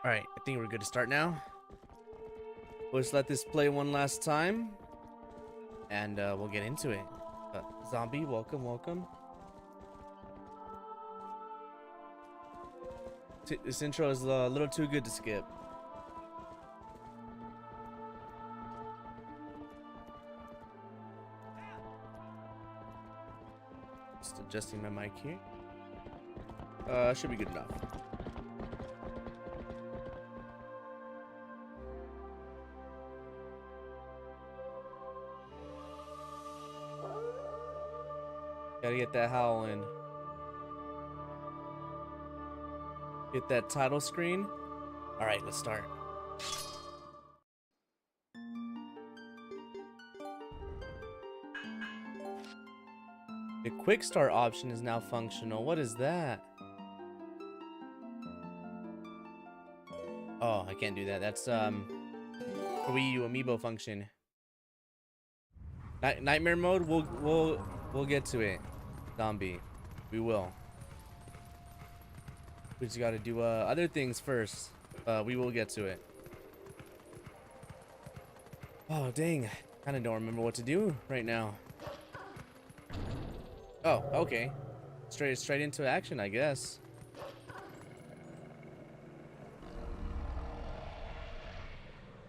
Alright, I think we're good to start now. Let's let this play one last time, and we'll get into it. Zombie, welcome, welcome. This intro is a little too good to skip. Just adjusting my mic here. Should be good enough. Gotta get that howling. Get that title screen. Alright, let's start. The quick start option is now functional. What is that? Oh, I can't do that. That's Wii U amiibo function. Nightmare mode. We'll get to it. Zombie, we will. We just got to do other things first. We will get to it. Oh dang! Kind of don't remember what to do right now. Oh, okay. Straight into action, I guess.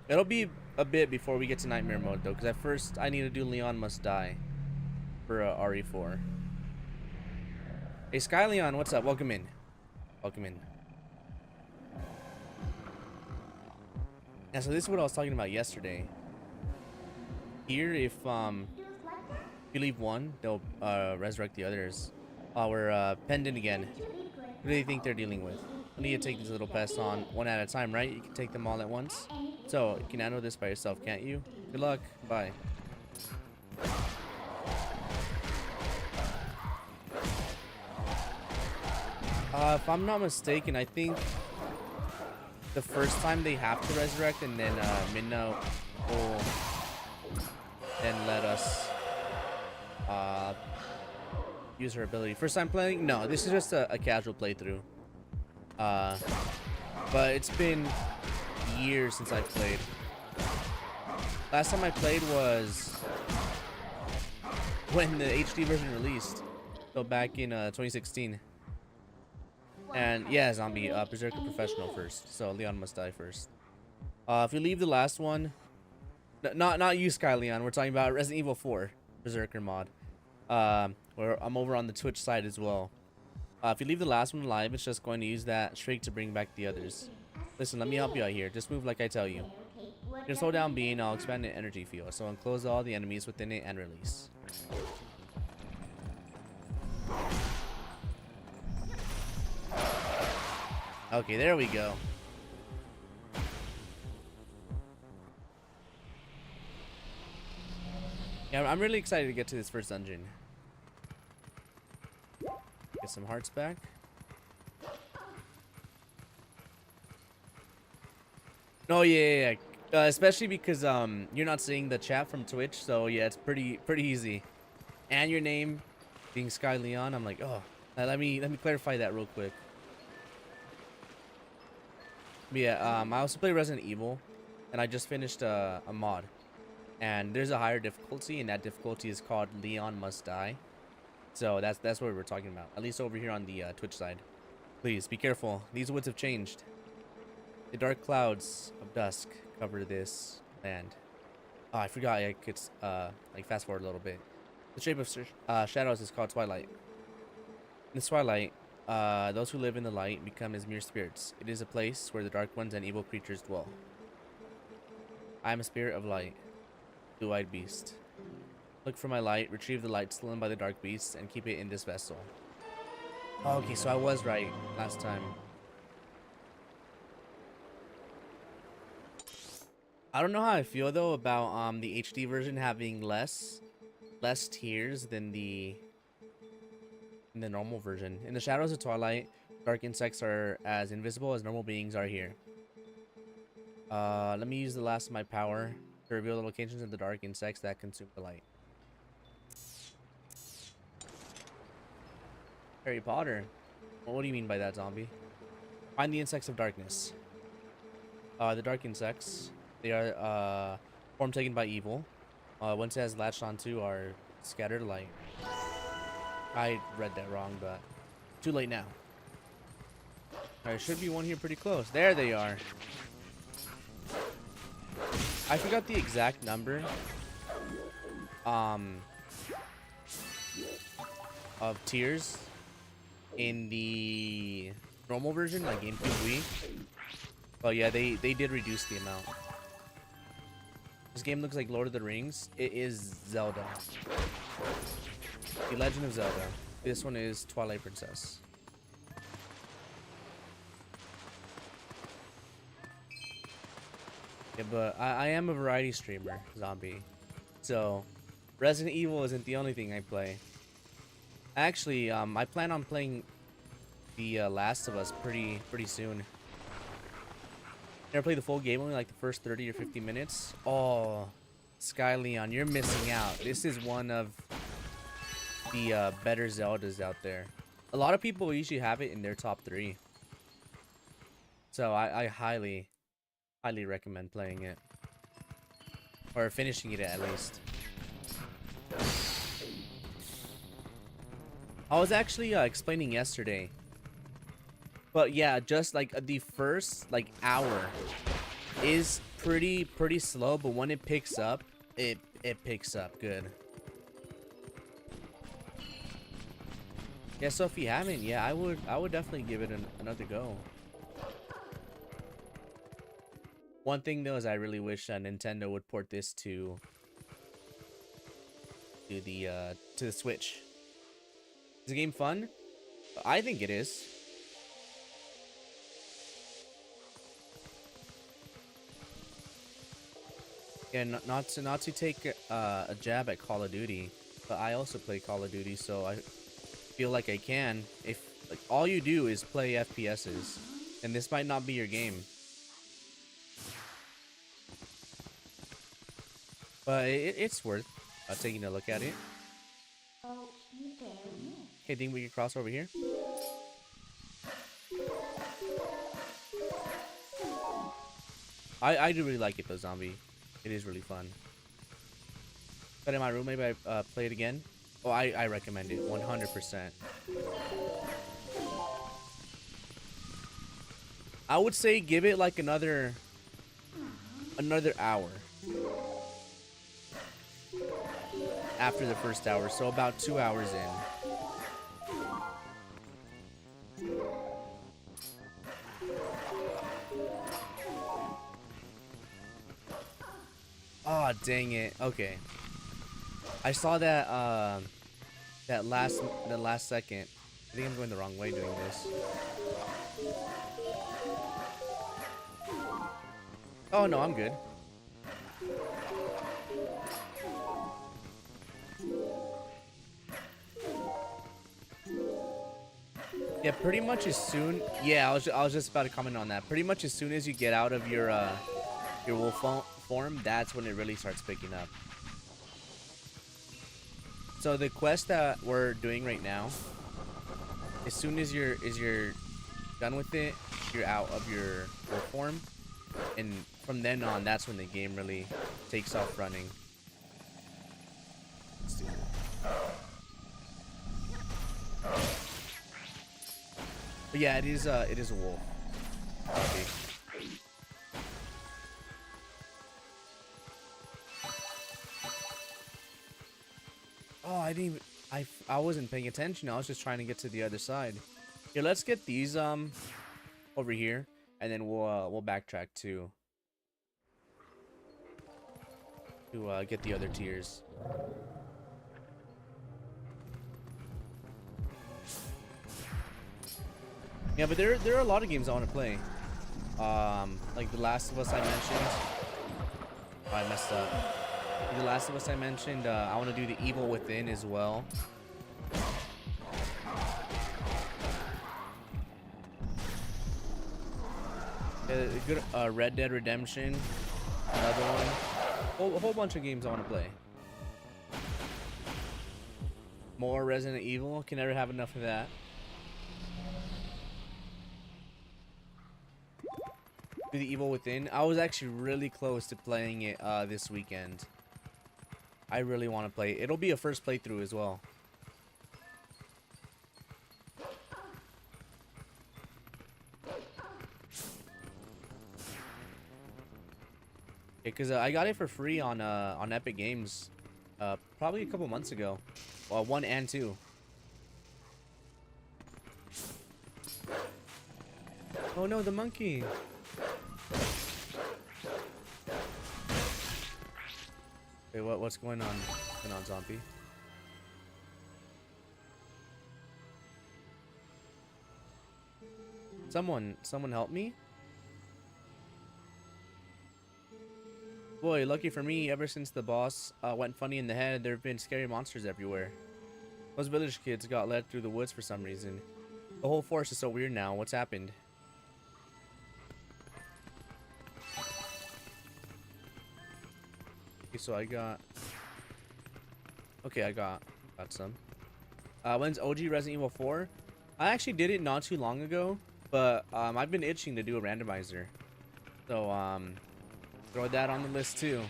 It'll be a bit before we get to nightmare mode though, because at first I need to do Leon Must Die for RE4. Hey Sky Leon, what's up? Welcome in. Welcome in. Yeah, so this is what I was talking about yesterday. Here, if you leave one, they'll resurrect the others. We're pendant again. Who do you think they're dealing with? I need to take these little pests on one at a time, right? You can take them all at once. So you can handle this by yourself, can't you? Good luck. Bye. If I'm not mistaken, I think the first time they have to resurrect, and then Minna will then let us use her ability. First time playing? No, this is just a casual playthrough. But it's been years since I've played. Last time I played was when the HD version released, so back in 2016. And yeah, Zombie, Berserker Professional first, so Leon Must Die first. If you leave the last one, not you, Sky Leon, we're talking about Resident Evil 4 Berserker mod. Where I'm over on the Twitch side as well. If you leave the last one alive, it's just going to use that streak to bring back the others. Listen, let me help you out here. Just move like I tell you. Just slow down being, I'll expand the energy field, so enclose all the enemies within it and release. Okay, there we go. Yeah, I'm really excited to get to this first dungeon. Get some hearts back. Oh yeah. Especially because you're not seeing the chat from Twitch, so yeah, it's pretty easy. And your name being Sky Leon, I'm like, oh, let me clarify that real quick. But yeah, I also play Resident Evil, and I just finished a mod, and there's a higher difficulty, and that difficulty is called Leon Must Die. So that's what we're talking about, at least over here on the Twitch side. Please be careful. These woods have changed. The dark clouds of dusk cover this land. Oh, I forgot I could like fast forward a little bit. The shape of shadows is called Twilight. In this Twilight, those who live in the light become as mere spirits. It is a place where the dark ones and evil creatures dwell. I am a spirit of light, blue-eyed beast. Look for my light, retrieve the light stolen by the dark beasts, and keep it in this vessel. Okay, so I was right last time. I don't know how I feel though about the HD version having less tiers than the normal version. In the shadows of Twilight, dark insects are as invisible as normal beings are here. Let me use the last of my power to reveal the locations of the dark insects that consume the light. Harry Potter? Well, what do you mean by that, zombie? Find the insects of darkness. The dark insects. They are form taken by evil. Once it has latched onto are scattered light. I read that wrong, but too late now. There should be one here pretty close. There they are. I forgot the exact number of tiers in the normal version, like GameCube Wii. But yeah, they did reduce the amount. This game looks like Lord of the Rings. It is Zelda. The Legend of Zelda. This one is Twilight Princess. Yeah, but I am a variety streamer, Zombie. So, Resident Evil isn't the only thing I play. Actually, I plan on playing the Last of Us pretty soon. Never played the full game, only like the first 30 or 50 minutes. Oh, Sky Leon, you're missing out. This is one of the better Zeldas out there. A lot of people usually have it in their top 3. So I highly recommend playing it. Or finishing it at least. I was actually explaining yesterday. But yeah, just like the first like hour is pretty slow, but when it picks up, it picks up good. Yeah, so if you haven't, yeah, I would definitely give it another go. One thing though is I really wish Nintendo would port this to the Switch. Is the game fun? I think it is. Yeah, not to take a jab at Call of Duty, but I also play Call of Duty, so I feel like I can. If like all you do is play FPSs, and this might not be your game, but it's worth taking a look at it. Okay, think we can cross over here. I do really like it though, Zombie. It is really fun. But in my room, maybe I play it again. Oh, I recommend it 100%. I would say give it like another hour after the first hour, so about 2 hours in. Oh, dang it. Okay. I saw that the last second. I think I'm going the wrong way doing this. Oh no, I'm good. Yeah, pretty much as soon. Yeah, I was just about to comment on that. Pretty much as soon as you get out of your wolf form, that's when it really starts picking up. So the quest that we're doing right now, as soon as you're done with it, you're out of your wolf form, and from then on, that's when the game really takes off running. Let's do it. But yeah, it is a wolf. Okay. Oh, I wasn't paying attention. I was just trying to get to the other side. Here, let's get these over here, and then we'll backtrack to get the other tiers. Yeah, but there are a lot of games I want to play. Like The Last of Us I mentioned. Oh, I messed up. The Last of Us I mentioned. I want to do The Evil Within as well. Good. Red Dead Redemption. Another one. A whole bunch of games I want to play. More Resident Evil. Can never have enough of that. Do the Evil Within. I was actually really close to playing it this weekend. I really want to play it. It'll be a first playthrough as well. Because I got it for free on Epic Games probably a couple months ago. Well, 1 and 2. Oh no, the monkey. Wait, what's going on? What's going on, zombie? Someone help me? Boy, lucky for me, ever since the boss went funny in the head, there have been scary monsters everywhere. Those village kids got led through the woods for some reason. The whole forest is so weird now. What's happened? Okay, so I got... Okay, I got some. When's OG Resident Evil 4? I actually did it not too long ago, but I've been itching to do a randomizer. So, throw that on the list too.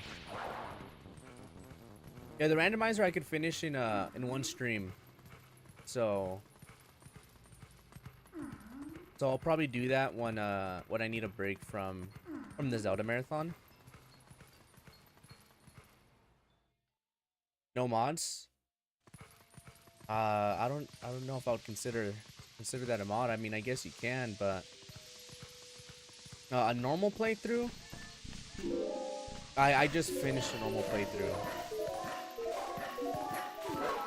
Yeah, the randomizer I could finish in one stream. So I'll probably do that when I need a break from the Zelda marathon. No mods? I don't know if I would consider that a mod. I mean, I guess you can, but a normal playthrough? I just finished a normal playthrough,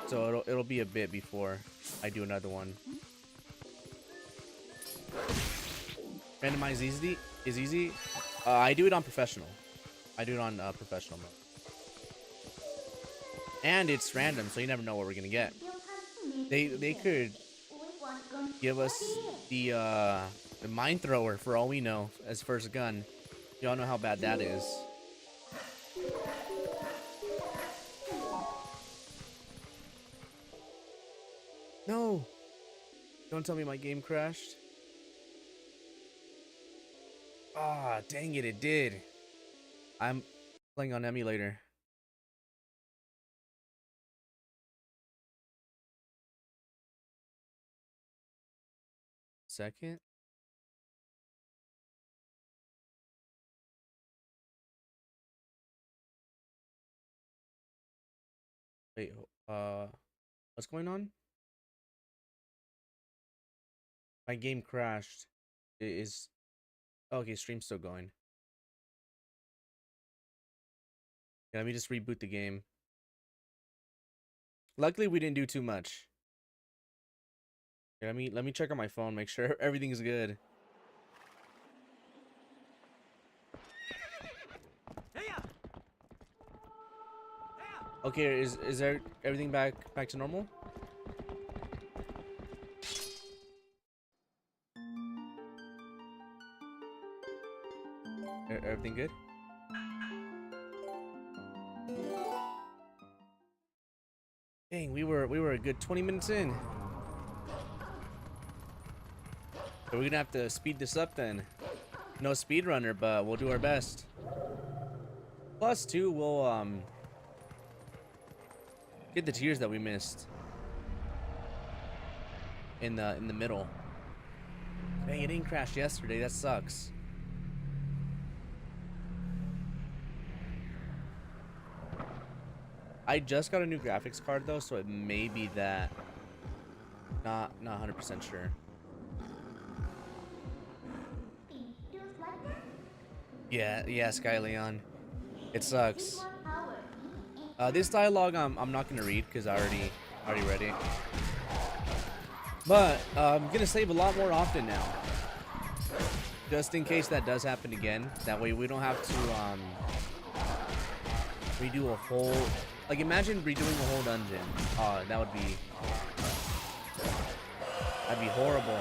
so it'll be a bit before I do another one. Randomize is easy. I do it on professional. I do it on professional mode, and it's random, so you never know what we're gonna get. They could give us the mine thrower for all we know as first gun. Y'all know how bad that is. No! Don't tell me my game crashed. Ah, dang it, it did. I'm playing on emulator. Second. Wait, what's going on? My game crashed. It is... Oh, okay, stream's still going. Yeah, let me just reboot the game. Luckily, we didn't do too much. Yeah, let me check on my phone, make sure everything's good. Okay, is there everything back to normal? Everything good? Dang, we were a good 20 minutes in. So we're gonna have to speed this up then. No speedrunner, but we'll do our best. Plus two, we'll get the tiers that we missed in the middle. Dang, it didn't crash yesterday. That sucks. I just got a new graphics card though, so it may be that. Not 100% sure. Yeah, Sky Leon. It sucks. This dialogue I'm not gonna read because I already read it. But I'm gonna save a lot more often now, just in case that does happen again. That way we don't have to redo a whole. Like, imagine redoing a whole dungeon. That'd be horrible.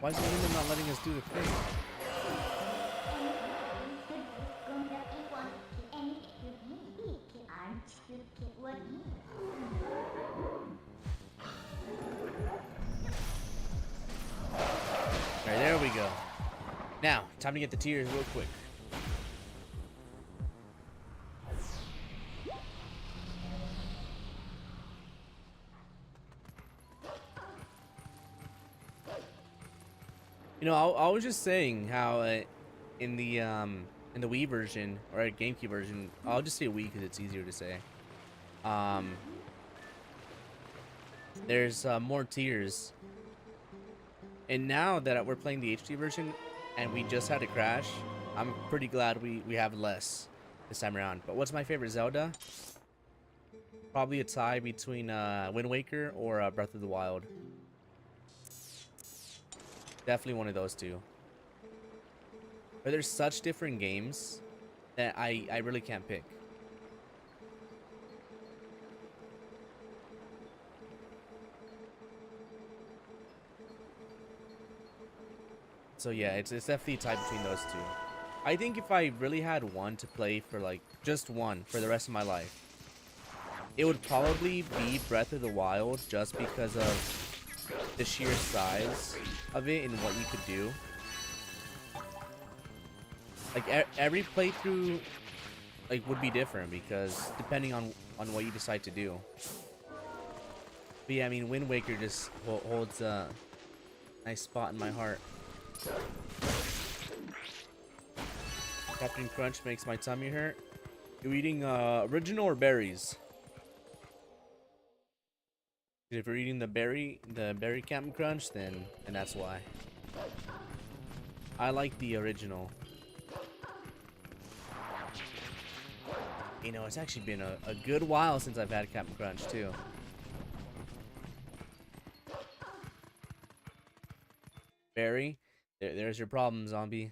Why is the human not letting us do the thing? there we go. Now, time to get the tiers real quick. You know, I was just saying how in the Wii version or GameCube version, I'll just say Wii because it's easier to say. There's more tiers, and now that we're playing the HD version, and we just had a crash, I'm pretty glad we have less this time around. But what's my favorite Zelda? Probably a tie between Wind Waker or Breath of the Wild. Definitely one of those two. But there's such different games that I really can't pick. So yeah, it's definitely a tie between those two. I think if I really had one to play for, like, just one for the rest of my life, it would probably be Breath of the Wild, just because of the sheer size of it and what you could do. Like every playthrough, like, would be different because depending on what you decide to do. But yeah, I mean, Wind Waker just holds a nice spot in my heart. Captain Crunch makes my tummy hurt. You eating original or berries? If you're eating the berry Captain Crunch, then that's why. I like the original. You know, it's actually been a good while since I've had Captain Crunch too. Berry, there's your problem, zombie.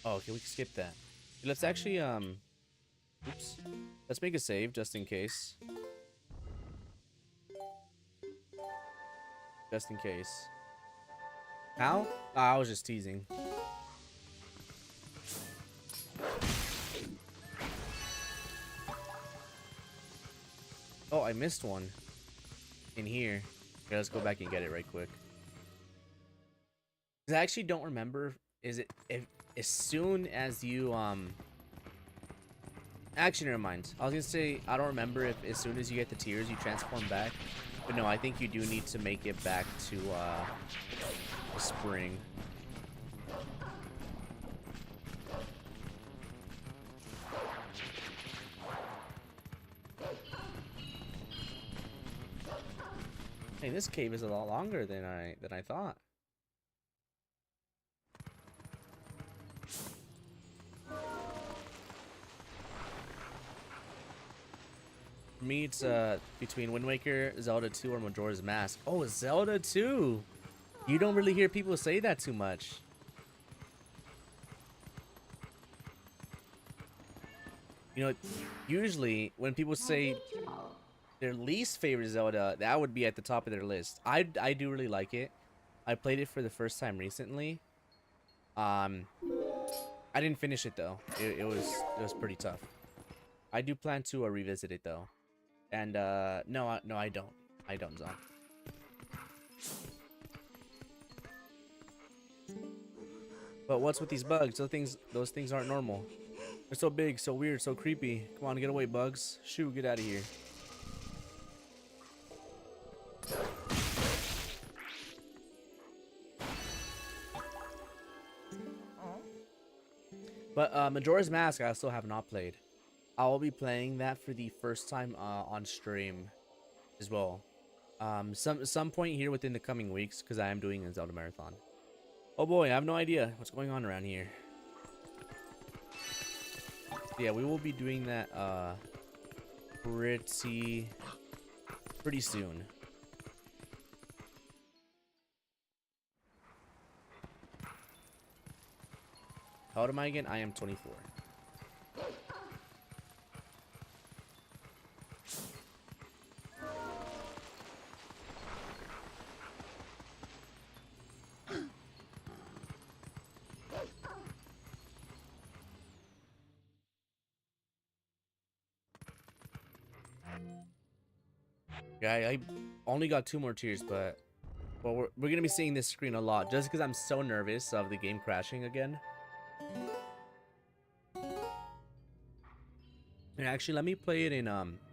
Oh, okay, we can skip that. Let's actually oops. Let's make a save just in case. Just in case. How? Oh, I was just teasing. Oh, I missed one in here. Okay, let's go back and get it right quick. I actually don't remember. Is it if as soon as you actually, never mind. I was gonna say I don't remember if as soon as you get the tears you transform back, but no, I think you do need to make it back to the spring. Hey, this cave is a lot longer than I thought. For me, it's between Wind Waker, Zelda 2, or Majora's Mask. Oh, Zelda 2! You don't really hear people say that too much. You know, usually when people say their least favorite Zelda, that would be at the top of their list. I do really like it. I played it for the first time recently. I didn't finish it though. It was pretty tough. I do plan to revisit it though. And no, I don't. I don't, Zon. But what's with these bugs? Those things aren't normal. They're so big, so weird, so creepy. Come on, get away, bugs. Shoot, get out of here. But Majora's Mask, I still have not played. I will be playing that for the first time on stream as well. Some point here within the coming weeks, because I am doing a Zelda marathon. Oh boy, I have no idea what's going on around here. Yeah, we will be doing that pretty soon. How old am I again? I am 24. Yeah, I only got 2 more tiers, but well, we're gonna be seeing this screen a lot just because I'm so nervous of the game crashing again. And actually, let me play it in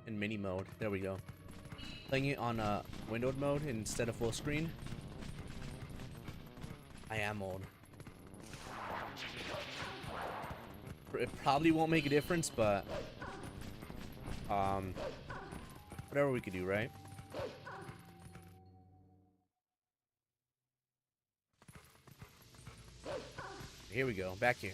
mini mode. There we go. Playing it on windowed mode instead of full screen. I am old. It probably won't make a difference, but whatever we could do, right? Here we go, back here.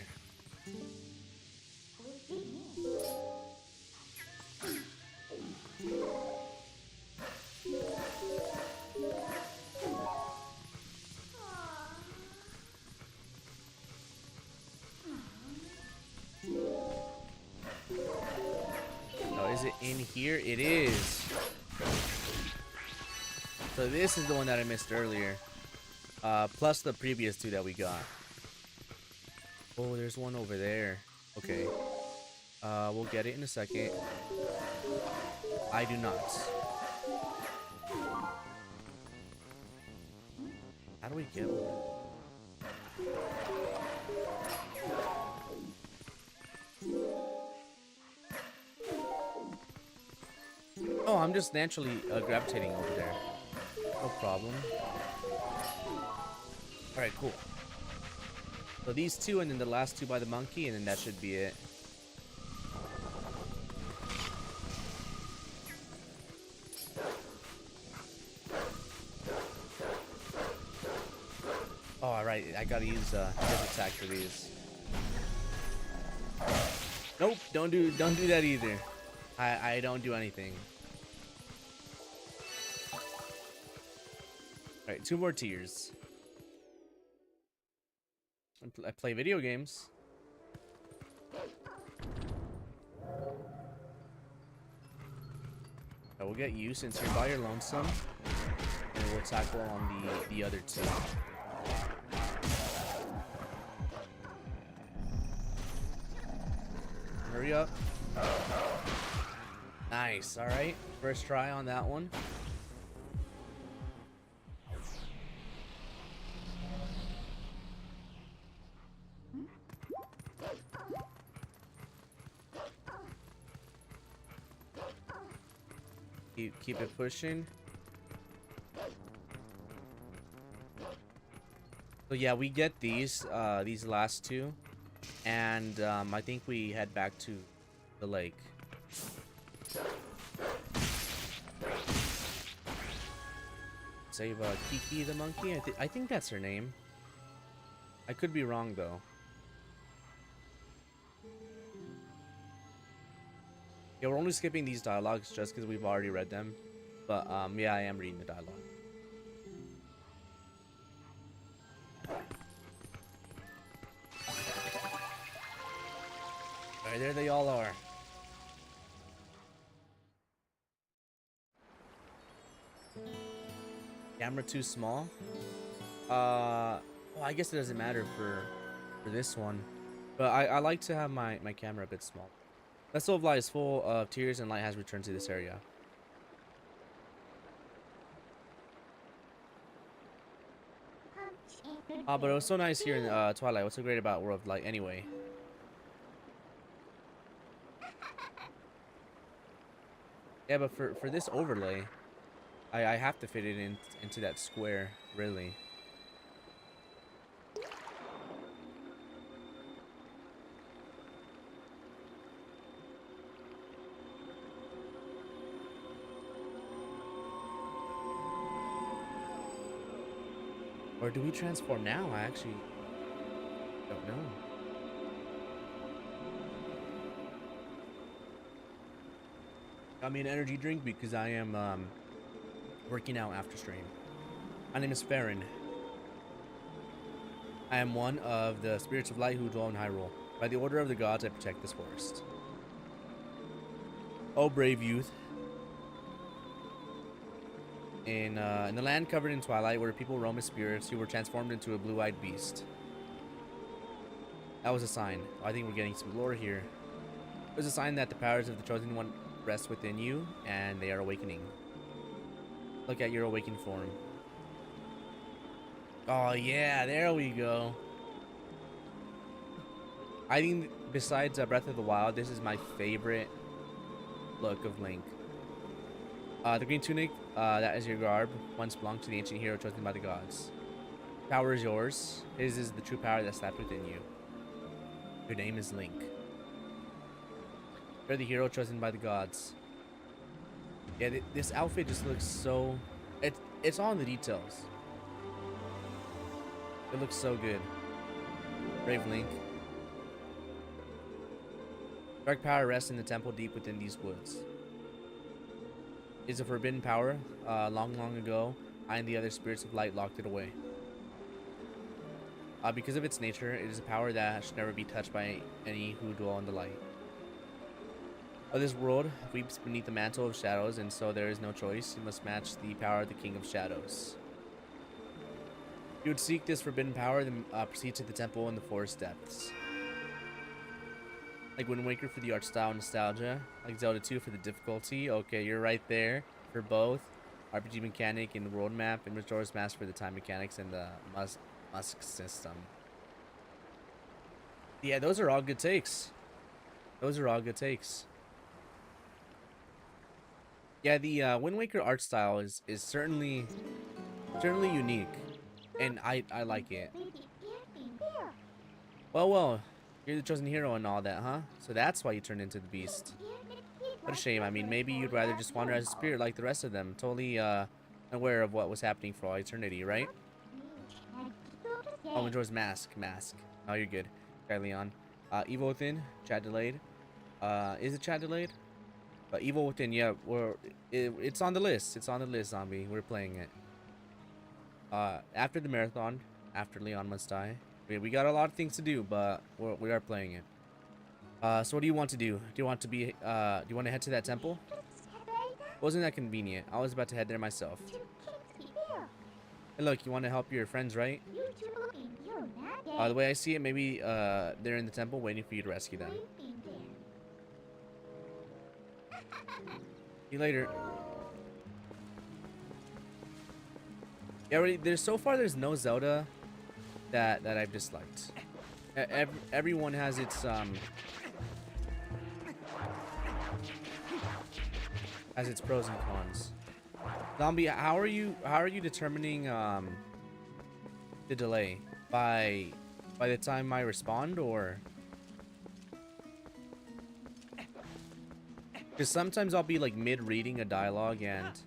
Oh, is it in here? It is. So this is the one that I missed earlier. Plus the previous 2 that we got. Oh, there's one over there. Okay. We'll get it in a second. I do not. How do we get one? Oh, I'm just naturally gravitating over there. No problem. Alright, cool. So these 2 and then the last 2 by the monkey, and then that should be it. Oh, alright, I gotta use his attack for these. Nope, don't do that either. I don't do anything. Alright, 2 more tiers. I play video games. I will get you since you're by your lonesome. And we'll tackle on the other 2. Hurry up. Nice, alright. First try on that one. Keep it pushing. So yeah, we get these last 2, and I think we head back to the lake. Save Kiki the monkey. I think that's her name. I could be wrong though. Yeah, we're only skipping these dialogues just because we've already read them. But, yeah, I am reading the dialogue. Alright, there they all are. Camera too small? Well, I guess it doesn't matter for this one. But I like to have my camera a bit small. Vessel of Light is full of tears and light has returned to this area. But it was so nice here in Twilight. What's so great about World of Light anyway? Yeah, but for this overlay, I have to fit it into that square, really. Or do we transform now? I actually don't know. Got me an energy drink because I am working out after stream. My name is Farron. I am one of the spirits of light who dwell in Hyrule. By the order of the gods, I protect this forest. Oh, brave youth. In the land covered in twilight, where people roam as spirits who were transformed into a blue-eyed beast. That was a sign. I think we're getting some lore here. It was a sign that the powers of the Chosen One rest within you, and they are awakening. Look at your awakened form. Oh yeah, there we go. I think besides Breath of the Wild, this is my favorite look of Link. The green tunic, that is your garb, once belonged to the ancient hero chosen by the gods. Power is yours. His is the true power that slept within you. Your name is Link. You're the hero chosen by the gods. Yeah, this outfit just looks so... It's all in the details. It looks so good. Brave Link. Dark power rests in the temple deep within these woods. It's a forbidden power. Long ago, I and the other spirits of light locked it away. Because of its nature, it is a power that should never be touched by any who dwell in the light. This world weeps beneath the mantle of shadows, and so there is no choice. You must match the power of the King of Shadows. You would seek this forbidden power, then proceed to the temple in the forest depths. Like Wind Waker for the art style and nostalgia, like Zelda 2 for the difficulty. Okay, you're right there for both. RPG mechanic and world map, and Majora's Mask for the time mechanics and the Musk system. Yeah, those are all good takes. Those are all good takes. Yeah, the Wind Waker art style is certainly unique, and I like it. Well, you're the chosen hero and all that, huh? So that's why you turned into the beast. What a shame. I mean, maybe you'd rather just wander as a spirit like the rest of them, totally aware of what was happening for all eternity, right? Oh, Majora's Mask. Oh, you're good. Okay, Leon. Evil Within, chat delayed. Is it chat delayed? But Evil Within, yeah, it's on the list. It's on the list, zombie. We're playing it. After the marathon, after Leon Must Die. We got a lot of things to do, but we are playing it. So what do you want to do? Do you want to be, do you want to head to that temple? Wasn't that convenient? I was about to head there myself. Hey, look, you want to help your friends, right? The way I see it, maybe they're in the temple waiting for you to rescue them. See you later. Yeah, so far there's no Zelda that I've disliked. Everyone has its pros and cons. Zombie, how are you determining the delay? By the time I respond, or because sometimes I'll be like mid reading a dialogue and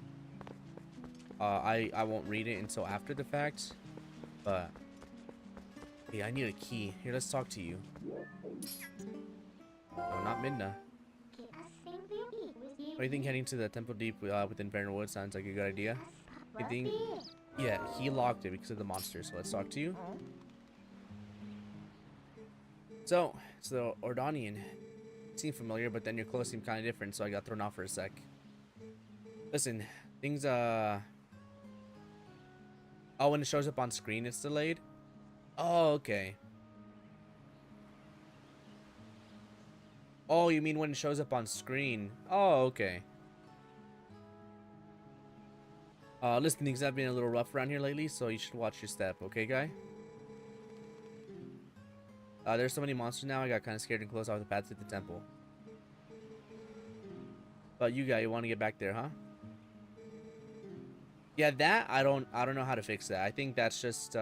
I won't read it until after the fact. But hey, I need a key. Here, let's talk to you. No, not Midna. What do you think heading to the temple deep within Fairwood sounds like a good idea? I think, yeah, he locked it because of the monster, so let's talk to you. So, it's the Ordanian. Seemed familiar, but then your clothes seem kind of different, so I got thrown off for a sec. Listen, things, oh, when it shows up on screen, it's delayed? Oh, okay. Oh, you mean when it shows up on screen? Oh, okay. Listen, things have been a little rough around here lately, so you should watch your step, okay, guy? There's so many monsters now, I got kind of scared and closed off the path to the temple. But you want to get back there, huh? Yeah, that I don't know how to fix that. I think that's just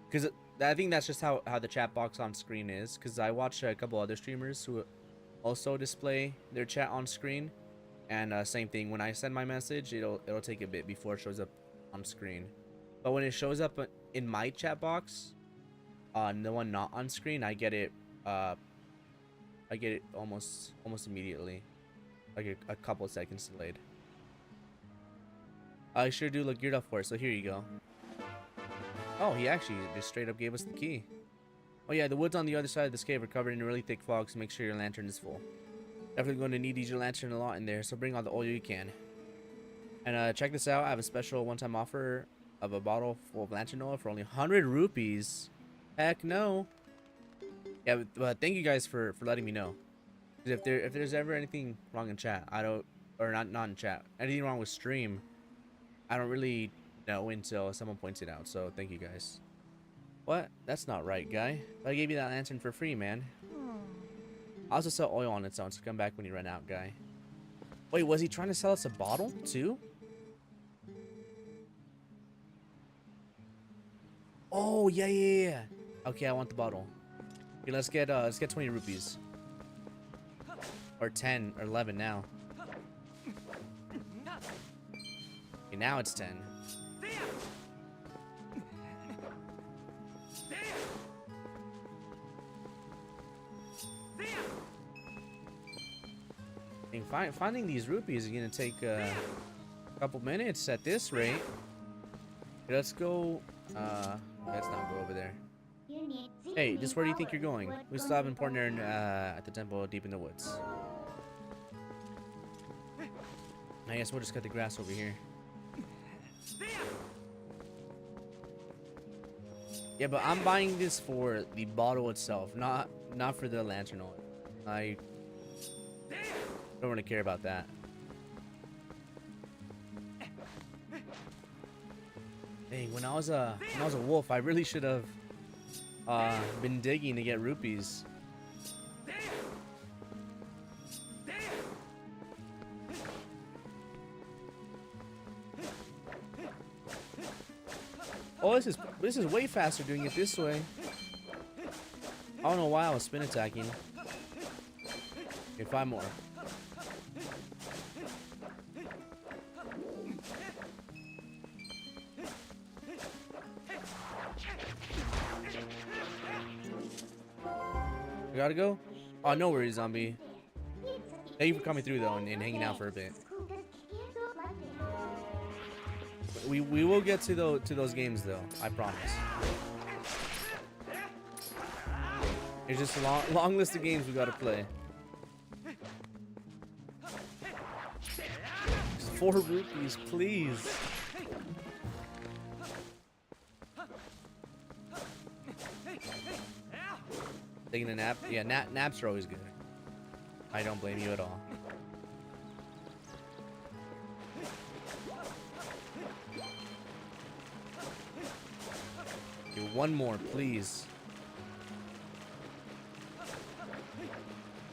because I think that's just how the chat box on screen is. Because I watch a couple other streamers who also display their chat on screen, and same thing. When I send my message, it'll take a bit before it shows up on screen. But when it shows up in my chat box, the one not on screen, I get it almost immediately, like a couple seconds delayed. I sure do look geared up for it, so here you go. Oh, he actually just straight up gave us the key. Oh yeah, the woods on the other side of this cave are covered in really thick fog, so make sure your lantern is full. Definitely going to need your lantern a lot in there, so bring all the oil you can. And check this out, I have a special one-time offer of a bottle full of lantern oil for only 100 rupees. Heck no. Yeah, but thank you guys for letting me know. If there's ever anything wrong in chat, I don't, or not in chat, anything wrong with stream, I don't really know until someone points it out. So thank you guys. What? That's not right, guy. I gave you that lantern for free, man. I also sell oil on its own, so come back when you run out, guy. Wait, was he trying to sell us a bottle too? Oh yeah. Okay, I want the bottle. Okay, let's get 20 rupees. Or 10 or 11 now. Okay, now it's 10. Finding these rupees is gonna take a couple minutes at this rate. Let's go. Let's not go over there. Hey, just where do you think you're going? We still have important errand at the temple deep in the woods. I guess we'll just cut the grass over here. Yeah, but I'm buying this for the bottle itself, not for the lantern oil. I don't really care about that. Dang, when I was a wolf, I really should have been digging to get rupees. Oh, this is way faster doing it this way. I don't know why I was spin attacking. Okay, 5 more. We gotta go? Oh, no worries, zombie. Thank you for coming through though and hanging out for a bit. We will get to those games though, I promise. It's just a long list of games we gotta play. 4 rupees, please. Taking a nap? Yeah, naps are always good. I don't blame you at all. Okay, 1 more, please.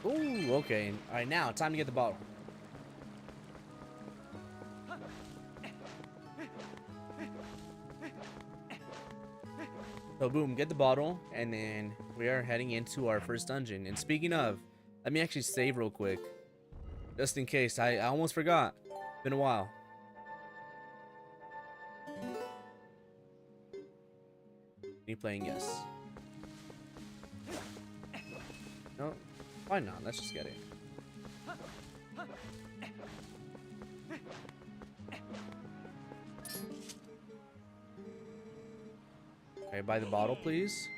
Ooh, okay. Alright, now, time to get the bottle. So boom, get the bottle, and then we are heading into our first dungeon. And speaking of, let me actually save real quick, just in case. I almost forgot. Been a while. Me playing yes. No, why not? Let's just get it. Okay, buy the bottle, please.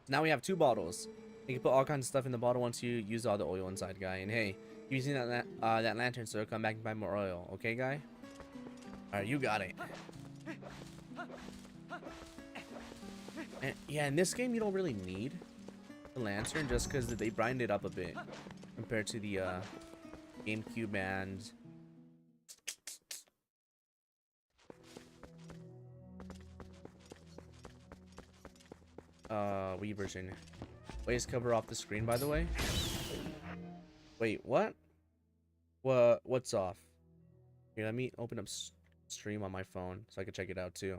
Now we have 2 bottles. You can put all kinds of stuff in the bottle once you use all the oil inside, guy. And hey, using that lantern, so come back and buy more oil, okay, guy? All right, you got it. And, yeah, in this game you don't really need the lantern just because they brightened it up a bit compared to the GameCube and Wii version. Ways cover off the screen, by the way. Wait, what? What's off? Here, let me open up stream on my phone so I can check it out too.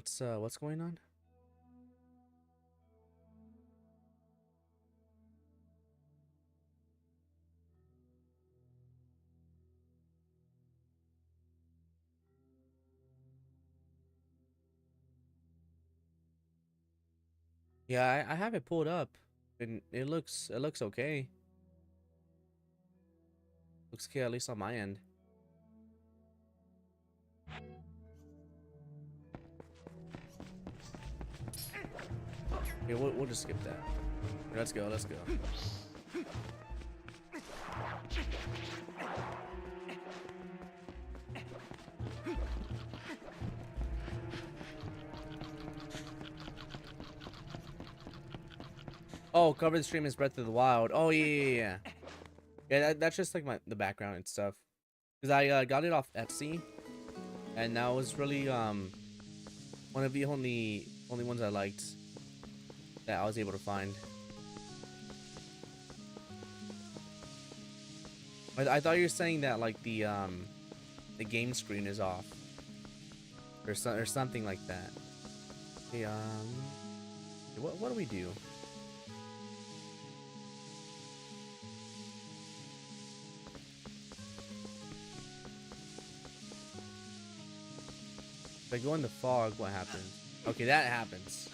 So, what's going on? Yeah, I have it pulled up, and it looks okay. Looks okay, at least on my end. Yeah, we'll just skip that. Let's go. Let's go. Oh, cover the stream is Breath of the Wild. Oh yeah. Yeah, that's just like the background and stuff. Cause I got it off Etsy, and that was really one of the only ones I liked that I was able to find. I thought you were saying that like the game screen is off, or something like that. Okay, what do we do? If I go in the fog, what happens? Okay, that happens.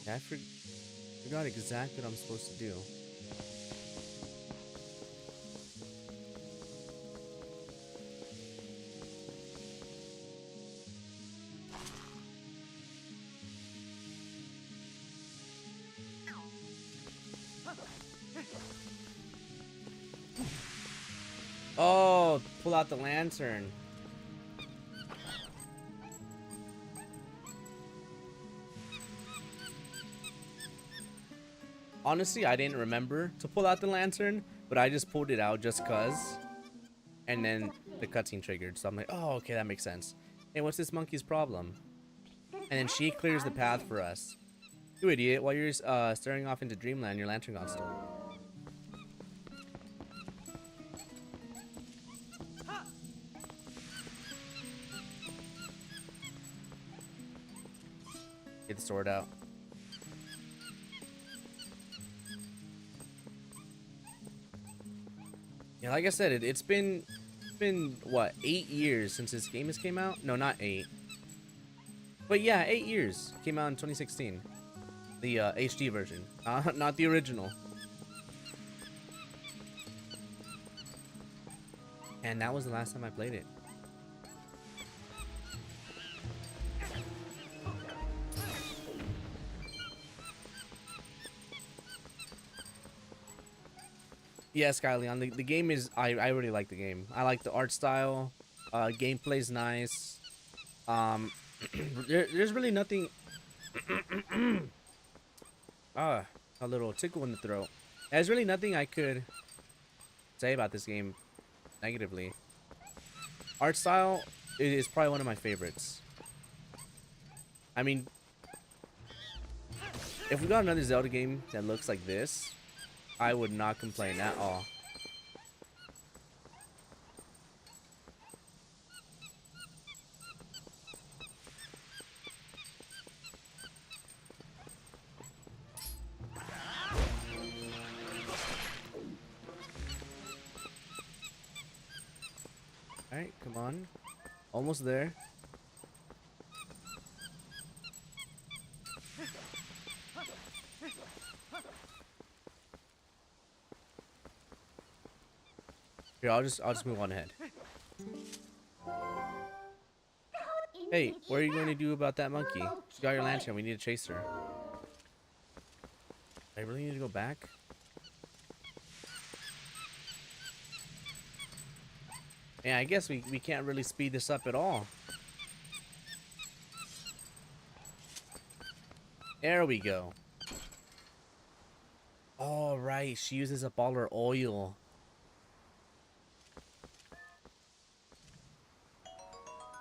Yeah, I forgot exactly what I'm supposed to do. Oh, pull out the lantern. Honestly, I didn't remember to pull out the lantern, but I just pulled it out just cuz. And then the cutscene triggered, so I'm like, oh, okay, that makes sense. Hey, what's this monkey's problem? And then she clears the path for us. You idiot, while you're staring off into dreamland, your lantern got stolen. Get the sword out. Yeah, like I said, it's been what, 8 years since this game has came out? No, not 8. But yeah, 8 years. Came out in 2016. The HD version, not the original. And that was the last time I played it. Yeah, Skyleon, the game is, I really like the game. I like the art style, gameplay's nice. There's really nothing. A little tickle in the throat. There's really nothing I could say about this game negatively. Art style is probably one of my favorites. I mean, if we got another Zelda game that looks like this, I would not complain at all. Alright, come on. Almost there. Here, I'll just move on ahead. Hey, what are you going to do about that monkey? She got your lantern. We need to chase her. I really need to go back? Yeah, I guess we can't really speed this up at all. There we go. All right, she uses up all her oil.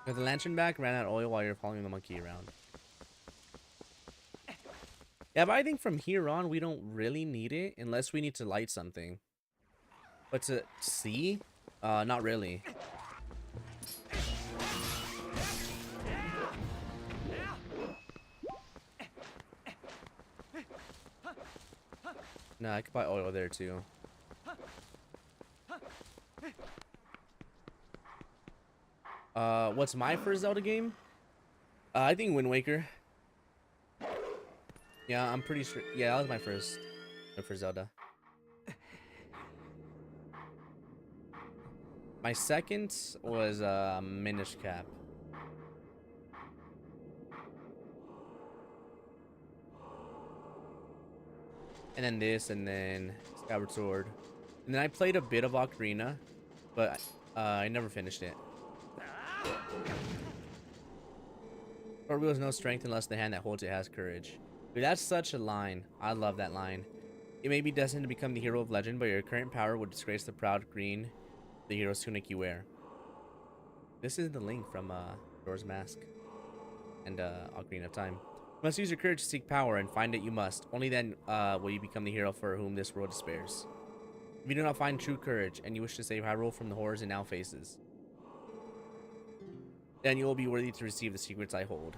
Got the lantern back, ran out of oil while you're following the monkey around. Yeah, but I think from here on, we don't really need it unless we need to light something. But to see? Not really. No, I could buy oil there too. What's my first Zelda game? I think Wind Waker. Yeah, I'm pretty sure. Yeah, that was my first Zelda. My second was Minish Cap. And then this, and then Skyward Sword. And then I played a bit of Ocarina, but I never finished it. Sword wields no strength unless the hand that holds it has courage. Dude, that's such a line. I love that line. You may be destined to become the hero of legend, but your current power would disgrace the proud green, the hero's tunic you wear. This is the link from Dora's Mask and Ocarina of Time. You must use your courage to seek power, and find it you must. Only then will you become the hero for whom this world despairs. If you do not find true courage, and you wish to save Hyrule from the horrors it now faces, then you will be worthy to receive the secrets I hold.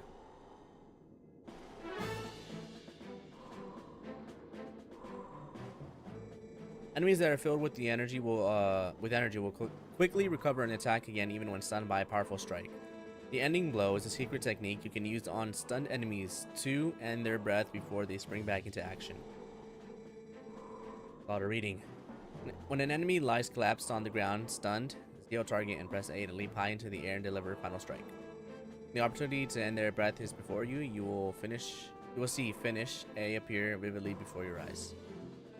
Enemies that are filled with the energy will quickly recover and attack again, even when stunned by a powerful strike. The ending blow is a secret technique you can use on stunned enemies to end their breath before they spring back into action. A lot of reading. When an enemy lies collapsed on the ground, stunned, scale target and press A to leap high into the air and deliver a final strike. The opportunity to end their breath is before you. You will see finish A appear vividly before your eyes.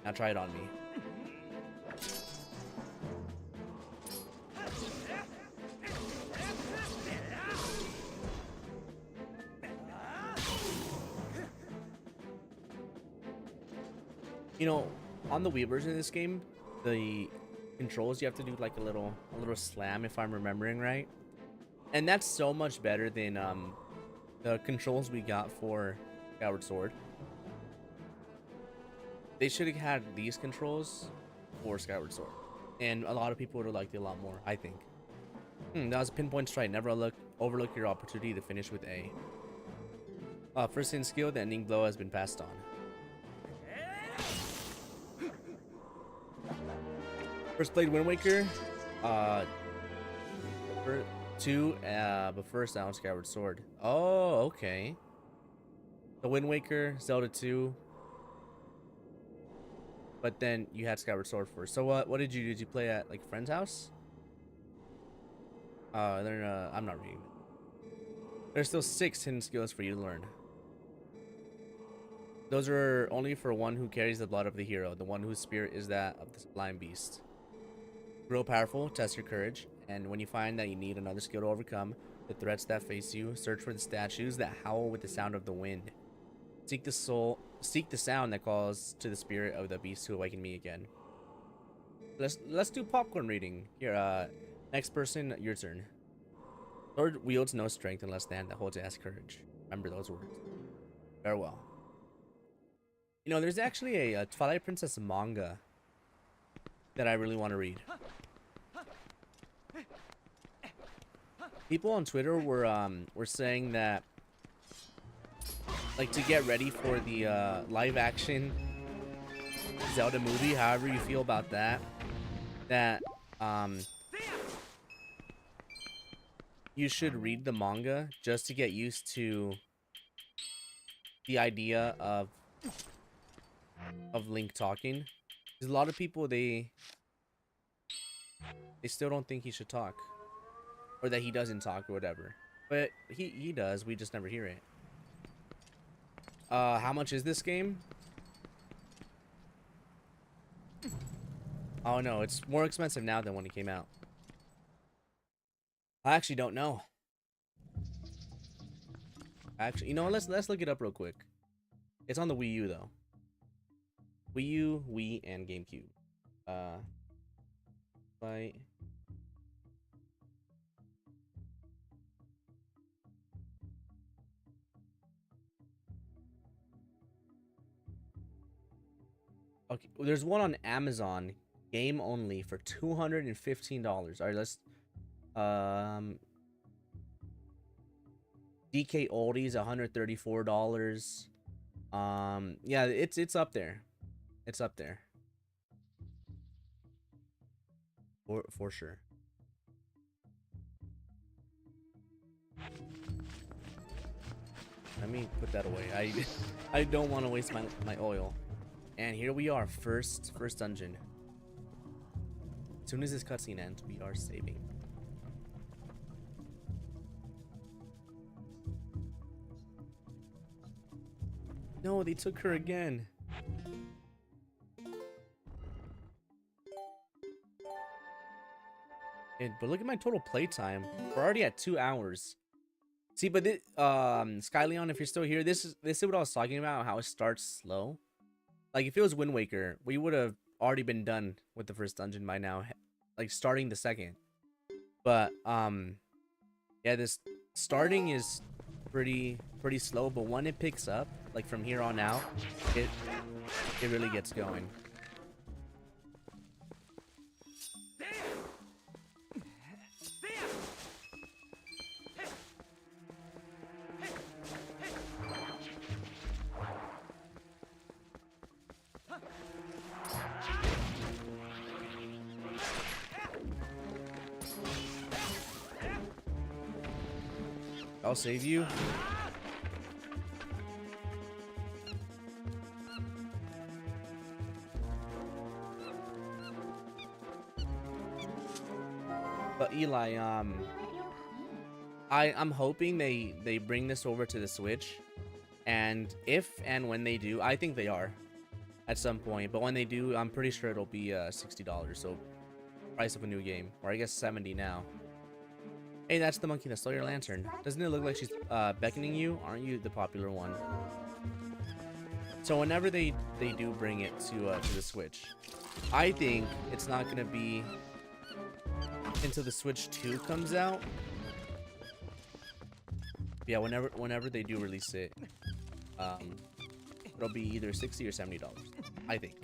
Now try it on me. You know, on the Wii version of this game, the controls, you have to do like a little slam, if I'm remembering right. And that's so much better than the controls we got for Skyward Sword. They should have had these controls for Skyward Sword, and a lot of people would have liked it a lot more, I think. That was a pinpoint strike. Never overlook your opportunity to finish with A. First in skill, the ending blow has been passed on. First played Wind Waker, but first on Skyward Sword. Oh, okay. The Wind Waker, Zelda 2, but then you had Skyward Sword first. So what did you do? Did you play at like a friend's house? I'm not reading it. There's still 6 hidden skills for you to learn. Those are only for one who carries the blood of the hero, the one whose spirit is that of the sublime beast. Grow powerful, test your courage, and when you find that you need another skill to overcome the threats that face you, search for the statues that howl with the sound of the wind. Seek the sound that calls to the spirit of the beast to awaken me again. Let's do popcorn reading. Here, next person, your turn. Sword wields no strength unless the hand that holds it has courage. Remember those words. Farewell. You know, there's actually a Twilight Princess manga that I really want to read. People on Twitter were saying that, like, to get ready for the live action Zelda movie, however you feel about that, that you should read the manga just to get used to the idea of Link talking. Because a lot of people, they still don't think he should talk, or that he doesn't talk or whatever, but he does. We just never hear it. How much is this game? Oh no, it's more expensive now than when it came out. I actually don't know. Actually, you know, let's look it up real quick. It's on the Wii U though. Wii U, Wii, and GameCube. Right. Okay, there's one on Amazon, game only, for $215. All right, let's DK Oldies, $134. Yeah, it's up there. It's up there. For sure. Let me put that away. I don't want to waste my oil. And here we are, first dungeon. As soon as this cutscene ends, we are saving. No, they took her again. But look at my total playtime. We're already at 2 hours. See, but this, Skyleon, if you're still here, this is what I was talking about. How it starts slow. Like if it was Wind Waker, we would have already been done with the first dungeon by now, like starting the second. But yeah, this starting is pretty slow. But when it picks up, like from here on out, it really gets going. I'll save you. But Eli, I'm hoping they bring this over to the Switch, and if and when they do, I think they are at some point. But when they do, I'm pretty sure it'll be $60, so price of a new game, or I guess 70 now. Hey, that's the monkey that stole your lantern. Doesn't it look like she's beckoning you? Aren't you the popular one? So whenever they do bring it to the Switch, I think it's not gonna be until the Switch 2 comes out. Yeah, whenever they do release it, it'll be either $60 or $70, I think.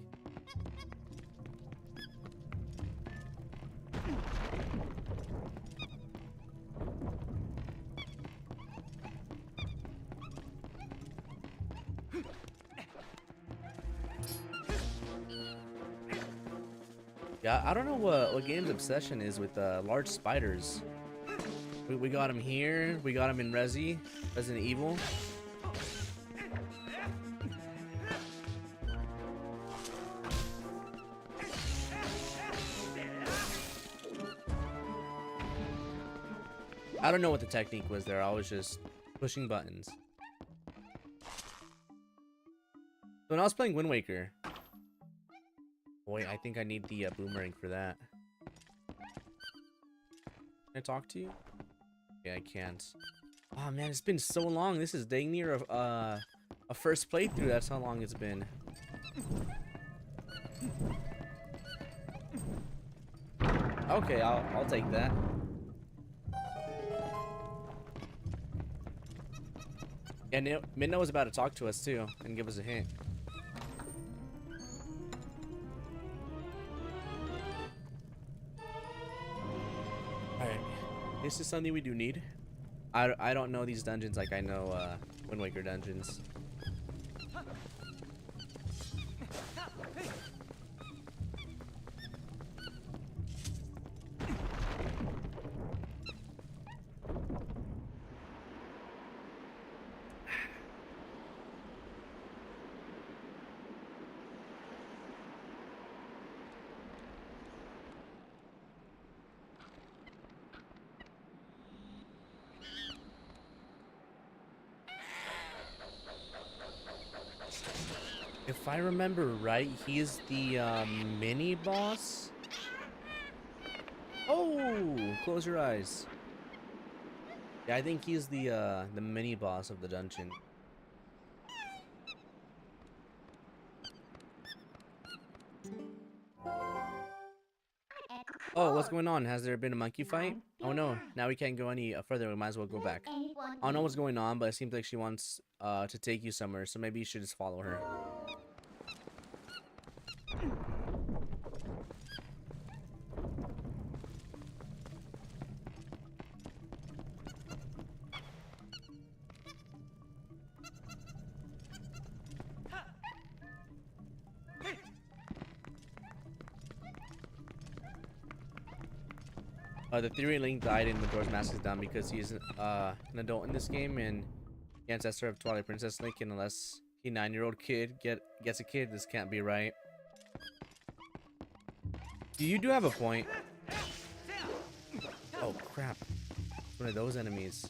Yeah, I don't know what game's obsession is with large spiders. We got him here. We got him in Resident Evil. I don't know what the technique was there. I was just pushing buttons. So when I was playing Wind Waker, boy, I think I need the boomerang for that. Can I talk to you? Yeah, I can't. Oh man, it's been so long. This is dang near a first playthrough. That's how long it's been. Okay, I'll take that. And Minna was about to talk to us too and give us a hint. Alright, this is something we do need. I don't know these dungeons like I know Wind Waker dungeons. If I remember right, he is the mini boss. Oh, close your eyes. Yeah, I think he's the mini boss of the dungeon. Oh, what's going on? Has there been a monkey fight? Oh no, now we can't go any further. We might as well go back. I don't know what's going on, but it seems like she wants to take you somewhere, so maybe you should just follow her. The theory Link died in Majora's Mask is done because he's an adult in this game and the ancestor of Twilight Princess Link, and unless he 9-year-old kid gets a kid, this can't be right. You do have a point. Oh crap! One of those enemies.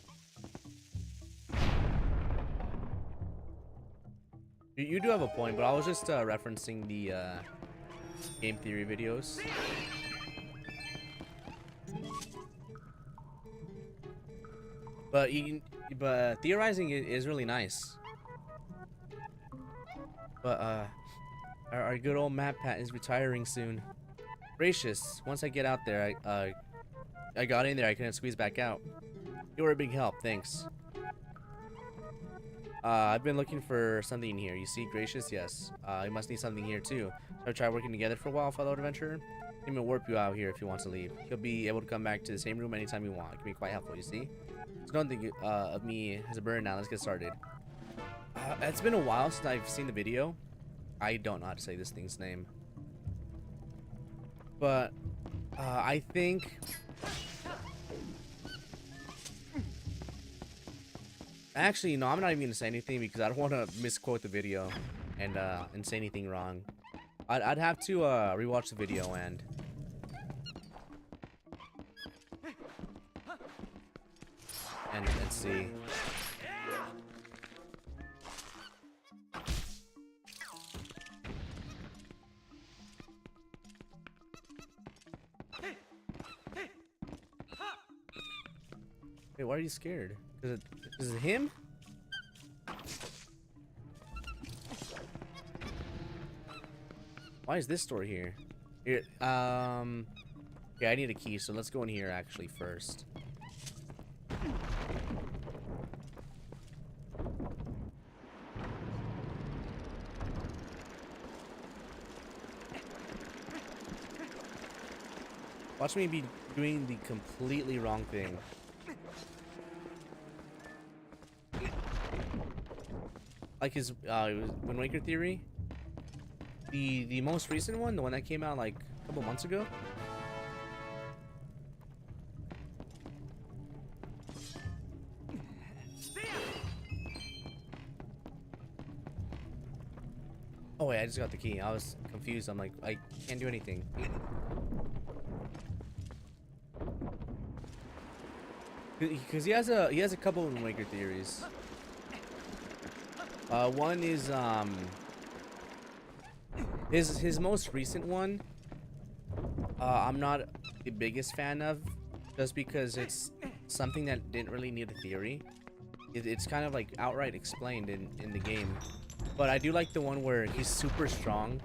You do have a point, but I was just referencing the game theory videos. But theorizing is really nice. But our good old map Pat is retiring soon. Gracious, once I get out there, I got in there, I couldn't squeeze back out. You were a big help, thanks. I've been looking for something here. You see, Gracious? Yes. You must need something here too. So I try working together for a while, fellow adventurer. He will warp you out here if you want to leave. He'll be able to come back to the same room anytime you want. It can be quite helpful, you see. So don't think of me as a burden now. Let's get started. It's been a while since I've seen the video. I don't know how to say this thing's name. But I think... Actually, no, I'm not even gonna say anything because I don't want to misquote the video and say anything wrong. I'd have to rewatch the video and see. Wait, why are you scared? Is it him? Why is this door here? Here, okay, I need a key, so let's go in here actually first. Watch me be doing the completely wrong thing. Like his Wind Waker theory, the most recent one, the one that came out like a couple months ago. Oh wait, I just got the key. I was confused. I'm like, I can't do anything. Because he has a couple of Wind Waker theories. One is his most recent one. I'm not the biggest fan of, just because it's something that didn't really need a theory. It's kind of like outright explained in the game. But I do like the one where he's super strong,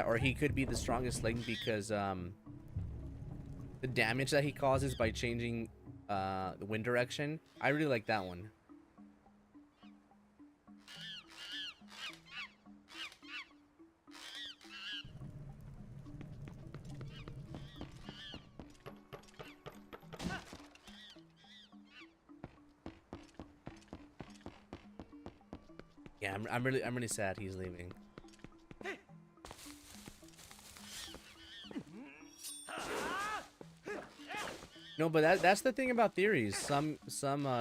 or he could be the strongest link because the damage that he causes by changing the wind direction. I really like that one. Yeah, I'm really sad he's leaving. No, but that's the thing about theories. Some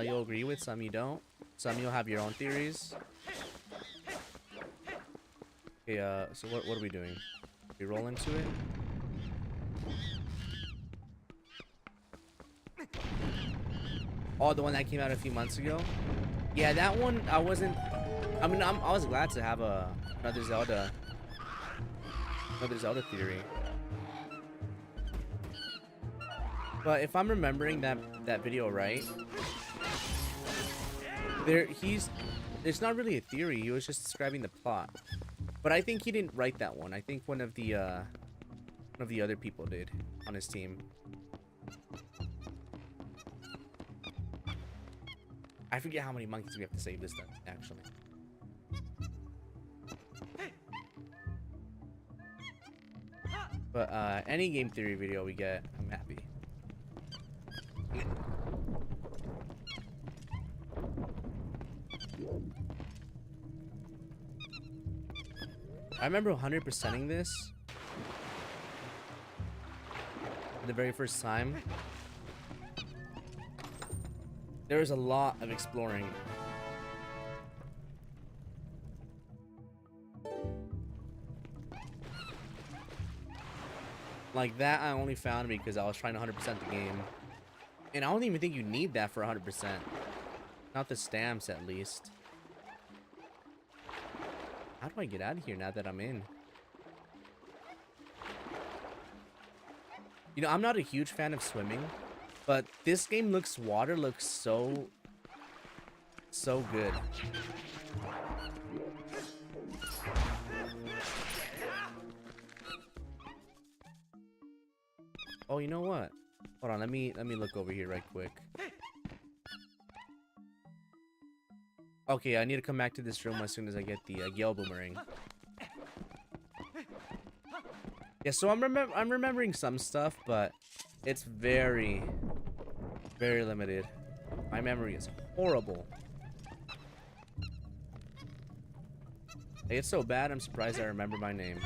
you'll agree with, some you don't. Some you'll have your own theories. Okay, so what are we doing? We roll into it. Oh, the one that came out a few months ago. Yeah, that one I wasn't. I mean, I was glad to have another Zelda theory. But if I'm remembering that video right, it's not really a theory. He was just describing the plot. But I think he didn't write that one. I think one of the other people did on his team. I forget how many monkeys we have to save this time, actually. But any game theory video we get, I'm happy. I remember 100%ing this the very first time. There was a lot of exploring. Like that I only found because I was trying to 100% the game. And I don't even think you need that for 100%. Not the stamps, at least. How do I get out of here now that I'm in? You know, I'm not a huge fan of swimming, but this game water looks so good. Oh, you know what? Hold on, let me look over here right quick. Okay, I need to come back to this room as soon as I get the Gale Boomerang. Yeah, so I'm remembering some stuff, but it's very limited. My memory is horrible. It's so bad, I'm surprised I remember my name.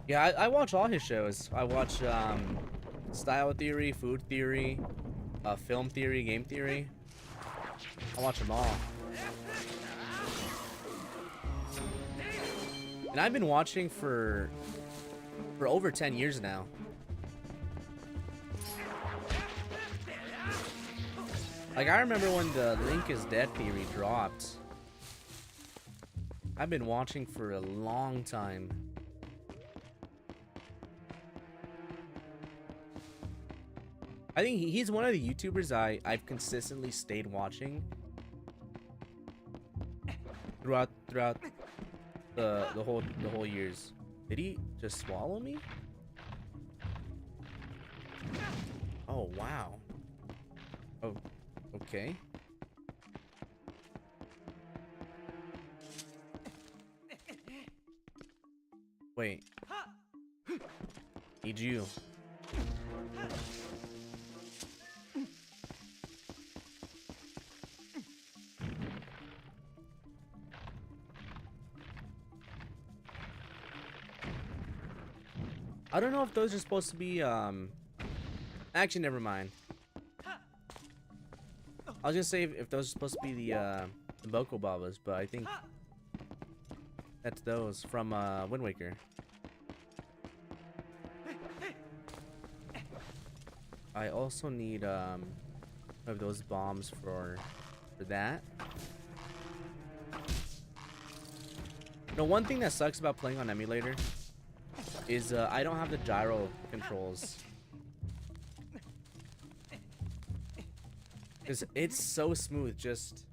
Yeah, I watch all his shows. I watch Style Theory, Food Theory, Film Theory, Game Theory. I watch them all. And I've been watching for over 10 years now. Like, I remember when the Link is Dead theory dropped. I've been watching for a long time. I think he's one of the YouTubers I've consistently stayed watching throughout the whole years. Did he just swallow me? Oh wow. Oh, okay. Wait. Need you. I don't know if those are supposed to be, actually, never mind. I was gonna say if those are supposed to be the Boko Babas, but I think that's those from, Wind Waker. I also need, of those bombs for that. No, one thing that sucks about playing on emulator is I don't have the gyro controls. Because it's so smooth, just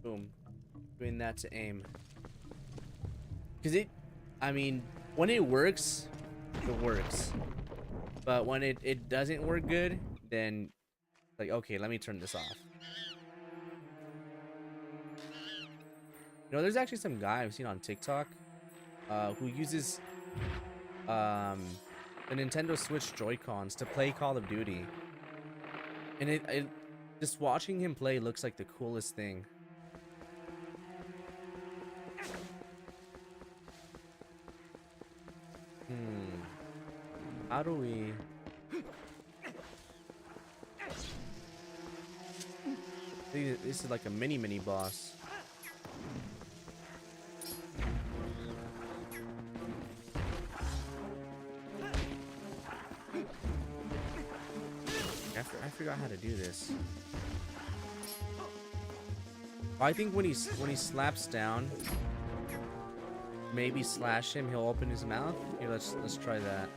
boom, doing that to aim. Because I mean, when it works, it works. But when it doesn't work good, then like, okay, let me turn this off. You know, there's actually some guy I've seen on TikTok who uses the Nintendo Switch Joy-Cons to play Call of Duty, and it just watching him play looks like the coolest thing. How do we? This is like a mini boss. I forgot how to do this. I think when he slaps down, maybe slash him, he'll open his mouth. Here, let's try that.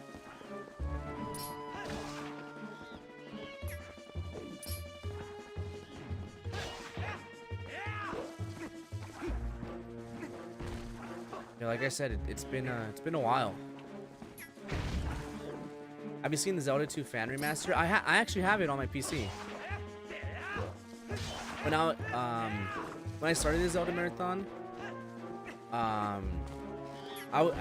Yeah, like I said, it's been a while. Have you seen the Zelda 2 fan remaster? I actually have it on my PC. But now, when I started the Zelda marathon, at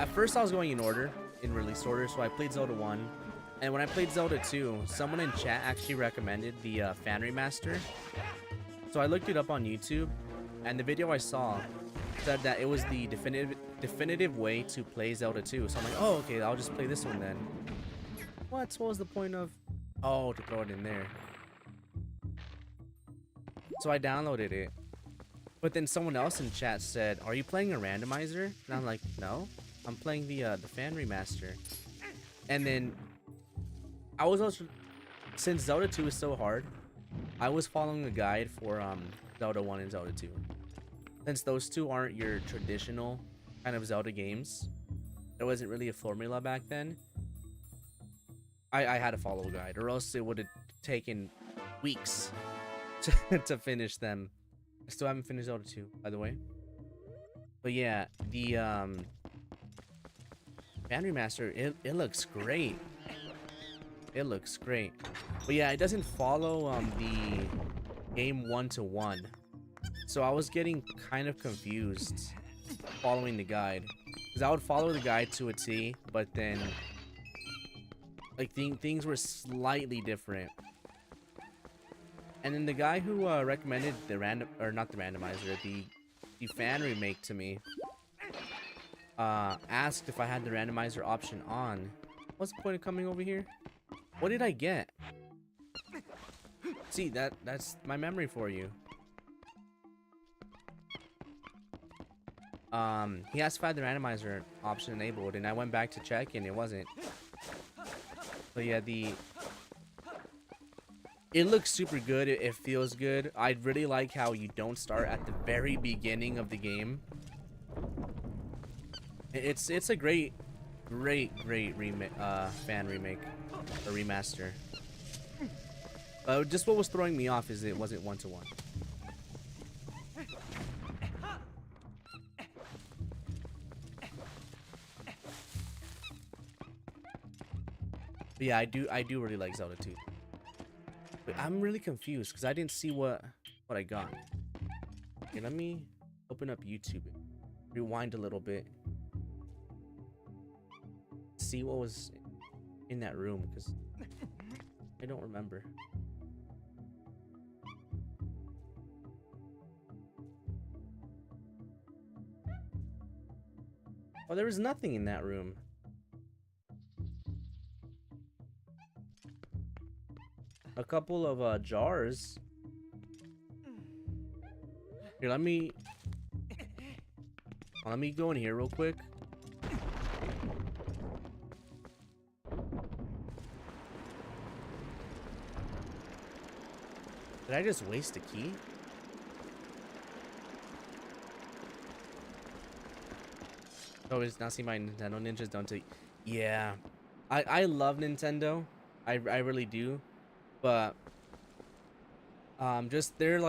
first I was going in order, in release order. So I played Zelda 1, and when I played Zelda 2, someone in chat actually recommended the fan remaster. So I looked it up on YouTube, and the video I saw said that it was the definitive way to play Zelda 2. So I'm like, oh, okay, I'll just play this one then. What was the point of? Oh, to throw it in there. So I downloaded it. But then someone else in chat said, "Are you playing a randomizer?" And I'm like, "No, I'm playing the fan remaster." And then I was also, since Zelda 2 is so hard, I was following a guide for Zelda 1 and Zelda 2. Since those two aren't your traditional kind of Zelda games, there wasn't really a formula back then. I had to follow a guide, or else it would have taken weeks to finish them. I still haven't finished Zelda 2, by the way. But yeah, the fan remaster, it looks great. It looks great. But yeah, it doesn't follow the game 1-to-1. So I was getting kind of confused following the guide. Because I would follow the guide to a T, but then like things were slightly different. And then the guy who recommended the the fan remake to me asked if I had the randomizer option on. What's the point of coming over here? What did I get? See, that's my memory for you. He asked if I had the randomizer option enabled, and I went back to check, and it wasn't. So yeah, it looks super good. It feels good. I really like how you don't start at the very beginning of the game. It's a great remake, fan remake or remaster. Just what was throwing me off is it wasn't 1-to-1. But yeah, I do really like Zelda 2. But I'm really confused because I didn't see what I got. Okay, let me open up YouTube, rewind a little bit, see what was in that room because I don't remember. Oh, there was nothing in that room. A couple of jars. Here, let me go in here real quick. Did I just waste a key? Oh, it's not see my Nintendo ninjas don't take. Yeah, I love Nintendo. I really do. But just their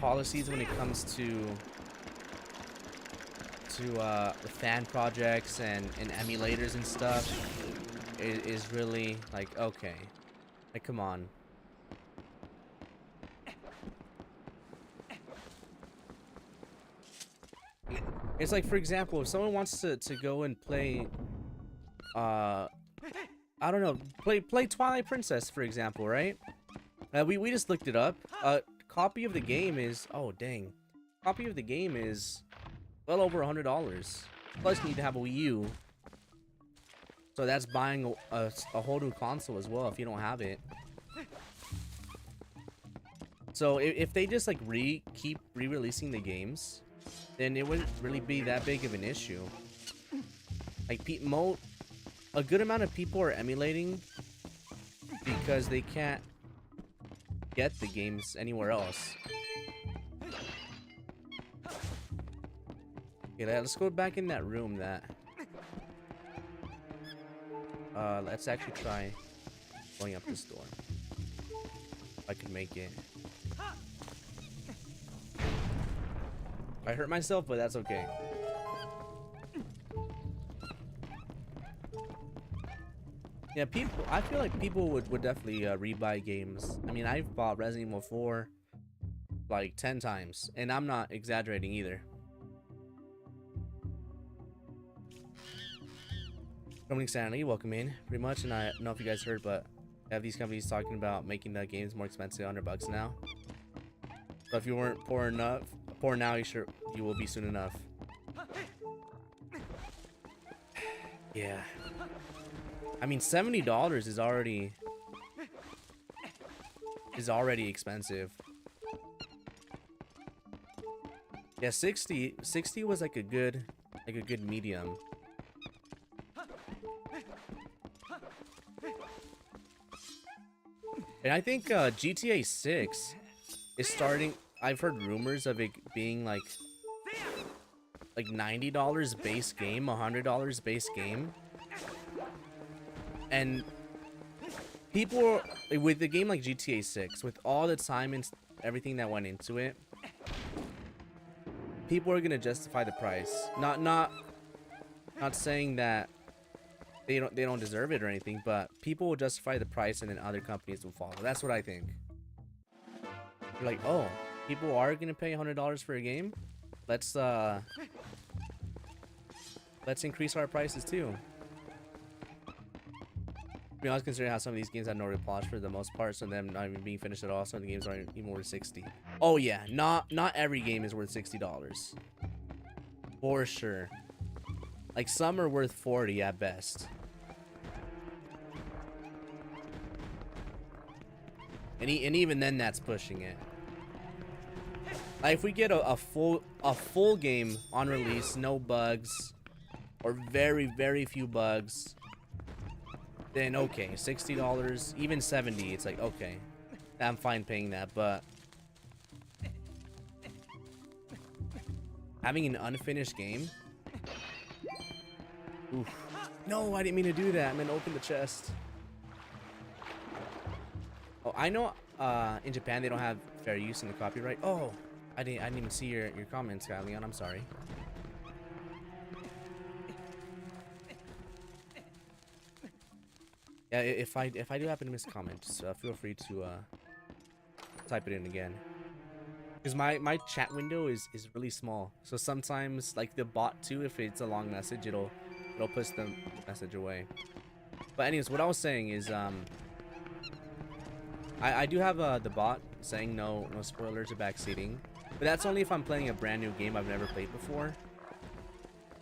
policies when it comes to the fan projects and emulators and stuff is really like, okay, like, come on. It's like, for example, if someone wants to go and play I don't know, play Twilight Princess, for example, right? We just looked it up. Copy of the game is, oh dang, copy of the game is well over $100. Plus you need to have a Wii U, so that's buying a whole new console as well if you don't have it. So if they just like keep re-releasing the games, then it wouldn't really be that big of an issue. Like a good amount of people are emulating because they can't get the games anywhere else. Okay, let's go back in that room that let's actually try going up this door. If I can make it. I hurt myself, but that's okay. Yeah, I feel like people would definitely rebuy games. I mean, I've bought Resident Evil 4 like 10 times, and I'm not exaggerating either. Coming Sanity, welcome in. Pretty much, and I don't know if you guys heard, but I have these companies talking about making the games more expensive, $100 now. So if you weren't poor now, you will be soon enough. Yeah. I mean, $70 is already expensive. Yeah, 60 was like a good medium. And I think GTA 6 is starting. I've heard rumors of it being like $90 base game, $100 base game. And people with the game like GTA 6, with all the time and everything that went into it, people are gonna justify the price. Not saying that they don't deserve it or anything, but people will justify the price and then other companies will follow. That's what I think. You're like, oh, people are gonna pay $100 for a game. Let's increase our prices too. To be honest, considering how some of these games have no real polish for the most part, so them not even being finished at all, some of the games aren't even worth 60. Oh yeah, not every game is worth $60. For sure. Like some are worth 40 at best. And even then that's pushing it. Like if we get a full game on release, no bugs, or very few bugs, then okay, $60, even 70, it's like, okay, I'm fine paying that. But having an unfinished game, oof. No, I didn't mean to do that. I meant open the chest. Oh, I know in Japan they don't have fair use in the copyright. Oh, I didn't even see your comments, Leon. I'm sorry. Yeah, if I do happen to miss comments, feel free to type it in again. Because my chat window is really small, so sometimes like the bot too, if it's a long message, it'll push the message away. But anyways, what I was saying is I do have the bot saying no spoilers or backseating, but that's only if I'm playing a brand new game I've never played before.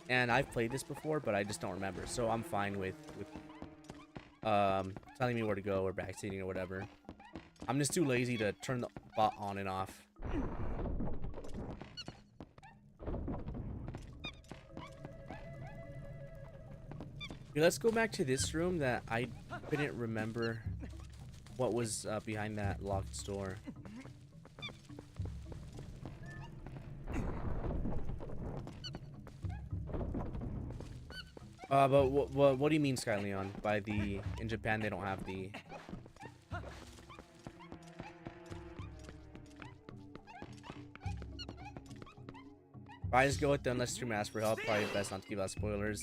And I've played this before, but I just don't remember, so I'm fine with telling me where to go or backseating or whatever. I'm just too lazy to turn the bot on and off. Okay, let's go back to this room that I couldn't remember what was behind that locked door. But what do you mean, Skyleon? By the in Japan they don't have the. I just go with the unless streamer asks for help. Probably best not to give out spoilers.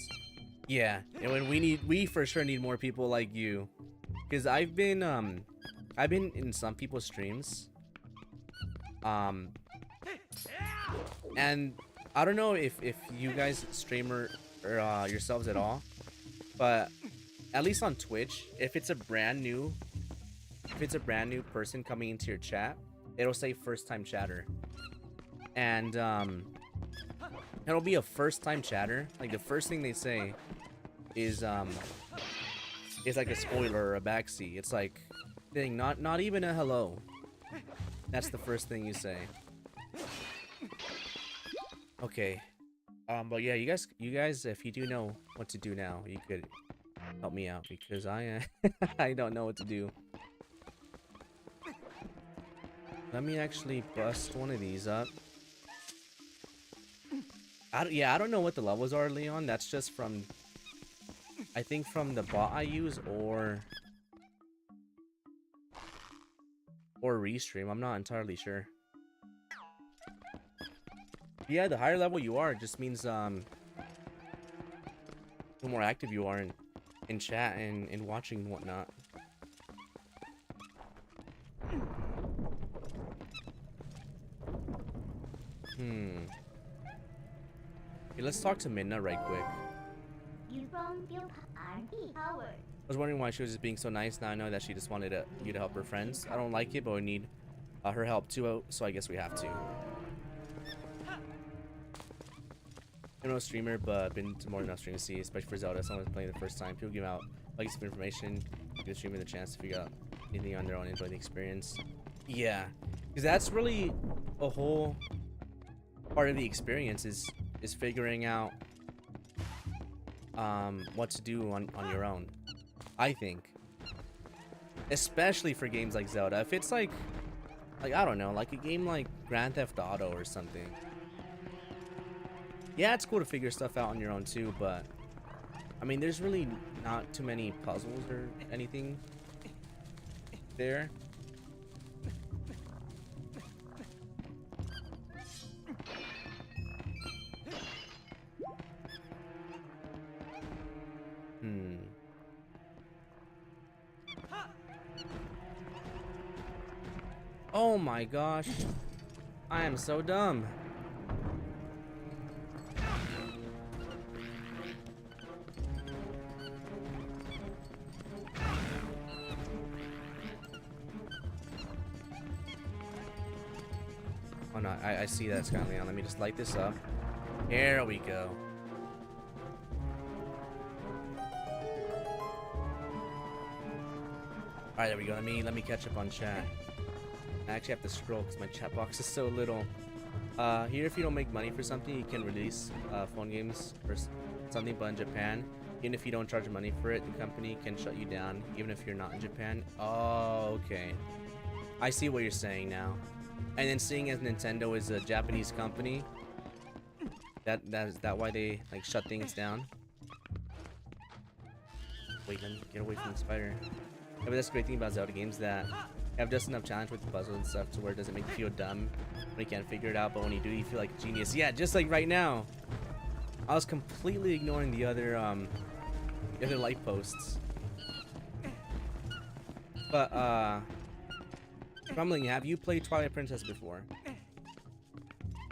Yeah, and when we for sure need more people like you, because I've been in some people's streams, and I don't know if you guys streamer or yourselves at all, but at least on Twitch, if it's a brand new person coming into your chat, it'll say first time chatter, and it'll be a first time chatter. Like the first thing they say is like a spoiler or a backseat. It's like thing, not even a hello. That's the first thing you say. Okay. But yeah, you guys, if you do know what to do now, you could help me out because I I don't know what to do. Let me actually bust one of these up. I don't know what the levels are, Leon. That's just from, I think, from the bot I use or restream. I'm not entirely sure. Yeah, the higher level you are just means the more active you are in chat and watching and whatnot. Okay, let's talk to Minna right quick. I was wondering why she was just being so nice. Now I know that she just wanted you to help her friends. I don't like it, but we need her help too, so I guess we have to. I'm no streamer, but been to more than enough streams to see, especially for Zelda. Someone's playing the first time. People give out like some information, give the streamer the chance to figure out anything on their own, enjoy the experience. Yeah, because that's really a whole part of the experience is figuring out what to do on your own. I think, especially for games like Zelda. If it's like I don't know, like a game like Grand Theft Auto or something. Yeah, it's cool to figure stuff out on your own too, but I mean, there's really not too many puzzles or anything there. Oh my gosh. I am so dumb. Oh no, I see that, Skyleon. Let me just light this up. Here we go. Alright, there we go. Let me catch up on chat. I actually have to scroll because my chat box is so little. Here, if you don't make money for something, you can release phone games or something, but in Japan, even if you don't charge money for it, the company can shut you down, even if you're not in Japan. Oh, okay. I see what you're saying now. And then seeing as Nintendo is a Japanese company, is that why they like shut things down? Wait, let me get away from the spider. Yeah, but that's the great thing about Zelda games, that you have just enough challenge with the puzzles and stuff to where it doesn't make you feel dumb when you can't figure it out, but when you do, you feel like a genius. Yeah, just like right now. I was completely ignoring the other light posts. But Crumbling, have you played Twilight Princess before?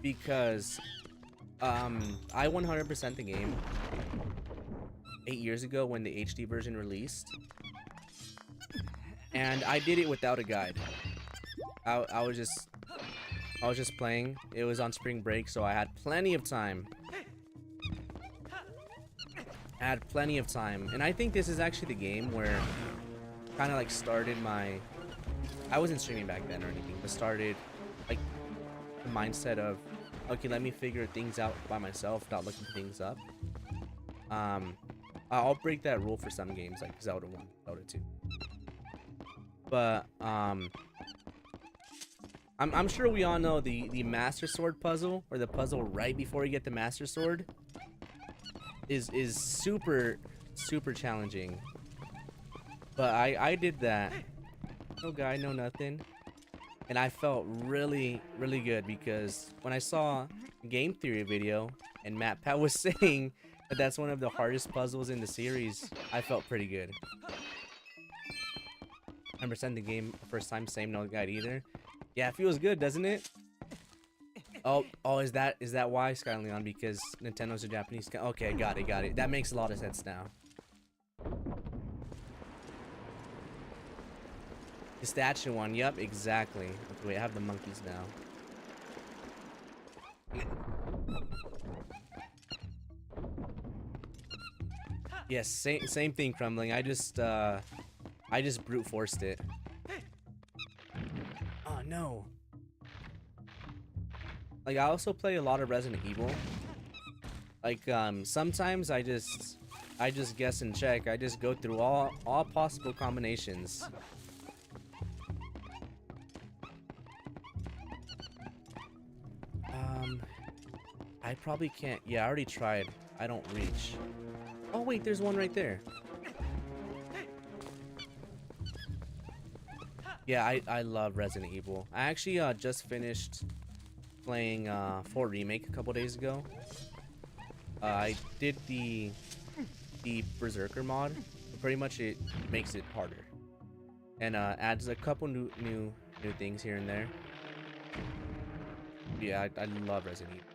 Because I 100% the game 8 years ago when the HD version released. And I did it without a guide. I was just playing. It was on spring break, so I had plenty of time. And I think this is actually the game where kind of like started my... I wasn't streaming back then or anything, but started like the mindset of, okay, let me figure things out by myself without looking things up. I'll break that rule for some games like Zelda 1, Zelda 2. But I'm sure we all know the Master Sword puzzle, or the puzzle right before you get the Master Sword, is super challenging. But I did that. No guy, no nothing. And I felt really good, because when I saw a game theory video and Matt Pat was saying that that's one of the hardest puzzles in the series, I felt pretty good. 100% the game first time, same, no guide either. Yeah, it feels good, doesn't it? Oh, is that why, Skyleon? Because Nintendo's a Japanese okay, got it. That makes a lot of sense now. It's the action one. Yep, exactly. Okay, wait, I have the monkeys now. Yes, same thing, Crumbling. I just brute forced it. Oh no. Like, I also play a lot of Resident Evil. Like, sometimes I just guess and check. I just go through all possible combinations. I probably can't. Yeah, I already tried. I don't reach. Oh wait, there's one right there. Yeah, I love Resident Evil. I actually just finished playing 4 Remake a couple days ago. I did the Berserker mod. Pretty much it makes it harder and adds a couple new things here and there. Yeah, I love Resident Evil.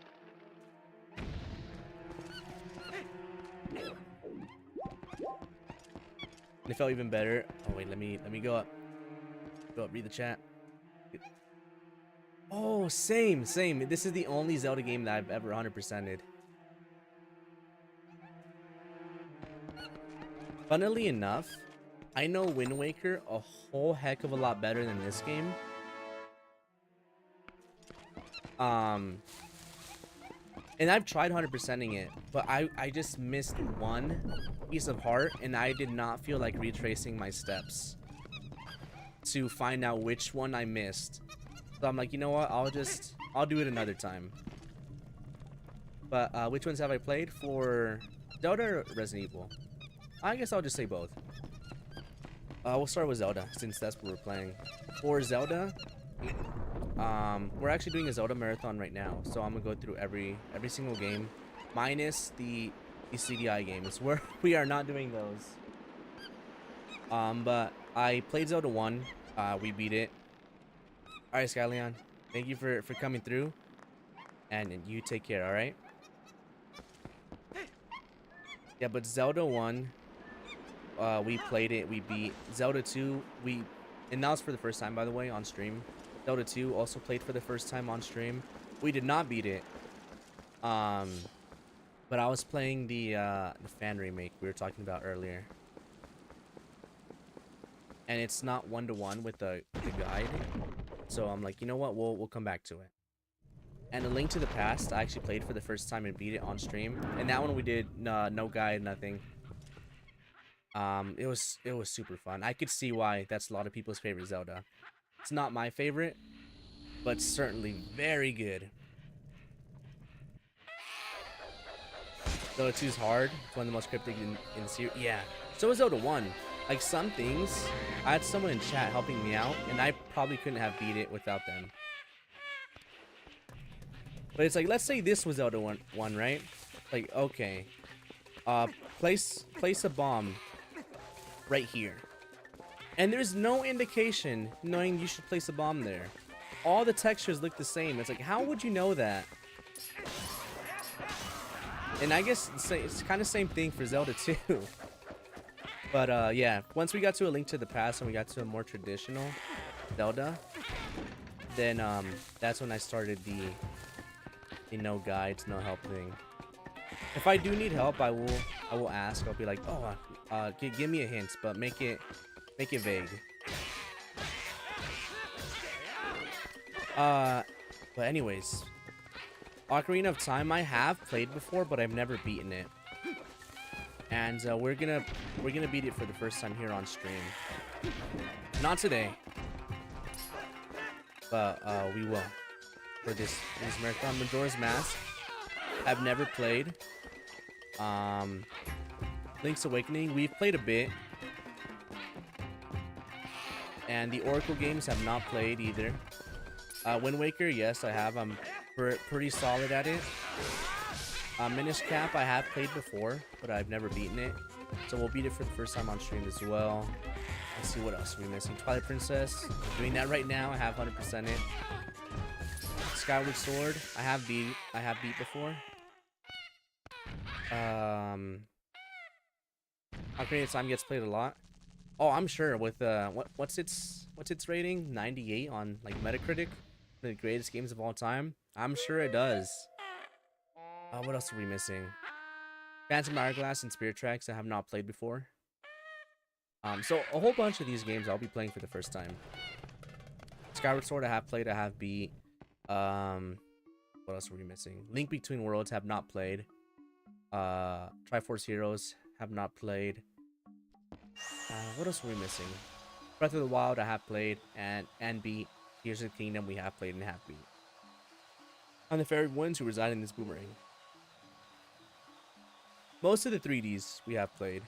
And it felt even better. Oh wait, let me go up. Go up, read the chat. Oh, same. This is the only Zelda game that I've ever 100%ed. Funnily enough, I know Wind Waker a whole heck of a lot better than this game. And I've tried 100%ing it, but I just missed one piece of heart, and I did not feel like retracing my steps to find out which one I missed. So I'm like, you know what? I'll do it another time. But which ones have I played? For Zelda or Resident Evil? I guess I'll just say both. We'll start with Zelda, since that's what we're playing. For Zelda, we're actually doing a Zelda marathon right now, so I'm gonna go through every single game, minus the CDI games, where we are not doing those. But I played Zelda 1, we beat it. Alright, Skyleon, thank you for coming through, and you take care, alright? Yeah, but Zelda 1, we played it, we beat. Zelda 2, and that was for the first time, by the way, on stream. Zelda 2 also played for the first time on stream. We did not beat it. But I was playing the fan remake we were talking about earlier. And it's not one-to-one with the guide. So I'm like, you know what? We'll come back to it. And A Link to the Past, I actually played for the first time and beat it on stream. And that one we did no guide, nothing. It was super fun. I could see why that's a lot of people's favorite Zelda. It's not my favorite, but certainly very good. Zelda 2 is hard. It's one of the most cryptic in the series. Yeah, so is Zelda 1. Like, some things, I had someone in chat helping me out, and I probably couldn't have beat it without them. But it's like, let's say this was Zelda 1, right? Like, okay. Place a bomb right here. And there's no indication knowing you should place a bomb there. All the textures look the same. It's like, how would you know that? And I guess it's kind of same thing for Zelda 2. But yeah, once we got to A Link to the Past and we got to a more traditional Zelda, then that's when I started the no guides, no help thing. If I do need help, I will ask. I'll be like, oh, give me a hint, but make it vague. But anyways, Ocarina of Time I have played before, but I've never beaten it. And we're gonna beat it for the first time here on stream. Not today, but we will for this marathon. Majora's Mask I've never played. Link's Awakening we've played a bit. And the Oracle games have not played either. Wind Waker, yes, I have. I'm pretty solid at it. Minish Cap, I have played before, but I've never beaten it. So we'll beat it for the first time on stream as well. Let's see what else we're missing. Twilight Princess, I'm doing that right now. I have 100% it. Skyward Sword, I have beat before. Ocarina of Time gets played a lot. Oh, I'm sure with what's its rating? 98 on like Metacritic, the greatest games of all time. I'm sure it does. What else are we missing? Phantom Hourglass and Spirit Tracks I have not played before. So a whole bunch of these games I'll be playing for the first time. Skyward Sword I have played, I have beat. What else are we missing? Link Between Worlds have not played. Triforce Heroes have not played. What else are we missing? Breath of the Wild I have played and beat. Tears of the Kingdom we have played and have beat. I'm the fairy ones who reside in this boomerang. Most of the 3Ds we have played.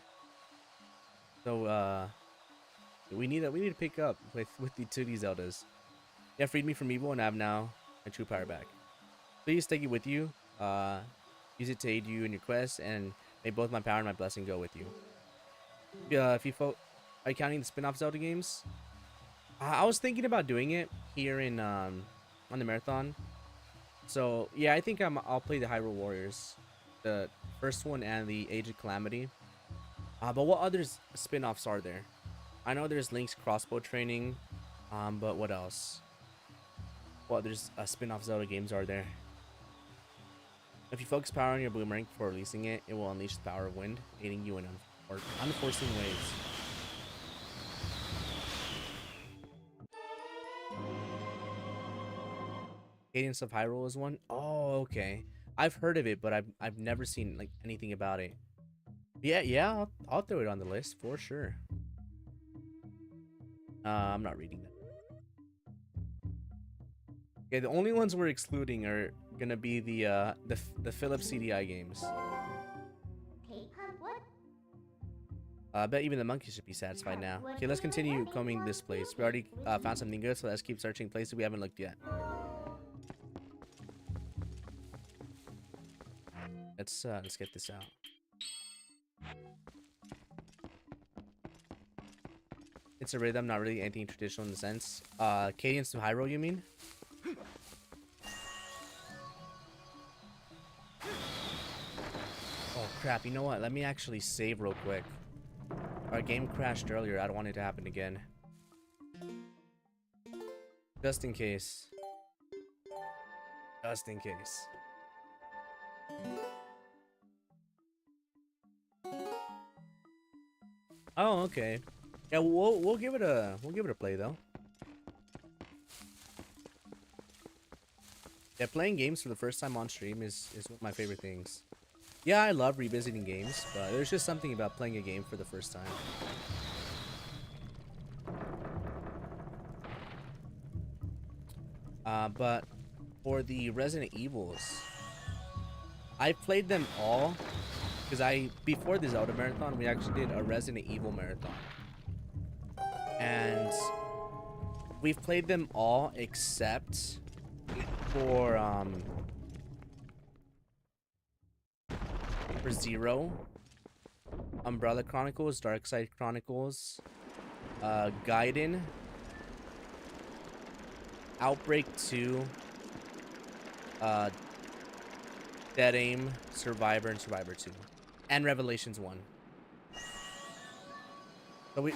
So we need to pick up with the 2D Zeldas. You have freed me from evil and I have now my true power back. Please take it with you. Use it to aid you in your quest, and may both my power and my blessing go with you. If you are you counting the spin-off Zelda games? I was thinking about doing it here in on the marathon. So yeah, I think I'll play the Hyrule Warriors, the first one and the Age of Calamity. But what other spin-offs are there? I know there's Link's crossbow training, but what else? What other spin-off Zelda games are there? If you focus power on your boomerang before releasing it, it will unleash the power of wind, aiding you in unforeseen ways. Cadence of Hyrule is one. Oh, okay. I've heard of it, but I've never seen like anything about it. Yeah, yeah, I'll throw it on the list for sure. I'm not reading that. Okay, the only ones we're excluding are gonna be the Philips CDI games. I bet even the monkeys should be satisfied now. Okay, let's continue combing this place. We already found something good, so let's keep searching places we haven't looked yet. Let's get this out. It's a rhythm, not really anything traditional in the sense. Cadence to Hyrule, you mean? Oh crap, you know what? Let me actually save real quick. Our game crashed earlier. I don't want it to happen again. Just in case. Just in case. Oh, okay. Yeah, we'll give it a play though. Yeah, playing games for the first time on stream is one of my favorite things. Yeah, I love revisiting games, but there's just something about playing a game for the first time. But for the Resident Evils, I played them all because before the Zelda marathon, we actually did a Resident Evil marathon. And we've played them all except for Zero, Umbrella Chronicles, Darkside Chronicles, Gaiden, Outbreak 2, Dead Aim, Survivor, and Survivor 2, and Revelations 1. So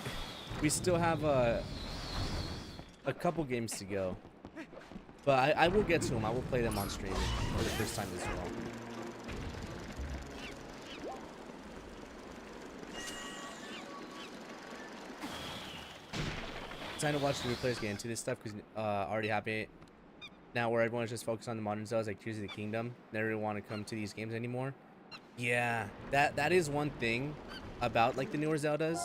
we still have a couple games to go, but I will get to them. I will play them on stream for the first time as well. Time to watch the replays get into this stuff because already happy now where everyone's just focused on the modern Zeldas like Tears of the Kingdom. Never really want to come to these games anymore. Yeah, that is one thing about like the newer Zeldas.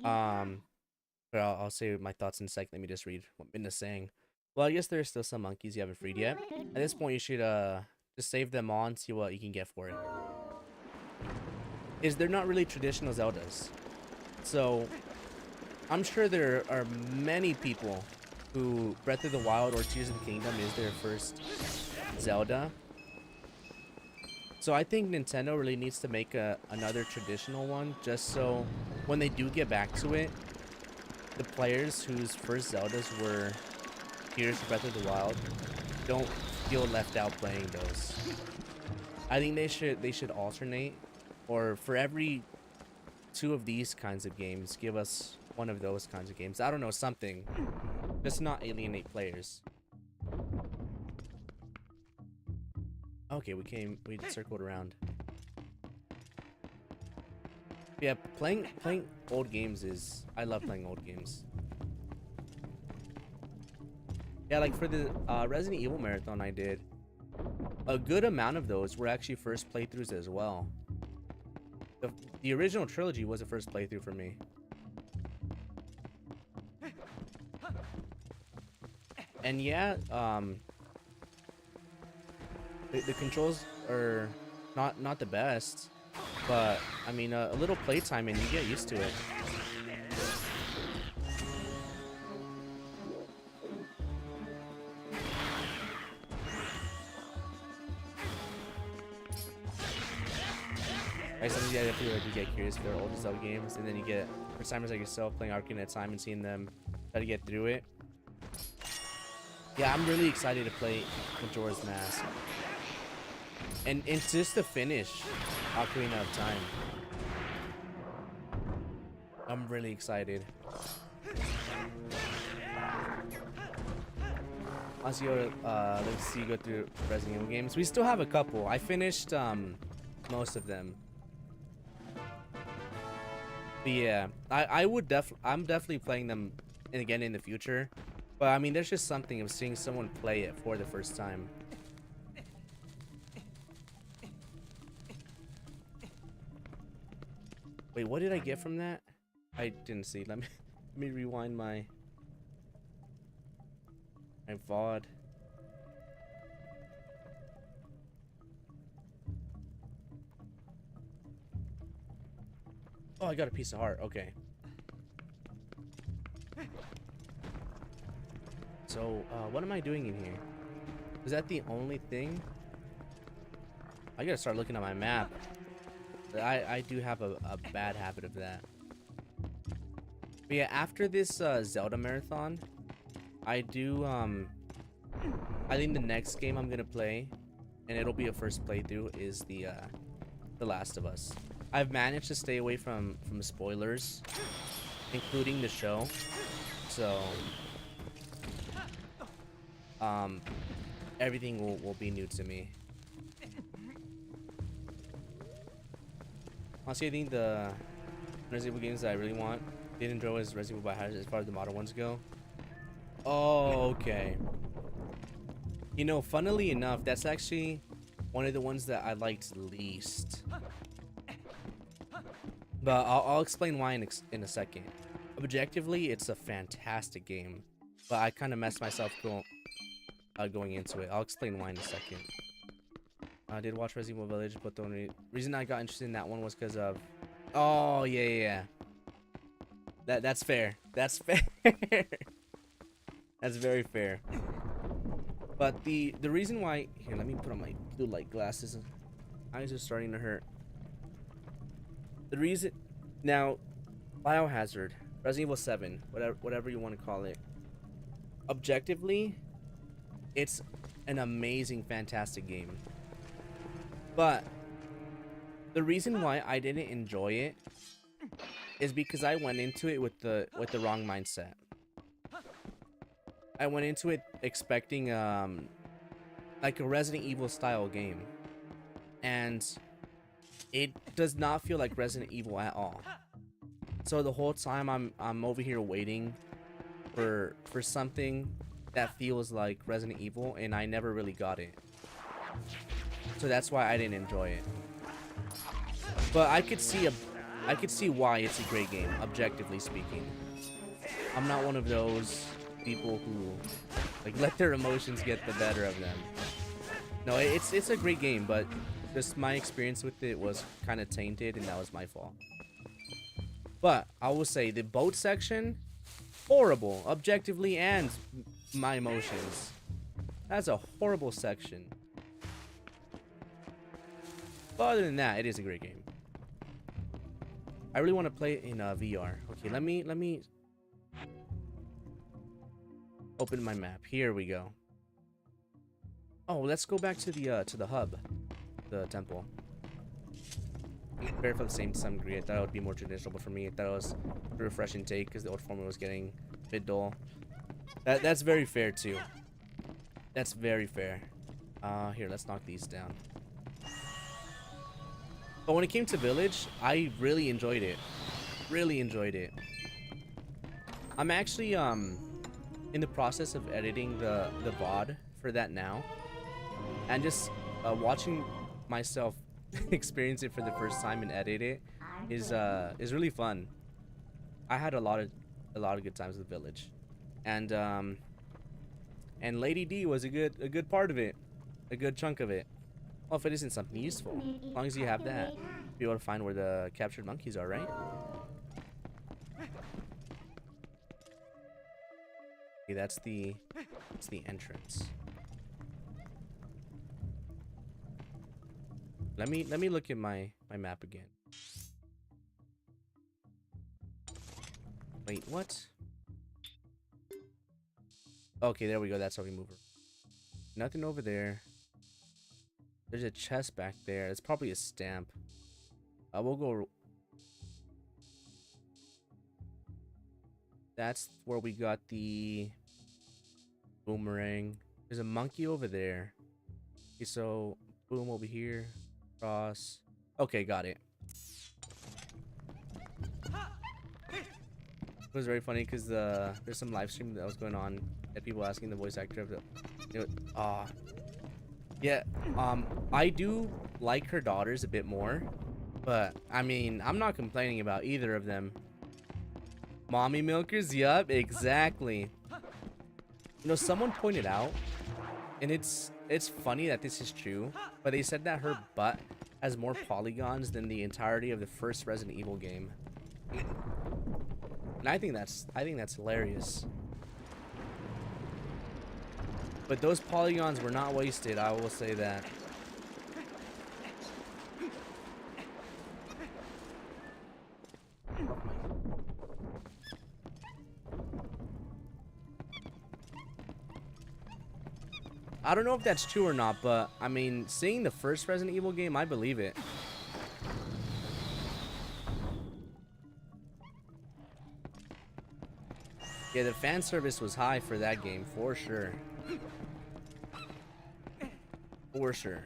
But I'll say my thoughts in a sec. Let me just read what Minna's saying. Well, I guess there's still some monkeys you haven't freed yet. At this point, you should just save them all and see what you can get for it. They're not really traditional Zeldas, so I'm sure there are many people who Breath of the Wild or Tears of the Kingdom is their first Zelda. So I think Nintendo really needs to make another traditional one, just so when they do get back to it, the players whose first Zeldas were Tears of Breath of the Wild don't feel left out playing those. I think they should alternate, or for every 2 of these kinds of games, give us one of those kinds of games. I don't know, something. Just not alienate players. Okay, we circled around. Yeah, playing old games is... I love playing old games. Yeah, like for the Resident Evil marathon I did, a good amount of those were actually first playthroughs as well. The original trilogy was a first playthrough for me. And yeah, the controls are not the best, but I mean a little playtime and you get used to it. Right, sometimes you get curious for older Zelda games, and then you get first timers like yourself playing Ocarina of Time and seeing them try to get through it. Yeah, I'm really excited to play Majora's Mask. And just to finish Ocarina of Time. I'm really excited. Let's see you go through Resident Evil games. We still have a couple. I finished most of them. But yeah, I'm definitely playing them again in the future. But I mean, there's just something of seeing someone play it for the first time. Wait, what did I get from that? I didn't see. Let me let me rewind my VOD. Oh, I got a piece of heart. Okay. So, what am I doing in here? Is that the only thing? I gotta start looking at my map. I do have a bad habit of that. But yeah, after this Zelda marathon, I do I think the next game I'm gonna play, and it'll be a first playthrough, is the Last of Us. I've managed to stay away from spoilers, including the show. So everything will be new to me. Honestly, I think the Resident Evil games that I really did enjoy was Resident Evil by as far as the modern ones go. Oh, okay. You know, funnily enough, that's actually one of the ones that I liked least. But I'll explain why in a second. Objectively, it's a fantastic game, but I kind of messed myself going into it. I'll explain why in a second. I did watch Resident Evil Village, but the only reason I got interested in that one was because of... Oh, yeah. That's fair. That's fair. That's very fair. But the reason why... Here, let me put on my blue light glasses. Eyes are starting to hurt. The reason... Now, Biohazard, Resident Evil 7, whatever you want to call it. Objectively, it's an amazing, fantastic game. But the reason why I didn't enjoy it is because I went into it with the wrong mindset. I went into it expecting like a Resident Evil style game, and it does not feel like Resident Evil at all. So the whole time I'm over here waiting for something that feels like Resident Evil, and I never really got it. So that's why I didn't enjoy it. But I could see why it's a great game, objectively speaking. I'm not one of those people who like let their emotions get the better of them. No, it's a great game, but just my experience with it was kind of tainted, and that was my fault. But I will say the boat section, horrible, objectively, and my emotions. That's a horrible section. But other than that, it is a great game. I really want to play it in VR. Okay, let me open my map. Here we go. Oh, let's go back to the hub, the temple. Fair for the same to some degree. I thought it would be more traditional, but for me, I thought it was a refreshing take because the old formula was getting a bit dull. That's very fair too. That's very fair. Here, let's knock these down. But when it came to Village, I really enjoyed it. Really enjoyed it. I'm actually in the process of editing the VOD for that now, and just watching myself experience it for the first time and edit it is really fun. I had a lot of good times with Village, and Lady D was a good part of it, a good chunk of it. Well, if it isn't something useful, as long as you have that, be able to find where the captured monkeys are, right? Okay, that's the entrance. Let me look at my map again. Wait, what? Okay, there we go. That's how we move her. Nothing over there. There's a chest back there. It's probably a stamp. We'll go. That's where we got the boomerang. There's a monkey over there. Okay, so boom over here. Cross. Okay, got it. It was very funny because there's some live stream that was going on and people asking the voice actor of the, yeah, I do like her daughters a bit more, But I mean, I'm not complaining about either of them. Mommy milkers, yup, exactly. You know, someone pointed out, and it's funny that this is true, but they said that her butt has more polygons than the entirety of the first Resident Evil game. And I think that's hilarious. But those polygons were not wasted, I will say that. I don't know if that's true or not, but I mean, seeing the first Resident Evil game, I believe it. Yeah, the fan service was high for that game, for sure. For sure.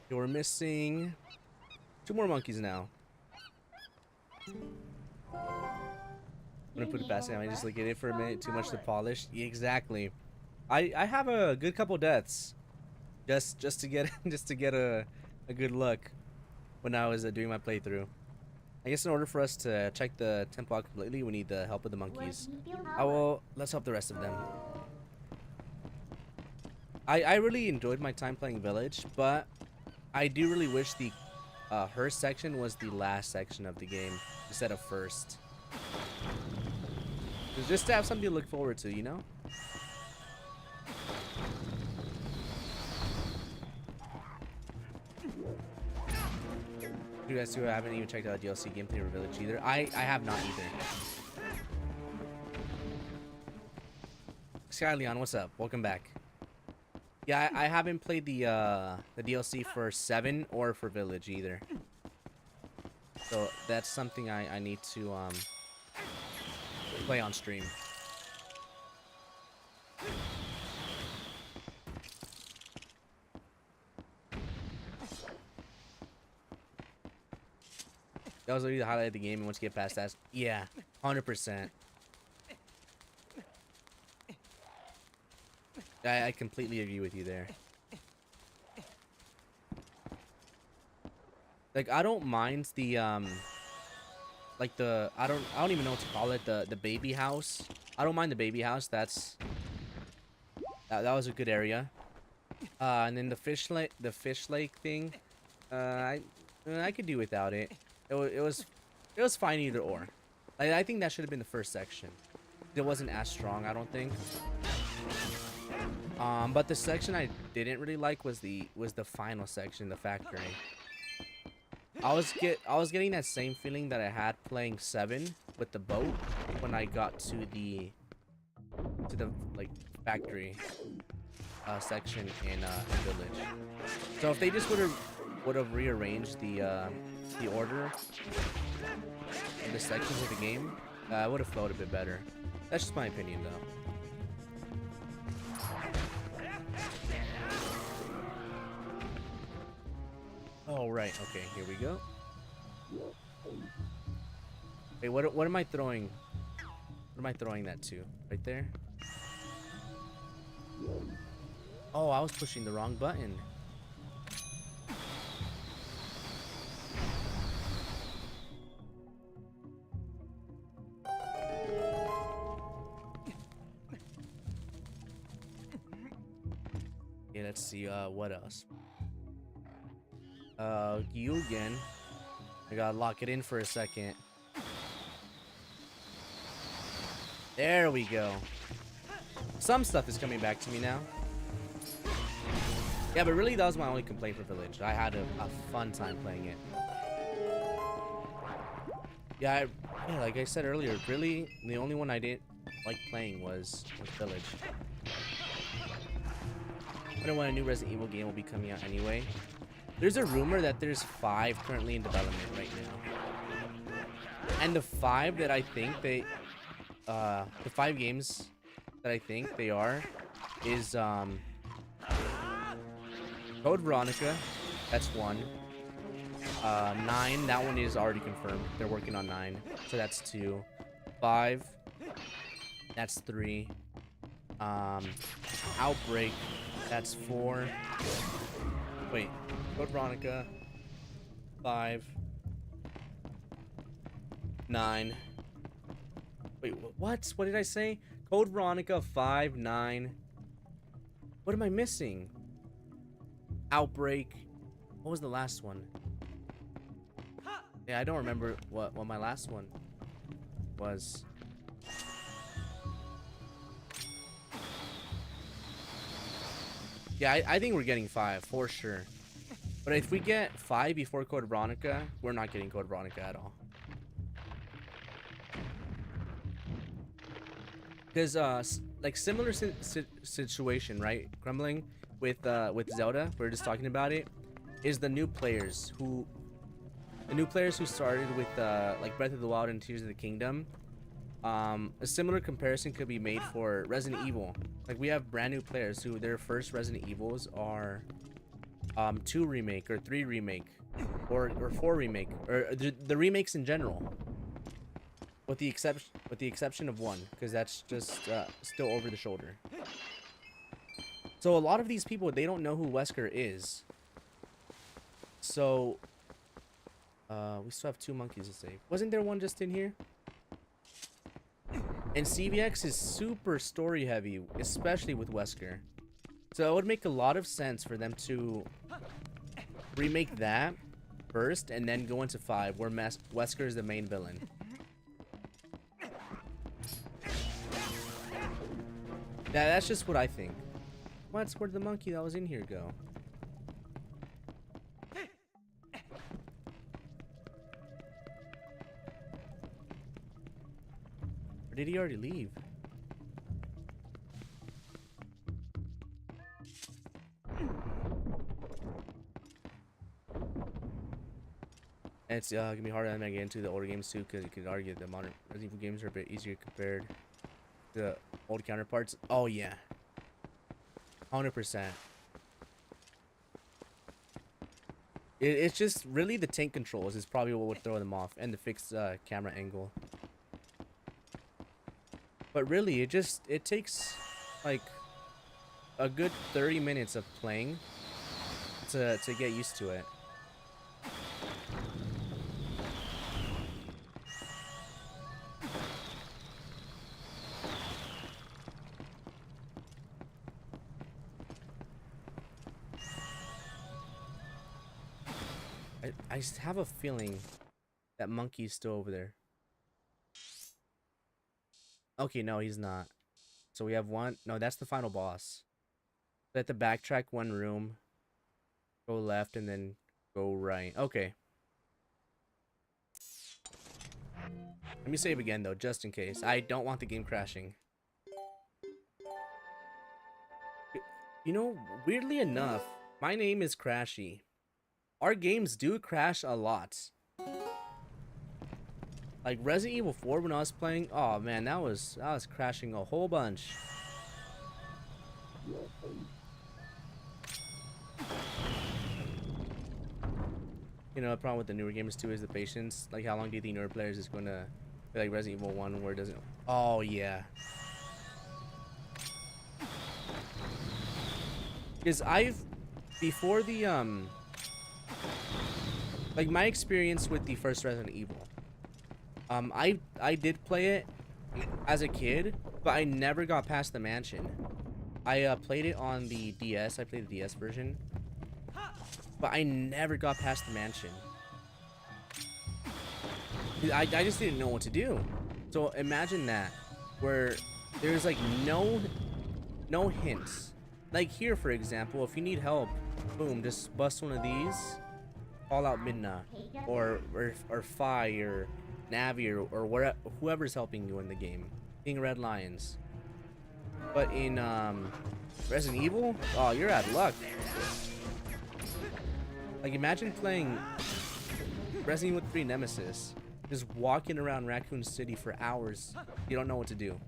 You're missing 2 more monkeys now. I'm gonna put it past him. I just look at it for a minute. Too much to polish. Exactly. I have a good couple deaths, just to get a good look when I was doing my playthrough. I guess in order for us to check the temple out completely, we need the help of the monkeys. Let's help the rest of them. I really enjoyed my time playing Village, but I do really wish the her section was the last section of the game instead of first. Just to have something to look forward to, you know? You guys who haven't even checked out DLC gameplay or Village either. I have not either. Sky Leon, what's up? Welcome back. Yeah, I haven't played the DLC for 7 or for Village either. So that's something I need to play on stream. That was literally the highlight of the game, and once you get past that, yeah, 100%. I completely agree with you there. Like, I don't mind the like I don't even know what to call it, the baby house. I don't mind the baby house. That was a good area. And then the fish lake thing, I could do without it. It was fine either or. Like, I think that should have been the first section. It wasn't as strong, I don't think. But the section I didn't really like was the final section, the factory. I was getting that same feeling that I had playing 7 with the boat when I got to the like factory section in Village. So if they just would have rearranged the order of the sections of the game, it would have flowed a bit better. That's just my opinion, though. Oh, right. Okay, here we go. Hey, what am I throwing? What am I throwing that to? Right there? Oh, I was pushing the wrong button. Yeah, let's see, what else? You again. I gotta lock it in for a second. There we go. Some stuff is coming back to me now. Yeah, but really that was my only complaint for Village. I had a fun time playing it. Yeah, like I said earlier, really the only one I didn't like playing was Village. I don't know when a new Resident Evil game will be coming out anyway. There's a rumor that there's 5 currently in development right now. And the 5 that I think the 5 games that I think they are is Code Veronica, that's 1. 9, that one is already confirmed. They're working on 9, so that's 2. 5. That's 3. Outbreak. That's 4. Wait. Code Veronica. 5. 9. Wait, what? What did I say? Code Veronica 5, 9. What am I missing? Outbreak. What was the last one? Yeah, I don't remember what my last one was. Yeah, I think we're getting 5 for sure. But if we get 5 before Code Veronica, we're not getting Code Veronica at all. Because like similar situation, right? Crumbling with Zelda, we were just talking about it, is the new players who started with like Breath of the Wild and Tears of the Kingdom. A similar comparison could be made for Resident Evil. Like we have brand new players who their first Resident Evils are 2 remake or 3 remake or 4 remake or the remakes in general. With the exception of 1, because that's just still over the shoulder. So a lot of these people, they don't know who Wesker is. So we still have 2 monkeys to save. Wasn't there one just in here? And CVX is super story heavy, especially with Wesker. So it would make a lot of sense for them to remake that first and then go into 5, where Wesker is the main villain. That's just what I think. Where'd the monkey that was in here go? Or did he already leave? It's gonna be harder than I get into the older games too, because you could argue that modern Resident Evil games are a bit easier compared to the old counterparts. Oh yeah, 100%. It's just really the tank controls is probably what would throw them off, and the fixed camera angle. But really, it takes like a good 30 minutes of playing to get used to it. I just have a feeling that monkey's still over there. Okay, no, he's not. So we have 1. No, that's the final boss. We have to backtrack 1 room, go left, and then go right. Okay. Let me save again, though, just in case. I don't want the game crashing. You know, weirdly enough, my name is Crashy. Our games do crash a lot. Like Resident Evil 4 when I was playing, oh man, that was crashing a whole bunch. You know, the problem with the newer games too is the patience. Like, how long do you think newer players is gonna be like Resident Evil 1 where it doesn't? Oh yeah. Because before the like my experience with the first Resident Evil, I did play it as a kid, but I never got past the mansion. I played it on the DS. I played the DS version, but I never got past the mansion. I just didn't know what to do. So imagine that, where there's like no hints. Like here, for example, if you need help, boom, just bust one of these, call out Midna, or Fi, or Navi, or whoever's helping you in the game. King Red Lions. But in Resident Evil, oh, you're out of luck. Like, imagine playing Resident Evil 3 Nemesis, just walking around Raccoon City for hours. You don't know what to do.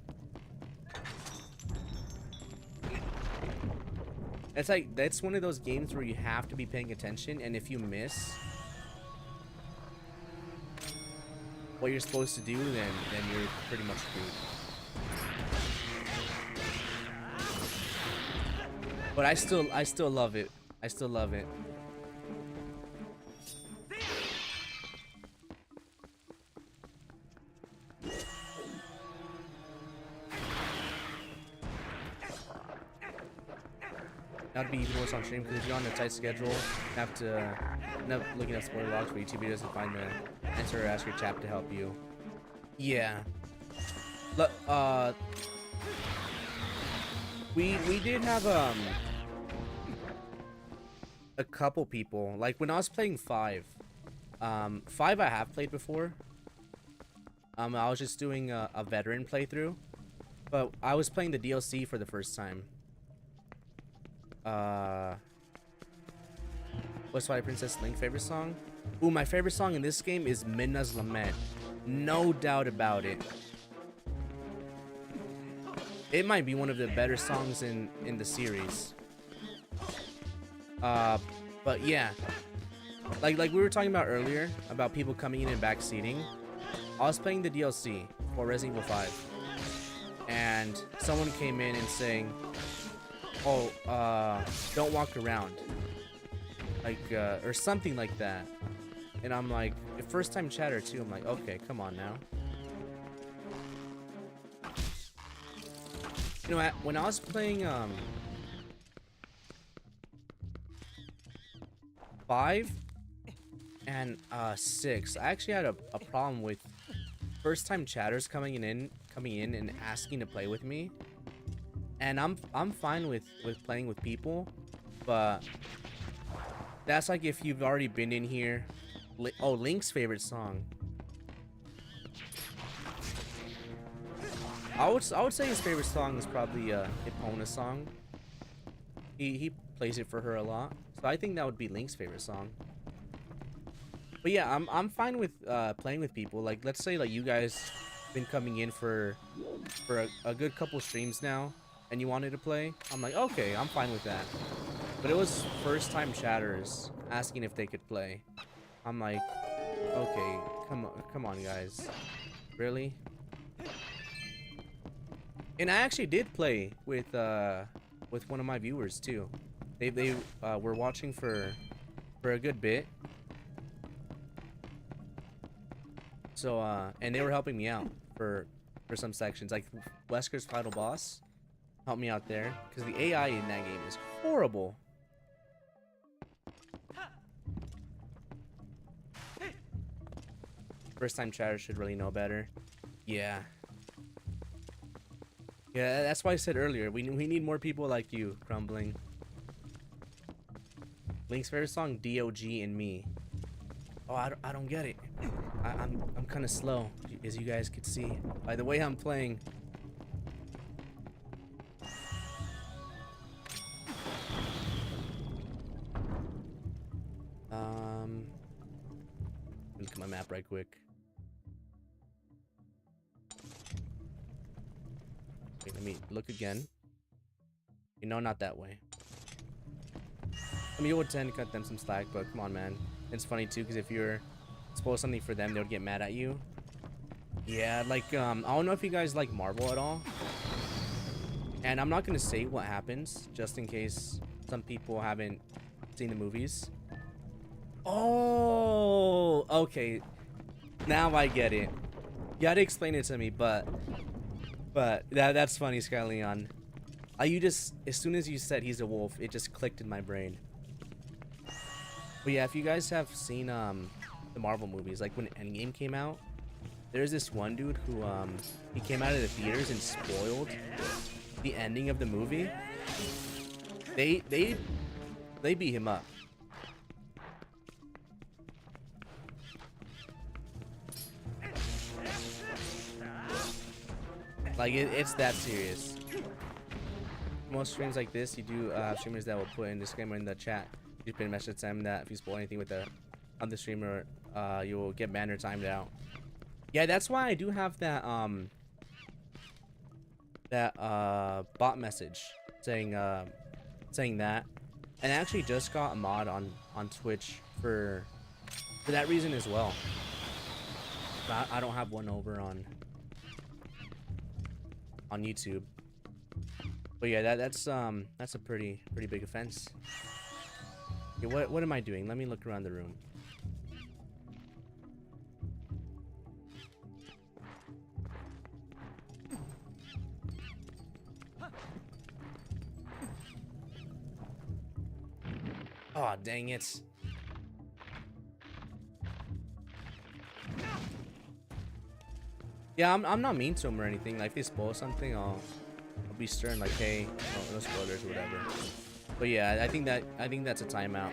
It's like, that's one of those games where you have to be paying attention, and if you miss, what you're supposed to do, then you're pretty much screwed. But I still love it. I still love it. That'd be even worse on stream because if you're on a tight schedule, you have to end up looking up spoiler logs for YouTube videos to find the answer or ask your chat to help you. Yeah. We did have a couple people, like when I was playing 5. 5 I have played before. I was just doing a veteran playthrough, but I was playing the DLC for the first time. What's Twilight Princess Link favorite song? Ooh, my favorite song in this game is Midna's Lament. No doubt about it. It might be one of the better songs in the series. But yeah, like we were talking about earlier about people coming in and backseating. I was playing the DLC for Resident Evil 5, and someone came in and saying, "Oh, don't walk around," like or something like that. And I'm like, first time chatter too. I'm like, okay, come on now. You know, when I was playing 5 and 6, I actually had a problem with first time chatters coming in and asking to play with me. And I'm fine with playing with people, but that's like if you've already been in here. Oh, Link's favorite song. I would say his favorite song is probably Hipona's song. He plays it for her a lot, so I think that would be Link's favorite song. But yeah, I'm fine with playing with people. Like, let's say like you guys been coming in for a good couple streams now, and you wanted to play. I'm like, okay, I'm fine with that. But it was first time chatters asking if they could play. I'm like, okay, come on guys, really? And I actually did play with one of my viewers too. They were watching for a good bit. So and they were helping me out for some sections, like Wesker's final boss helped me out there because the AI in that game is horrible. First time chatters should really know better. Yeah. Yeah, that's why I said earlier, we need more people like you, Crumbling. Link's favorite song, D.O.G. and Me. Oh, I don't get it. I'm kind of slow, as you guys could see by the way I'm playing. Look at my map right quick. Okay, let me look again. You know, not that way. I mean, you would tend to cut them some slack, but come on, man. It's funny too, because if you're spoil something for them, they would get mad at you. Yeah, like I don't know if you guys like Marvel at all, and I'm not gonna say what happens just in case some people haven't seen the movies. Oh, okay. Now I get it. You had to explain it to me, but that's funny, Skyleon. You just, as soon as you said he's a wolf, it just clicked in my brain. But yeah, if you guys have seen the Marvel movies, like when Endgame came out, there's this one dude who he came out of the theaters and spoiled the ending of the movie. They beat him up. Like it's that serious. Most streams like this, you do have streamers that will put in disclaimer in the chat. You can message them that if you spoil anything with the other streamer, you will get banned or timed out. Yeah, that's why I do have that bot message saying that, and I actually just got a mod on Twitch for that reason as well. But I don't have one over on YouTube. But yeah, that's a pretty big offense. Okay, what am I doing? Let me look around the room. Oh, dang it. Yeah, I'm not mean to them or anything. Like, if they spoil something, I'll be stern, like, hey, no spoilers or whatever. But yeah, I think that's a timeout.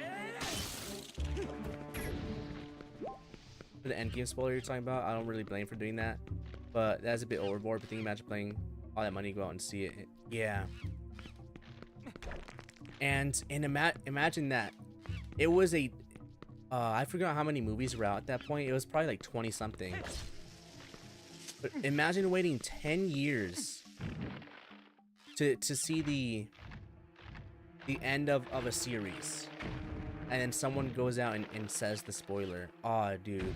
For the endgame spoiler you're talking about, I don't really blame for doing that. But that's a bit overboard. But think, imagine playing all that money, go out and see it. Yeah. And imagine that. It was a I forgot how many movies were out at that point. It was probably like 20 something. But imagine waiting 10 years to see the end of a series, and then someone goes out and says the spoiler. Oh, dude,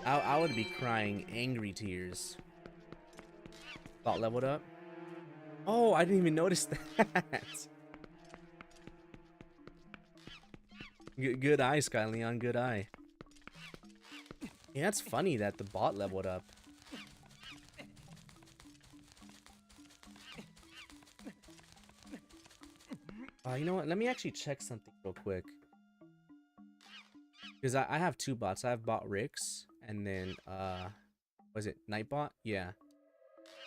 I would be crying angry tears. Thought leveled up. Oh, I didn't even notice that. Good eye, Skyleon. Good eye. Yeah, it's funny that the bot leveled up. You know what? Let me actually check something real quick. Because I have two bots. I have bot Rix and then, was it Nightbot? Yeah.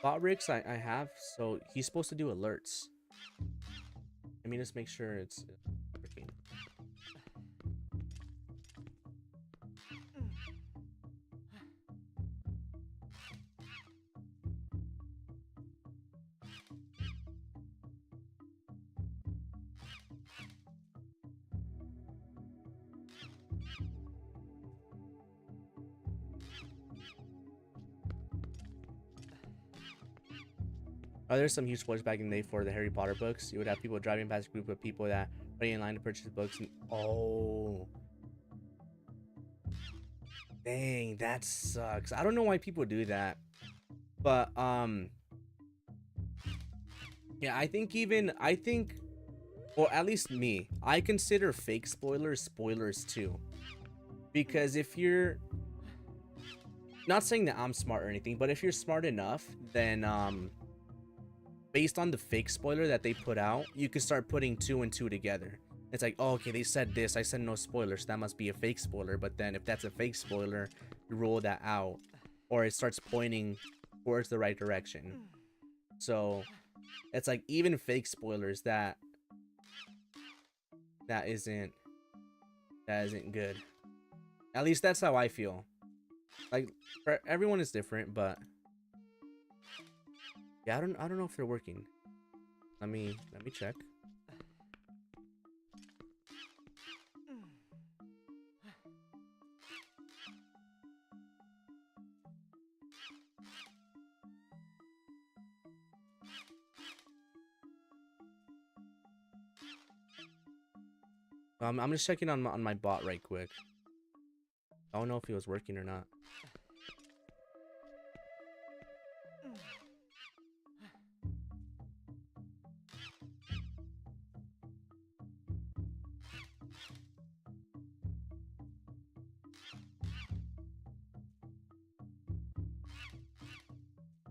Bot Rix I have, so he's supposed to do alerts. Let me just make sure it's working. Oh, there's some huge spoilers back in the day for the Harry Potter books. You would have people driving past a group of people that waiting in line to purchase books. And, oh, dang, that sucks. I don't know why people do that, but yeah, I think, or at least me, I consider fake spoilers spoilers too, because if you're not saying that I'm smart or anything, but if you're smart enough, then based on the fake spoiler that they put out, you can start putting two and two together. It's like, oh, okay, they said this, I said no spoilers, so that must be a fake spoiler. But then if that's a fake spoiler, you rule that out, or it starts pointing towards the right direction. So it's like, even fake spoilers, that isn't good. At least that's how I feel. Like, everyone is different, but yeah, I don't know if they're working. Let me check. I'm just checking on my bot right quick. I don't know if he was working or not.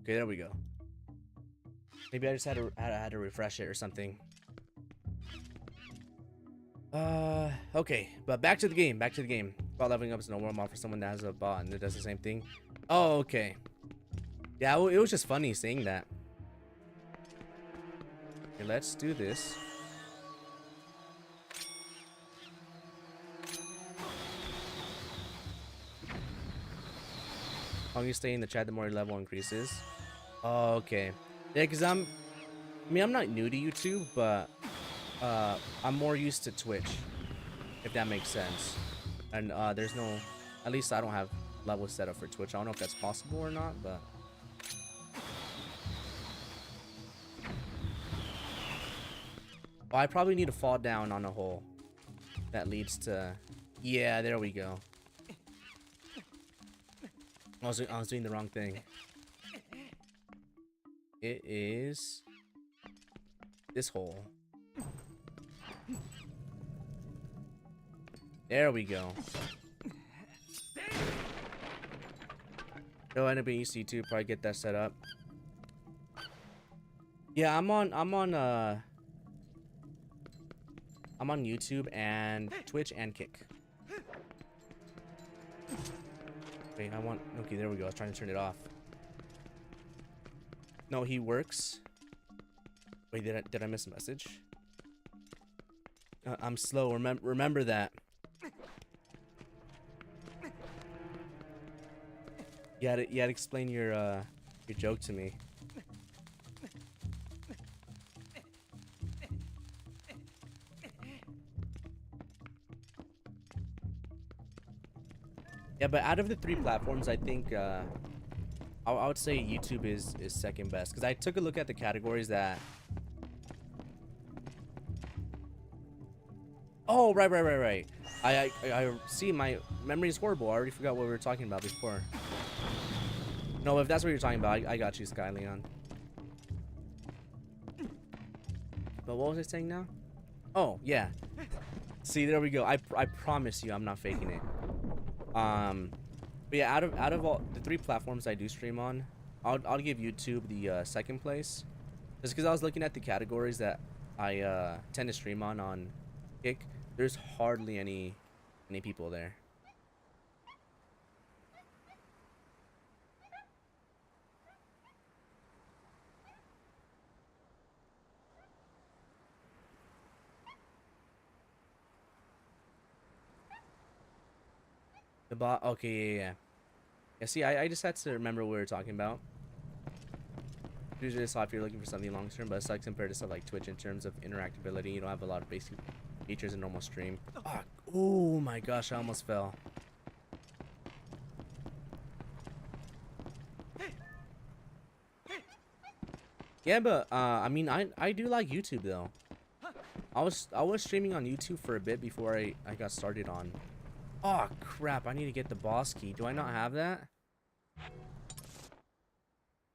Okay, there we go. Maybe I just had to refresh it or something. Okay, but back to the game. Bot leveling up is no normal for someone that has a bot and it does the same thing. Oh, okay. Yeah, it was just funny saying that. Okay, let's do this. How long you stay in the chat, the more your level increases. Oh, okay. Yeah, because I'm not new to YouTube, but I'm more used to Twitch, if that makes sense. And there's no, at least I don't have levels set up for Twitch. I don't know if that's possible or not, but oh, I probably need to fall down on a hole that leads to, yeah, there we go. I was doing the wrong thing. It is this hole. There we go. It'll end up being easy too. Probably get that set up. Yeah, I'm on YouTube and Twitch and Kick. Wait, okay, there we go. I was trying to turn it off. No, he works. Wait, did I miss a message? I'm slow. Remember that. You had to explain your joke to me. Yeah, but out of the 3 platforms, I think I would say YouTube is second best, because I took a look at the categories that. Oh, right. I see, my memory is horrible. I already forgot what we were talking about before. No, if that's what you're talking about, I got you, Sky Leon. But what was I saying now? Oh, yeah. See, there we go. I promise you I'm not faking it. But yeah, out of all the 3 platforms I do stream on, I'll give YouTube the second place. Just because I was looking at the categories that I tend to stream on Kick. There's hardly any people there. The bot. Okay, yeah. Yeah, see, I just had to remember what we were talking about. Usually it's if you're looking for something long term, but it's like compared to stuff like Twitch in terms of interactability, you don't have a lot of basic features in normal stream. Oh my gosh, I almost fell. Yeah, but I mean, I do like YouTube though. I was streaming on YouTube for a bit before I got started on. Oh crap, I need to get the boss key. Do I not have that?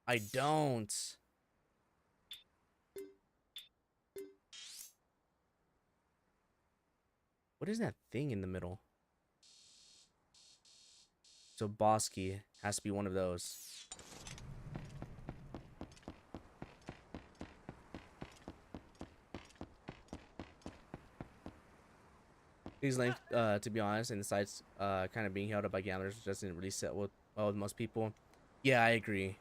I don't. What is that thing in the middle? So boss key has to be one of those. These links, to be honest, and the sites kind of being held up by gamblers doesn't really sit well with most people. Yeah, I agree.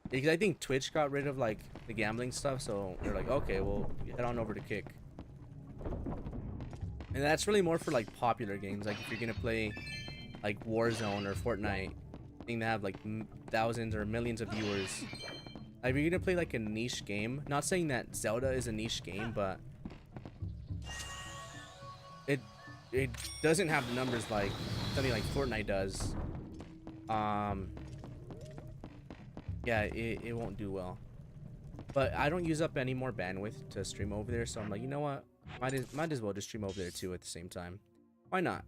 Because I think Twitch got rid of like the gambling stuff, so they're like, okay, well, head on over to Kick. And that's really more for like popular games, like if you're gonna play like Warzone or Fortnite, thing that have like thousands or millions of viewers. Like if you're gonna play like a niche game, not saying that Zelda is a niche game, but it doesn't have the numbers like something like Fortnite does. Yeah, it won't do well. But I don't use up any more bandwidth to stream over there, so I'm like, you know what? Might as well just stream over there too at the same time. Why not?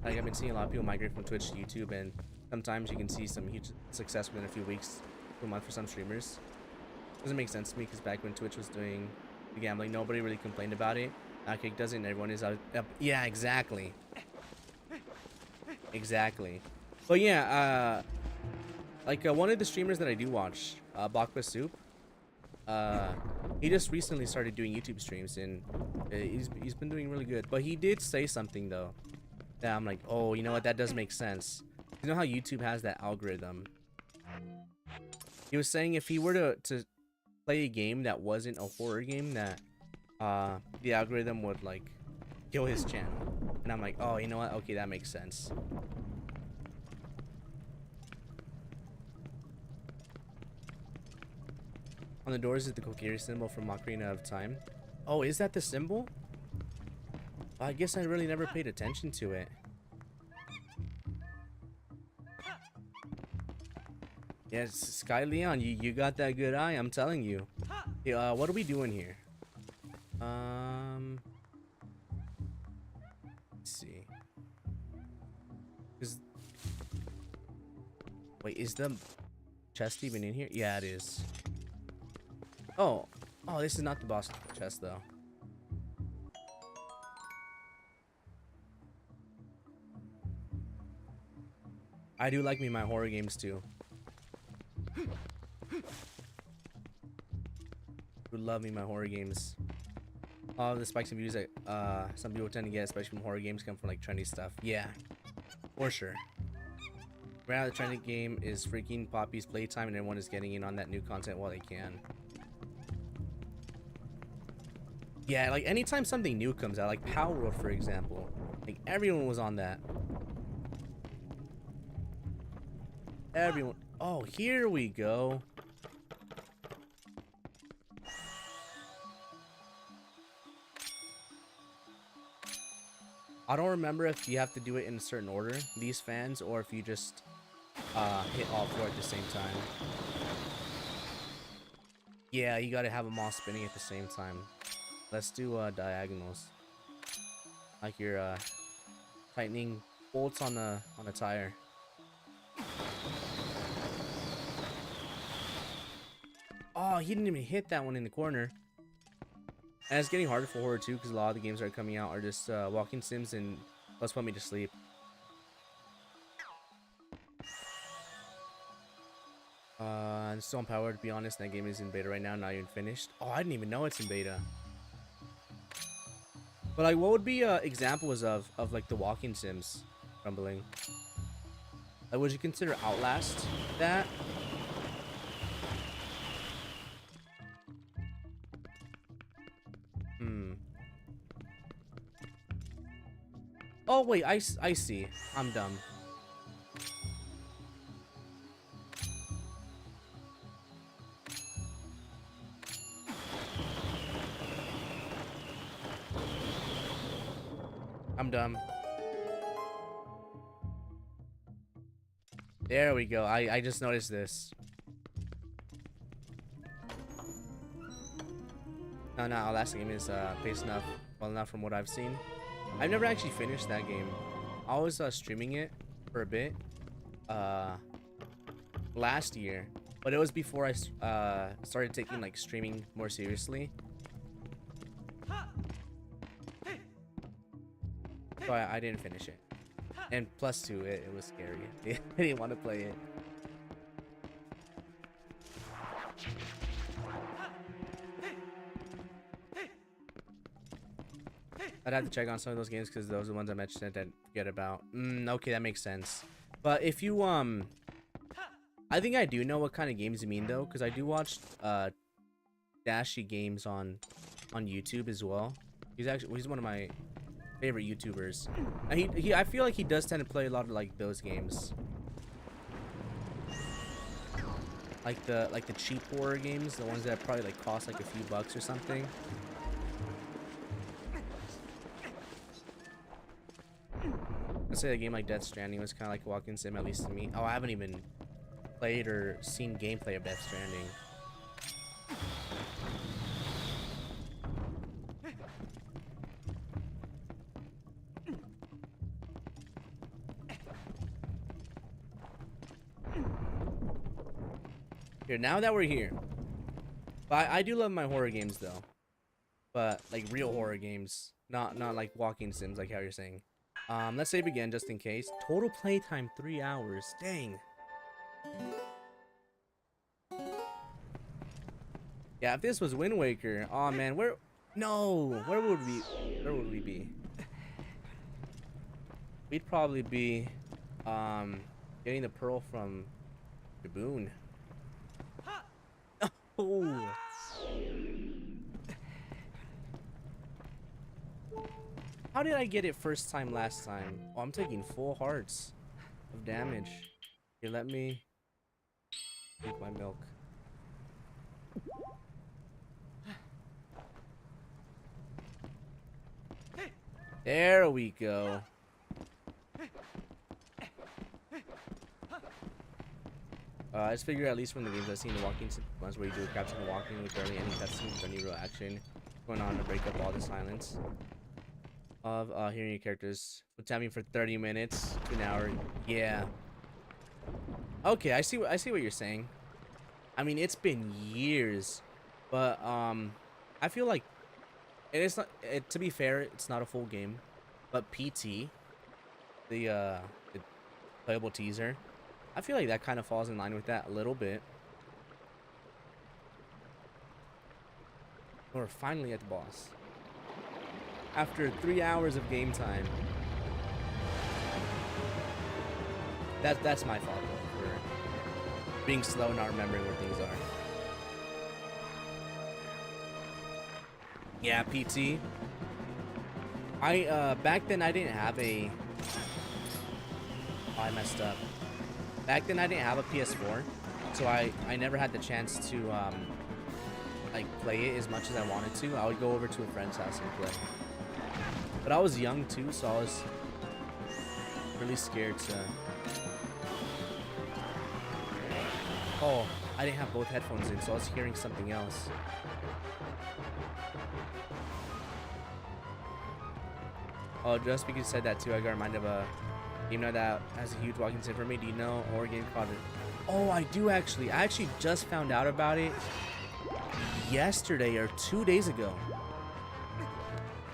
Like I've been seeing a lot of people migrate from Twitch to YouTube, and sometimes you can see some huge success within a few weeks to a month for some streamers. Doesn't make sense to me because back when Twitch was doing the gambling, nobody really complained about it. Kick doesn't. Everyone is out. Yeah, exactly. Exactly. But yeah, like one of the streamers that I do watch, Bakba Soup, he just recently started doing YouTube streams, and he's been doing really good. But he did say something though that I'm like, oh, you know what? That does make sense. You know how YouTube has that algorithm? He was saying if he were to play a game that wasn't a horror game, that the algorithm would like kill his channel. And I'm like, oh, you know what? Okay, that makes sense. On the doors is the Kokiri symbol from Ocarina of Time. Oh, is that the symbol? I guess I really never paid attention to it. Yes, Sky Leon, you got that good eye, I'm telling you. Yeah, what are we doing here? Wait, is the chest even in here? Yeah, it is. Oh, this is not the boss chest though. I do like me my horror games too. Would love me my horror games. All the spikes and views that some people tend to get, especially from horror games, come from like trendy stuff. Yeah, for sure. Right now, the trendy game is freaking Poppy's playtime, and everyone is getting in on that new content while they can. Yeah, like anytime something new comes out, like Power World, for example, like everyone was on that. Everyone. Oh, here we go. I don't remember if you have to do it in a certain order, these fans, or if you just hit all four at the same time. Yeah, you gotta have them all spinning at the same time. Let's do diagonals. Like you're tightening bolts on a tire. Oh, he didn't even hit that one in the corner. And it's getting harder for horror too, because a lot of the games that are coming out are just walking sims and let's put me to sleep. It's still on Power, to be honest. That game is in beta right now, not even finished. Oh, I didn't even know it's in beta. But like, what would be examples of like the walking sims crumbling? Like, would you consider Outlast that? Oh wait, I see. I'm dumb. I'm dumb. There we go. I just noticed this. No, last game is paced enough, well enough from what I've seen. I've never actually finished that game. I was streaming it for a bit last year, but it was before I started taking like streaming more seriously. So I didn't finish it. And plus two, it was scary. I didn't want to play it. I'd have to check on some of those games because those are the ones I mentioned I didn't forget about. Okay, that makes sense. But if you I think I do know what kind of games you mean though, because I do watch Dashy games on YouTube as well. He's one of my favorite YouTubers. And I feel like he does tend to play a lot of like those games. Like the cheap horror games, the ones that probably like cost like a few bucks or something. Let's say a game like Death Stranding was kind of like a walking sim, at least to me. Oh, I haven't even played or seen gameplay of Death Stranding. Here, now that we're here, but I do love my horror games though, but like real horror games, not like walking sims like how you're saying. Let's save again just in case. Total playtime 3 hours. Dang. Yeah, if this was Wind Waker, oh man, where would we be? We'd probably be getting the pearl from Jaboon. Oh. How did I get it first time last time? Oh, I'm taking full hearts of damage. Here, let me drink my milk. There we go. I just figured at least from the games I've seen, the walking ones where you do a capture and walking with barely any cutscenes or any real action going on to break up all the silence of hearing your characters with tapping for 30 minutes to an hour. Yeah. Okay, I see what you're saying. I mean, it's been years, but I feel like it is not. To be fair, it's not a full game, but PT, the playable teaser, I feel like that kind of falls in line with that a little bit. We're finally at the boss after 3 hours of game time. That's my fault though, for being slow and not remembering where things are. Yeah, PT. I back then I didn't have a. Oh, I messed up. Back then I didn't have a PS4, so I never had the chance to like play it as much as I wanted to. I would go over to a friend's house and play. But I was young too, so I was really scared to. Oh, I didn't have both headphones in, so I was hearing something else. Oh, just because you said that too, I got reminded of a game now that has a huge walking sim for me. Do you know a horror game called it? Oh, I do actually. I actually just found out about it yesterday or 2 days ago.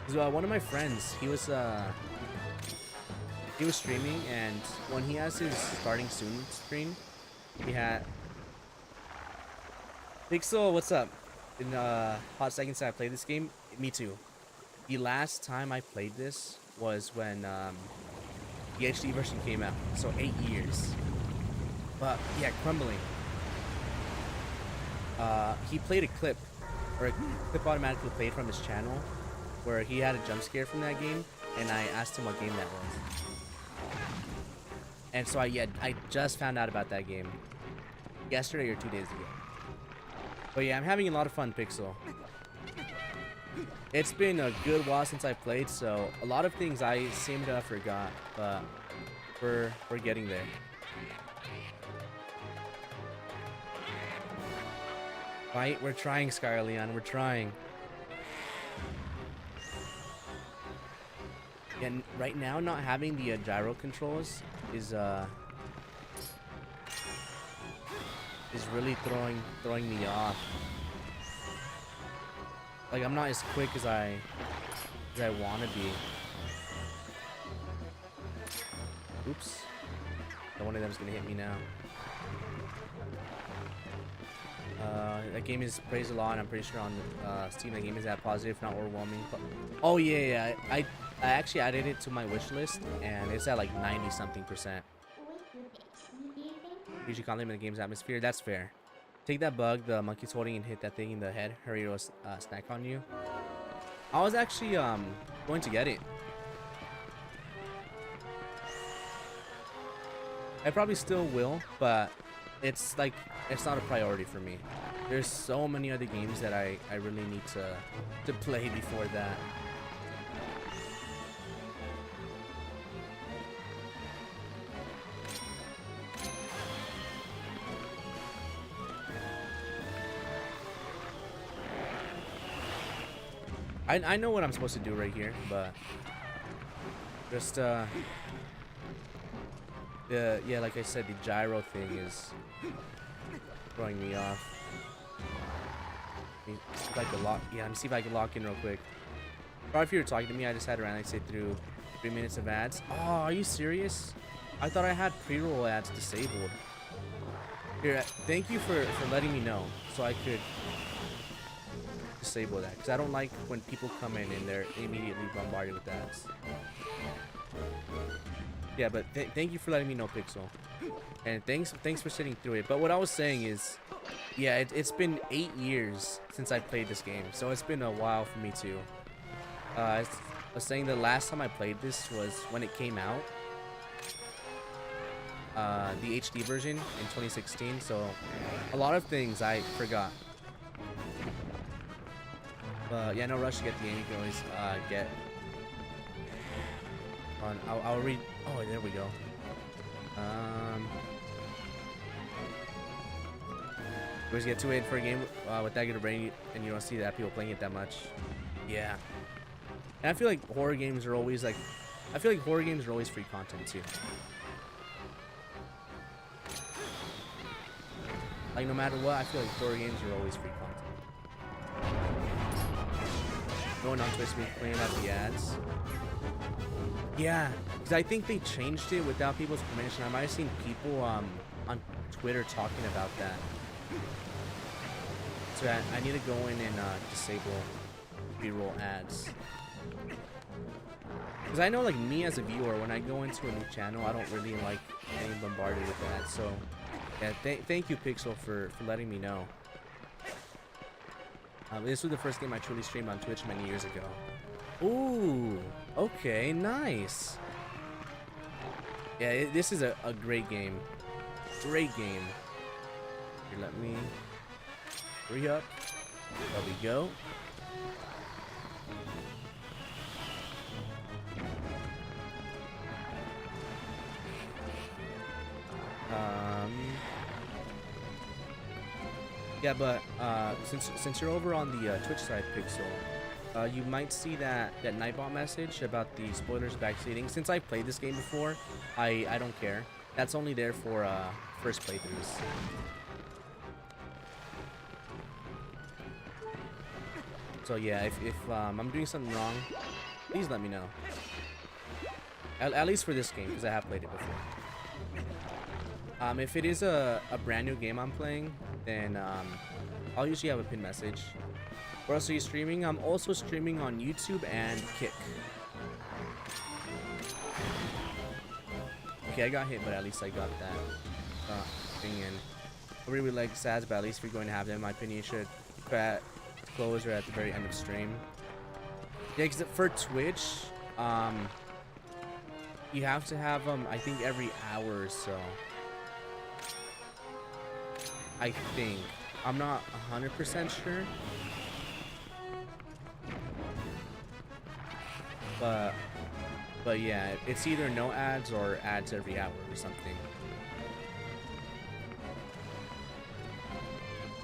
So, one of my friends, he was streaming, and when he has his starting soon stream, he had Pixel. What's up? In hot seconds that I played this game, me too. The last time I played this was when the HD version came out, so 8 years. But yeah, Crumbling. He played a clip, or a clip automatically played from his channel, where he had a jump scare from that game, and I asked him what game that was. And so I just found out about that game yesterday or 2 days ago. But yeah, I'm having a lot of fun, Pixel. It's been a good while since I played, so a lot of things I seem to have forgot, but we're getting there. Right? We're trying, Skyleon. We're trying. And right now, not having the gyro controls is really throwing me off. Like, I'm not as quick as I want to be. Oops. One of them's gonna hit me now. That game is praised a lot, and I'm pretty sure on Steam that game is at positive, not overwhelming. But, oh yeah, I actually added it to my wish list, and it's at like 90-something%. Usually can't limit the game's atmosphere. That's fair. Take that bug the monkey's holding and hit that thing in the head. Hurry, it'll snack on you. I was actually going to get it. I probably still will, but it's like it's not a priority for me. There's so many other games that I really need to play before that. I know what I'm supposed to do right here, but just yeah, like I said, the gyro thing is throwing me off. Let me see if I can lock. Yeah, let me see if I can lock in real quick. Probably if you were talking to me, I just had to randomly say through 3 minutes of ads. Oh, are you serious? I thought I had pre-roll ads disabled. Here, thank you for letting me know, so I could disable that, because I don't like when people come in and they're immediately bombarded with ads. Yeah, but thank you for letting me know, Pixel, and thanks for sitting through it. But what I was saying is, yeah, it's been 8 years since I played this game, so it's been a while for me too. I was saying the last time I played this was when it came out, the HD version in 2016. So a lot of things I forgot. Yeah, no rush to get the game. You can always get on. I'll read. Oh, there we go. Always get too late for a game with that good a brain, and you don't see that people playing it that much. Yeah, and I feel like horror games are always like. I feel like horror games are always free content too. Like no matter what, I feel like horror games are always free content. Going on Twitch, me playing out the ads. Yeah, because I think they changed it without people's permission. I might have seen people on Twitter talking about that. So I need to go in and disable B-roll ads. Because I know, like, me as a viewer, when I go into a new channel, I don't really like getting bombarded with ads. So, yeah, thank you, Pixel, for letting me know. This was the first game I truly streamed on Twitch many years ago. Ooh, okay, nice. Yeah, this is a great game. Great game. Here, let me hurry up. There we go. Yeah, but since you're over on the Twitch side, Pixel, you might see that Nightbot message about the spoilers backseating. Since I've played this game before, I don't care. That's only there for first playthroughs. So yeah, if I'm doing something wrong, please let me know. At least for this game, because I have played it before. If it is a brand new game I'm playing, then I'll usually have a pin message. Where else are you streaming? I'm also streaming on YouTube and Kick. Okay, I got hit, but at least I got that thing in. I really like SADs, but at least if you're going to have them, in my opinion, you should close or at the very end of stream. Yeah, because for Twitch, you have to have them, I think, every hour or so. I think. I'm not 100% sure. But yeah, it's either no ads or ads every hour or something.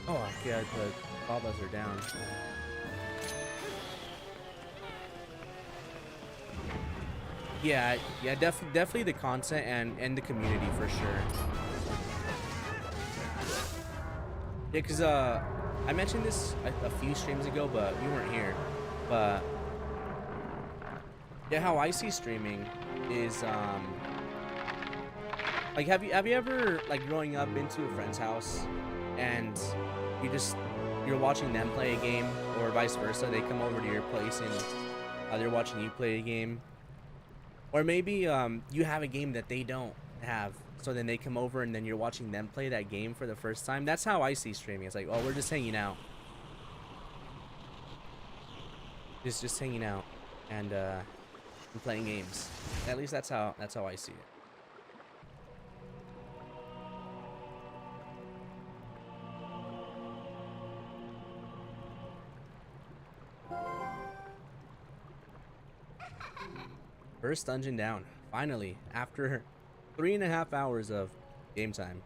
Oh, yeah, the babas are down. Yeah, definitely the content and the community for sure. Yeah, because I mentioned this a few streams ago, but you weren't here. But yeah, how I see streaming is like have you ever, like, growing up into a friend's house and you're watching them play a game, or vice versa, they come over to your place and they're watching you play a game, or maybe you have a game that they don't have, so then they come over and then you're watching them play that game for the first time. That's how I see streaming. It's like, oh, we're just hanging out, just hanging out and playing games. At least that's how I see it. First dungeon down, finally, after 3.5 hours of game time.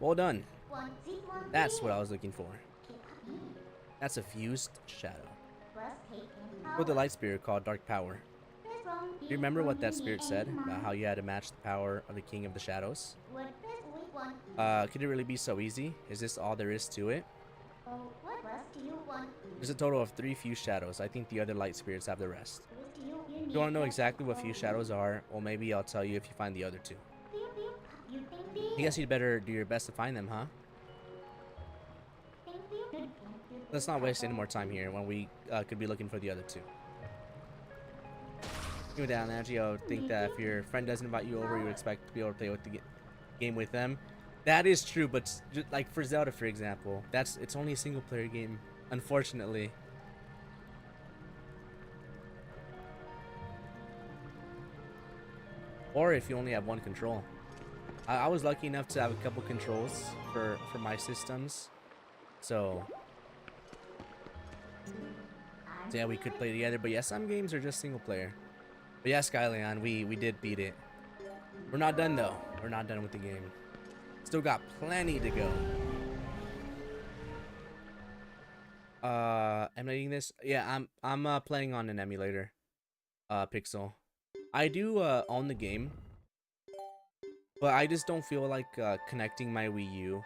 Well done. That's what I was looking for. That's a fused shadow. With the light spirit called Dark Power. Do you remember what that spirit said about how you had to match the power of the King of the Shadows? Could it really be so easy? Is this all there is to it? There's a total of 3 fused shadows. I think the other light spirits have the rest. If you want to know exactly what fused shadows are, well, maybe I'll tell you if you find the other 2. I guess you'd better do your best to find them, huh? Let's not waste any more time here when we could be looking for the other 2. Even down, Angie, I would think that if your friend doesn't invite you over, you would expect to be able to play with the game with them. That is true, but just, like for Zelda, for example, it's only a single player game, unfortunately. Or if you only have one control. I was lucky enough to have a couple controls for my systems, so yeah, we could play together. But yeah, some games are just single player. But yeah, Skylion, we did beat it. We're not done though. We're not done with the game. Still got plenty to go. Emulating this? Yeah, I'm playing on an emulator. Pixel. I do own the game, but I just don't feel like connecting my Wii U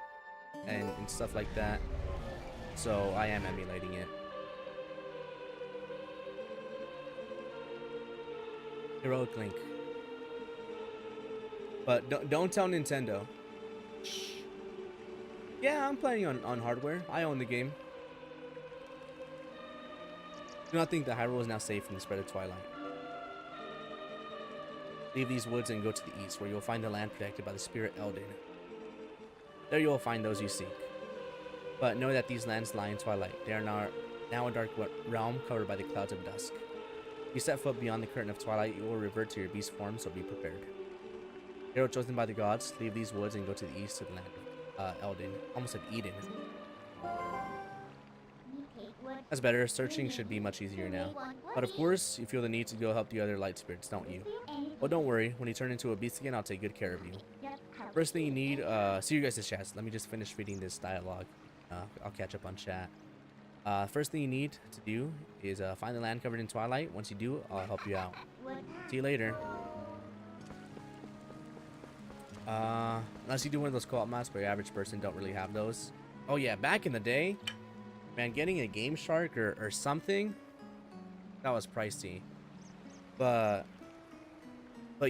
and stuff like that. So I am emulating it. Heroic Link. But don't tell Nintendo. Yeah, I'm playing on hardware. I own the game. Do not think that Hyrule is now safe from the spread of Twilight. Leave these woods and go to the east, where you'll find the land protected by the spirit Eldin. There you will find those you seek. But know that these lands lie in Twilight. They are now a dark realm covered by the clouds of dusk. If you set foot beyond the curtain of Twilight, you will revert to your beast form, so be prepared. Hero chosen by the gods, leave these woods and go to the east of the land of Eldin. Almost like Eden. That's better. Searching should be much easier now. But of course, you feel the need to go help the other light spirits, don't you? Well, don't worry. When you turn into a beast again, I'll take good care of you. First thing you need, see you guys in chat. Let me just finish reading this dialogue. I'll catch up on chat. First thing you need to do is find the land covered in Twilight. Once you do, I'll help you out. See you later. Unless you do one of those co-op maps, but your average person don't really have those. Oh yeah, back in the day, man, getting a Game Shark or something, that was pricey. But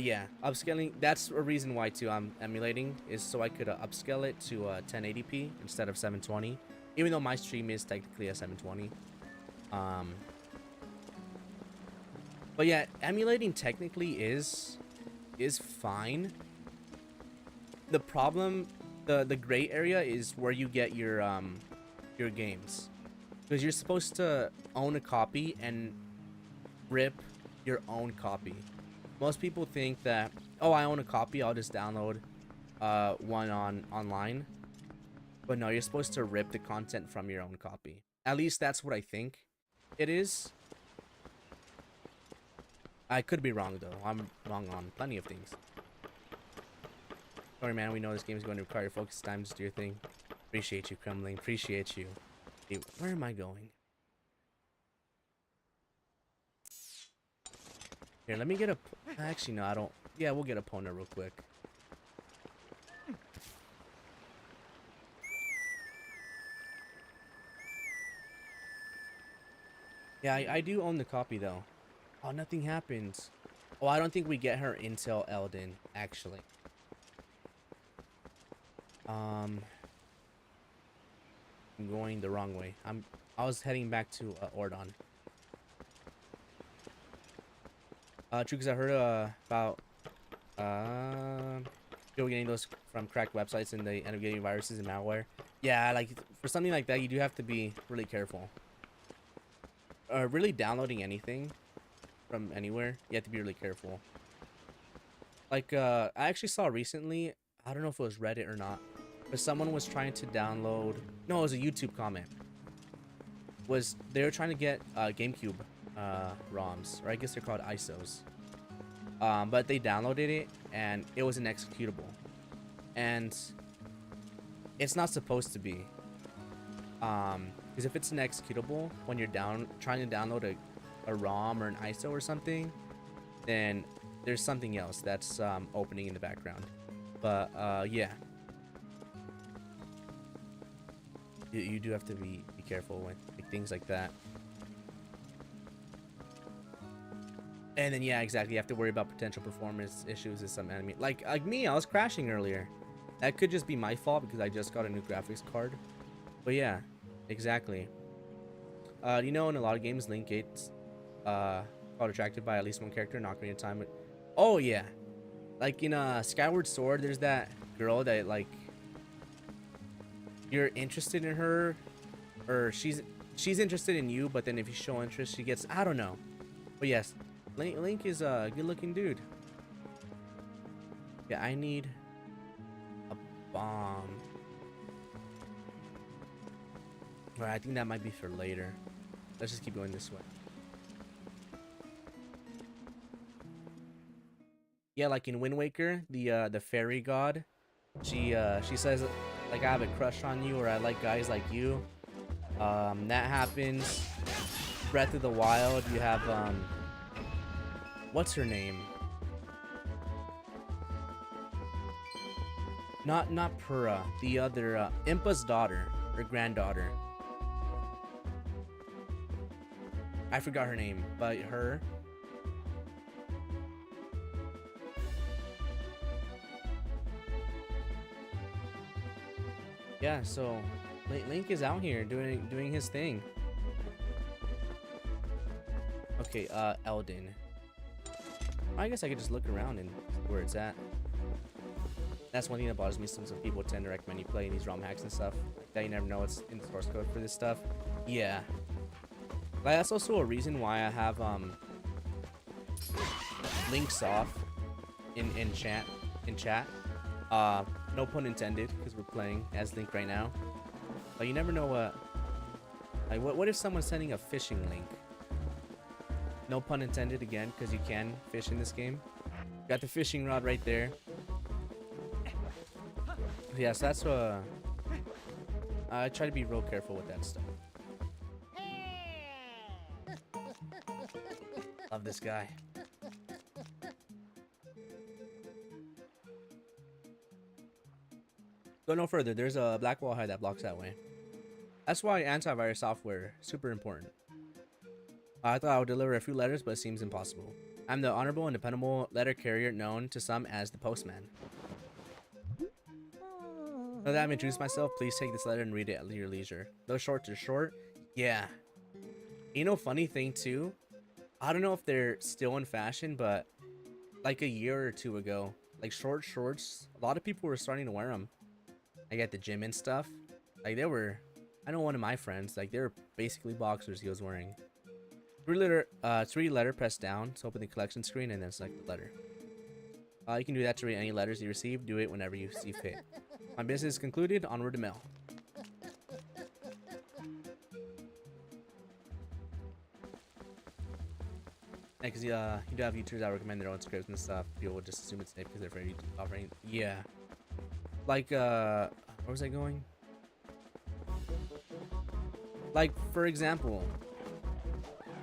yeah, upscaling, that's a reason why too I'm emulating, is so I could upscale it to 1080p instead of 720, even though my stream is technically a 720. But yeah, emulating technically is fine. The problem, the gray area is where you get your games, because you're supposed to own a copy and rip your own copy. Most people think that, oh, I own a copy, I'll just download one online. But no, you're supposed to rip the content from your own copy. At least that's what I think it is. I could be wrong though. I'm wrong on plenty of things. Sorry man, we know this game is going to require focus time. Just do your thing. Appreciate you, Crumbling. Appreciate you. Hey, where am I going? Here, let me get a... Actually, no, I don't... Yeah, we'll get a Pona real quick. Yeah, I do own the copy, though. Oh, nothing happens. Oh, I don't think we get her until Eldin, actually. I'm going the wrong way. I was heading back to Ordon. True, because I heard about people getting those from cracked websites and they end up getting viruses and malware. Yeah, like for something like that, you do have to be really careful. Really downloading anything from anywhere, you have to be really careful. Like I actually saw recently, I don't know if it was Reddit or not, but someone was trying to download. No, it was a YouTube comment. They were trying to get GameCube ROMs, or I guess they're called ISOs. But they downloaded it and it was an executable, and it's not supposed to be. Because if it's an executable, when you're trying to download a ROM or an ISO or something, then there's something else that's opening in the background. But yeah, you do have to be careful with things like that. And then yeah, exactly, you have to worry about potential performance issues with some enemy. Like me, I was crashing earlier. That could just be my fault because I just got a new graphics card. But yeah, exactly. You know, in a lot of games, Link gets called attracted by at least one character, not going to time it. Oh yeah, like in Skyward Sword, there's that girl that like you're interested in her, or she's interested in you, but then if you show interest, she gets, I don't know. But yes, Link is a good-looking dude. Yeah, I need a bomb. Alright, I think that might be for later. Let's just keep going this way. Yeah, like in Wind Waker, the fairy god, she says like, I have a crush on you, or I like guys like you. That happens. Breath of the Wild, you have what's her name? Not Pura, the other Impa's daughter or granddaughter. I forgot her name, but her. Yeah, so Link is out here doing his thing. Okay, Eldin. I guess I could just look around and see where it's at. That's one thing that bothers me. Some people tend to recommend you play these ROM hacks and stuff like that. You never know what's in the source code for this stuff. Yeah, like that's also a reason why I have links off in chat. No pun intended, because we're playing as Link right now. But you never know what if someone's sending a phishing link? No pun intended again, because you can fish in this game. Got the fishing rod right there. Yeah, so that's I try to be real careful with that stuff. Love this guy. Go no further. There's a black wall hide that blocks that way. That's why antivirus software super important. I thought I would deliver a few letters, but it seems impossible. I'm the honorable and dependable letter carrier known to some as the postman. Now that I've introduced myself, please take this letter and read it at your leisure. Those shorts are short. Yeah. You know, funny thing too, I don't know if they're still in fashion, but like a year or two ago, like short shorts, a lot of people were starting to wear them. Like at the gym and stuff. Like they were, I know one of my friends, like they were basically boxers he was wearing. Three letter, press down to open the collection screen and then select the letter. You can do that to read any letters you receive. Do it whenever you see fit. My business is concluded. Onward to mail. Yeah, because you do have YouTubers that recommend their own scripts and stuff. People will just assume it's safe because they're afraid of offering. Yeah. Like, where was I going? Like, for example,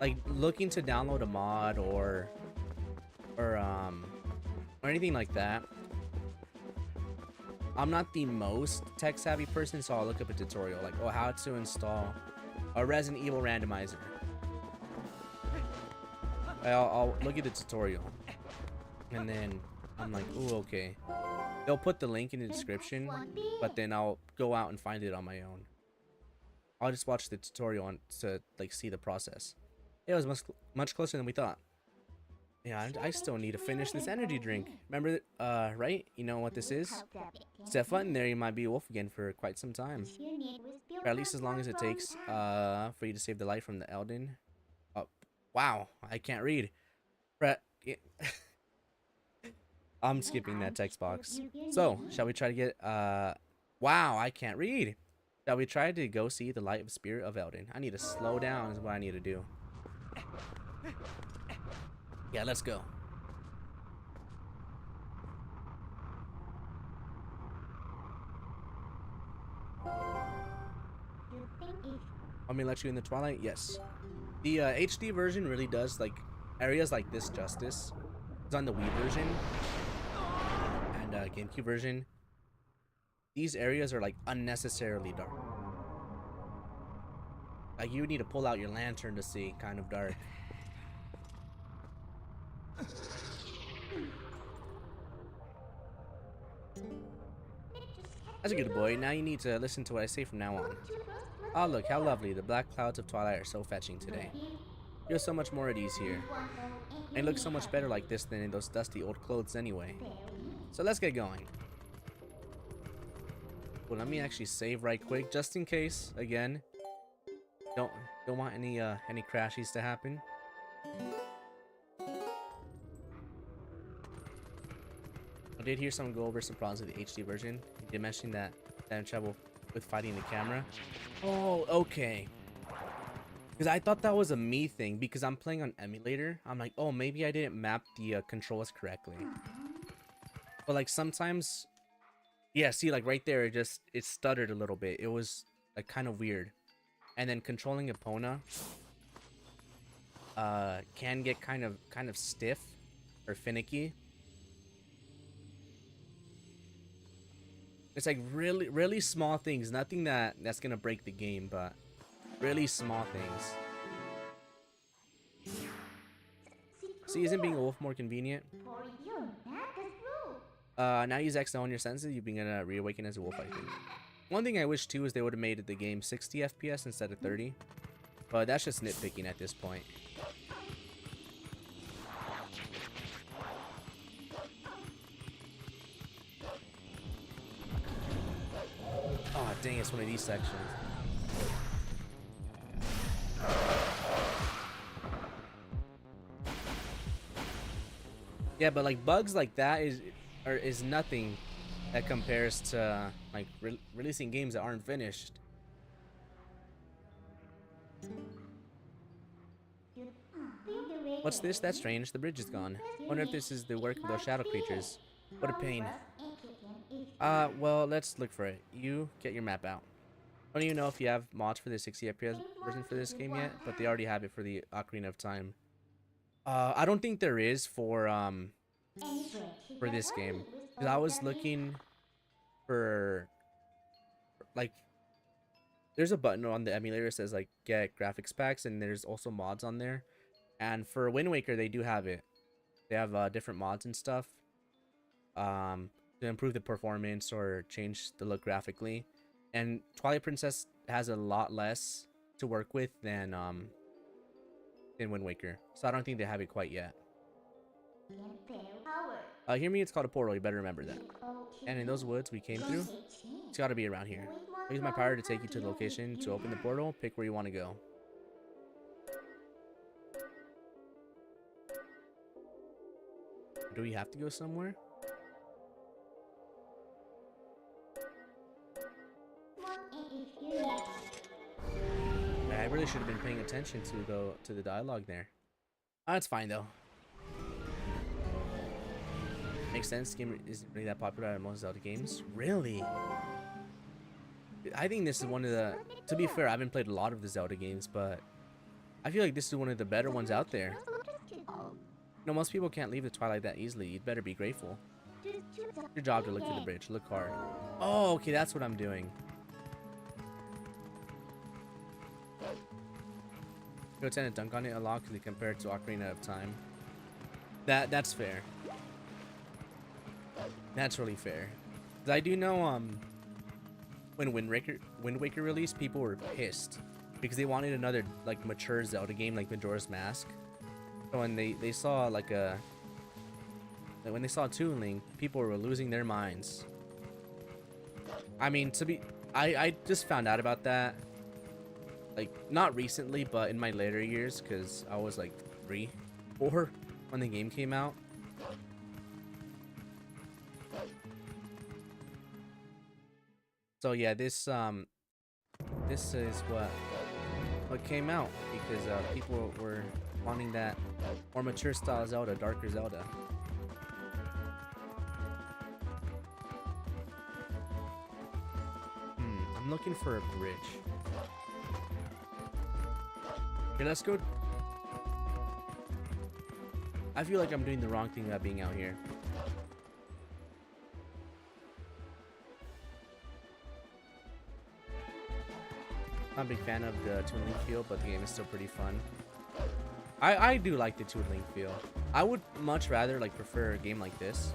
like looking to download a mod or anything like that. I'm not the most tech savvy person, so I'll look up a tutorial like, oh, how to install a Resident Evil randomizer. I'll look at the tutorial and then I'm like, oh, okay. They'll put the link in the description, but then I'll go out and find it on my own. I'll just watch the tutorial to like see the process. It was much closer than we thought. Yeah, I still need to finish this energy drink. Remember, right? You know what this is? Step foot in there, you might be a wolf again for quite some time. Or at least as long as it takes for you to save the light from the Eldin. Oh, wow, I can't read. I'm skipping that text box. So, shall we try to get, wow, I can't read. Shall we try to go see the light of spirit of Eldin? I need to slow down is what I need to do. Yeah, let's go. Want me to let you in the Twilight? Yes. The HD version really does like areas like this justice. It's on the Wii version and GameCube version. These areas are like unnecessarily dark. Like you would need to pull out your lantern to see kind of dark. That's a good boy. Now you need to listen to what I say from now on. Oh, look, how lovely. The black clouds of Twilight are so fetching today. You're so much more at ease here. And you look so much better like this than in those dusty old clothes anyway. So let's get going. Well, let me actually save right quick, just in case, again. Don't want any crashes to happen. I did hear someone go over some problems with the HD version. He did mention that they're in trouble with fighting the camera. Oh, okay. Because I thought that was a me thing because I'm playing on emulator. I'm like, oh, maybe I didn't map the controls correctly. But like sometimes, yeah, see, like right there, it stuttered a little bit. It was like kind of weird. And then controlling Epona can get kind of stiff or finicky. It's like really small things, nothing that's gonna break the game, but really small things. See, isn't being a wolf more convenient? Now use X to own your senses. You've been gonna reawaken as a wolf, I think. One thing I wish too is they would have made the game 60 FPS instead of 30, but that's just nitpicking at this point. Oh dang, it's one of these sections. Yeah, but like bugs like that is nothing that compares to like releasing games that aren't finished. What's this? That's strange. The bridge is gone. Wonder if this is the work of those shadow creatures. What a pain. Well, let's look for it. You get your map out. I don't even know if you have mods for the 60 FPS version for this game yet, but they already have it for the Ocarina of Time. I don't think there is for this game. 'Cause I was looking for like there's a button on the emulator that says like get graphics packs, and there's also mods on there. And for Wind Waker, they do have it. They have different mods and stuff to improve the performance or change the look graphically. And Twilight Princess has a lot less to work with than Wind Waker, so I don't think they have it quite yet. Hear me, it's called a portal. You better remember that. And in those woods we came through, it's got to be around here. I'll use my power to take you to the location to open the portal. Pick where you want to go. Do we have to go somewhere? I really should have been paying attention to the dialogue there. That's fine though. Makes sense. This game isn't really that popular out of most Zelda games. Really? I think this is one of the... To be fair, I haven't played a lot of the Zelda games, but I feel like this is one of the better ones out there. No, most people can't leave the Twilight that easily. You'd better be grateful. Your job to look for the bridge. Look hard. Oh, okay, that's what I'm doing. Go tend to dunk on it a lot because they compare it to Ocarina of Time. That's fair. That's really fair. 'Cause I do know when Wind Waker released, people were pissed because they wanted another like mature Zelda game like Majora's Mask. So when they saw like when they saw Toon Link, people were losing their minds. I mean, I just found out about that like not recently, but in my later years, because I was like 3, 4 when the game came out. So yeah, this is what came out because people were wanting that more mature style Zelda, darker Zelda. I'm looking for a bridge. Okay, let's go. I feel like I'm doing the wrong thing about being out here. I'm a big fan of the Toon Link feel, but the game is still pretty fun. I do like the Toon Link feel. I would much rather like prefer a game like this.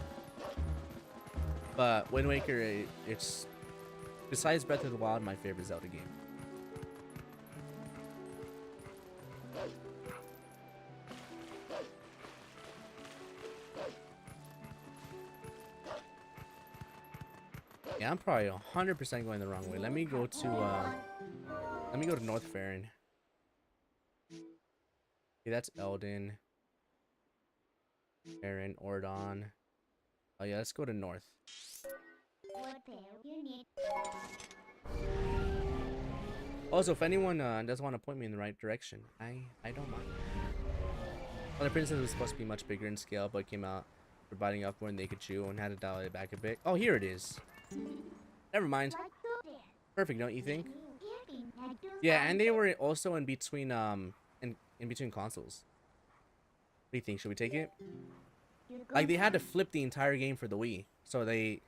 But Wind Waker, it's besides Breath of the Wild, my favorite Zelda game. Yeah, I'm probably 100% going the wrong way. Let me go to North Faron. Okay, that's Eldin. Faron, Ordon. Oh yeah, let's go to North. Also, if anyone does want to point me in the right direction, I don't mind. Well, the princess was supposed to be much bigger in scale, but came out for biting off more than they could chew and had to dial it back a bit. Oh, here it is. Never mind. Perfect, don't you think? Yeah, and they were also in between in between consoles. What do you think? Should we take it? Like they had to flip the entire game for the Wii, so they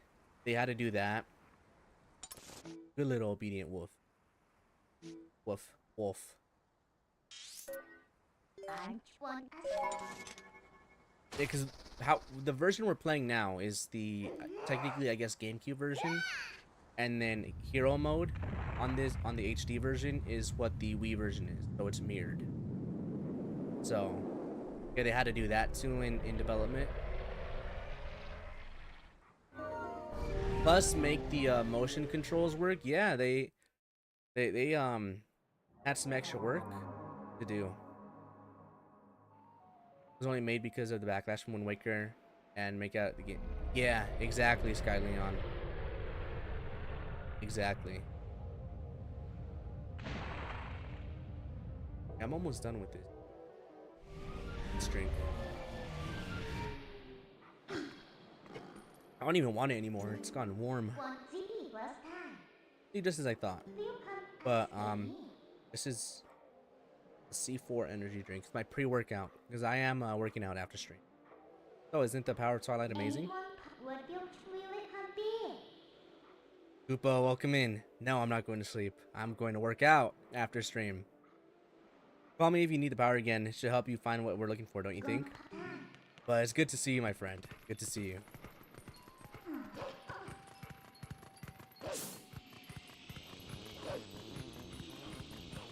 had to do that. Good little obedient wolf. Woof, wolf. Yeah, because how the version we're playing now is the technically, I guess, GameCube version, and then hero mode on the HD version is what the Wii version is, so it's mirrored. So yeah, they had to do that too in development. Plus, make the motion controls work. Yeah, they had some extra work to do. It was only made because of the backlash from Wind Waker and make out the game. Yeah, exactly, Sky Leon. Exactly. I'm almost done with this. Let's drink. I don't even want it anymore. It's gone warm. Just as I thought. But this is a C4 energy drink. It's my pre-workout because I am working out after stream. So isn't the power of Twilight amazing? Koopa, welcome in. No, I'm not going to sleep. I'm going to work out after stream. Call me if you need the power again. It should help you find what we're looking for, don't you think? But it's good to see you, my friend. Good to see you.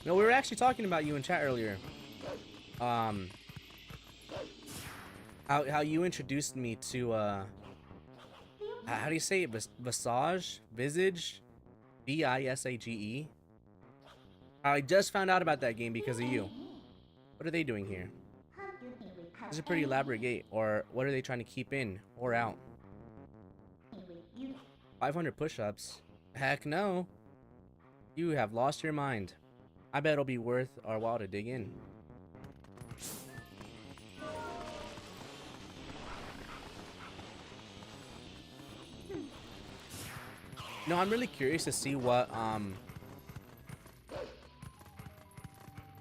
No, we were actually talking about you in chat earlier. How you introduced me to how do you say it? Visage? Visage? Visage? I just found out about that game because of you. What are they doing here? This is a pretty elaborate gate. Or what are they trying to keep in or out? 500 push-ups? Heck no. You have lost your mind. I bet it'll be worth our while to dig in. No, I'm really curious to see what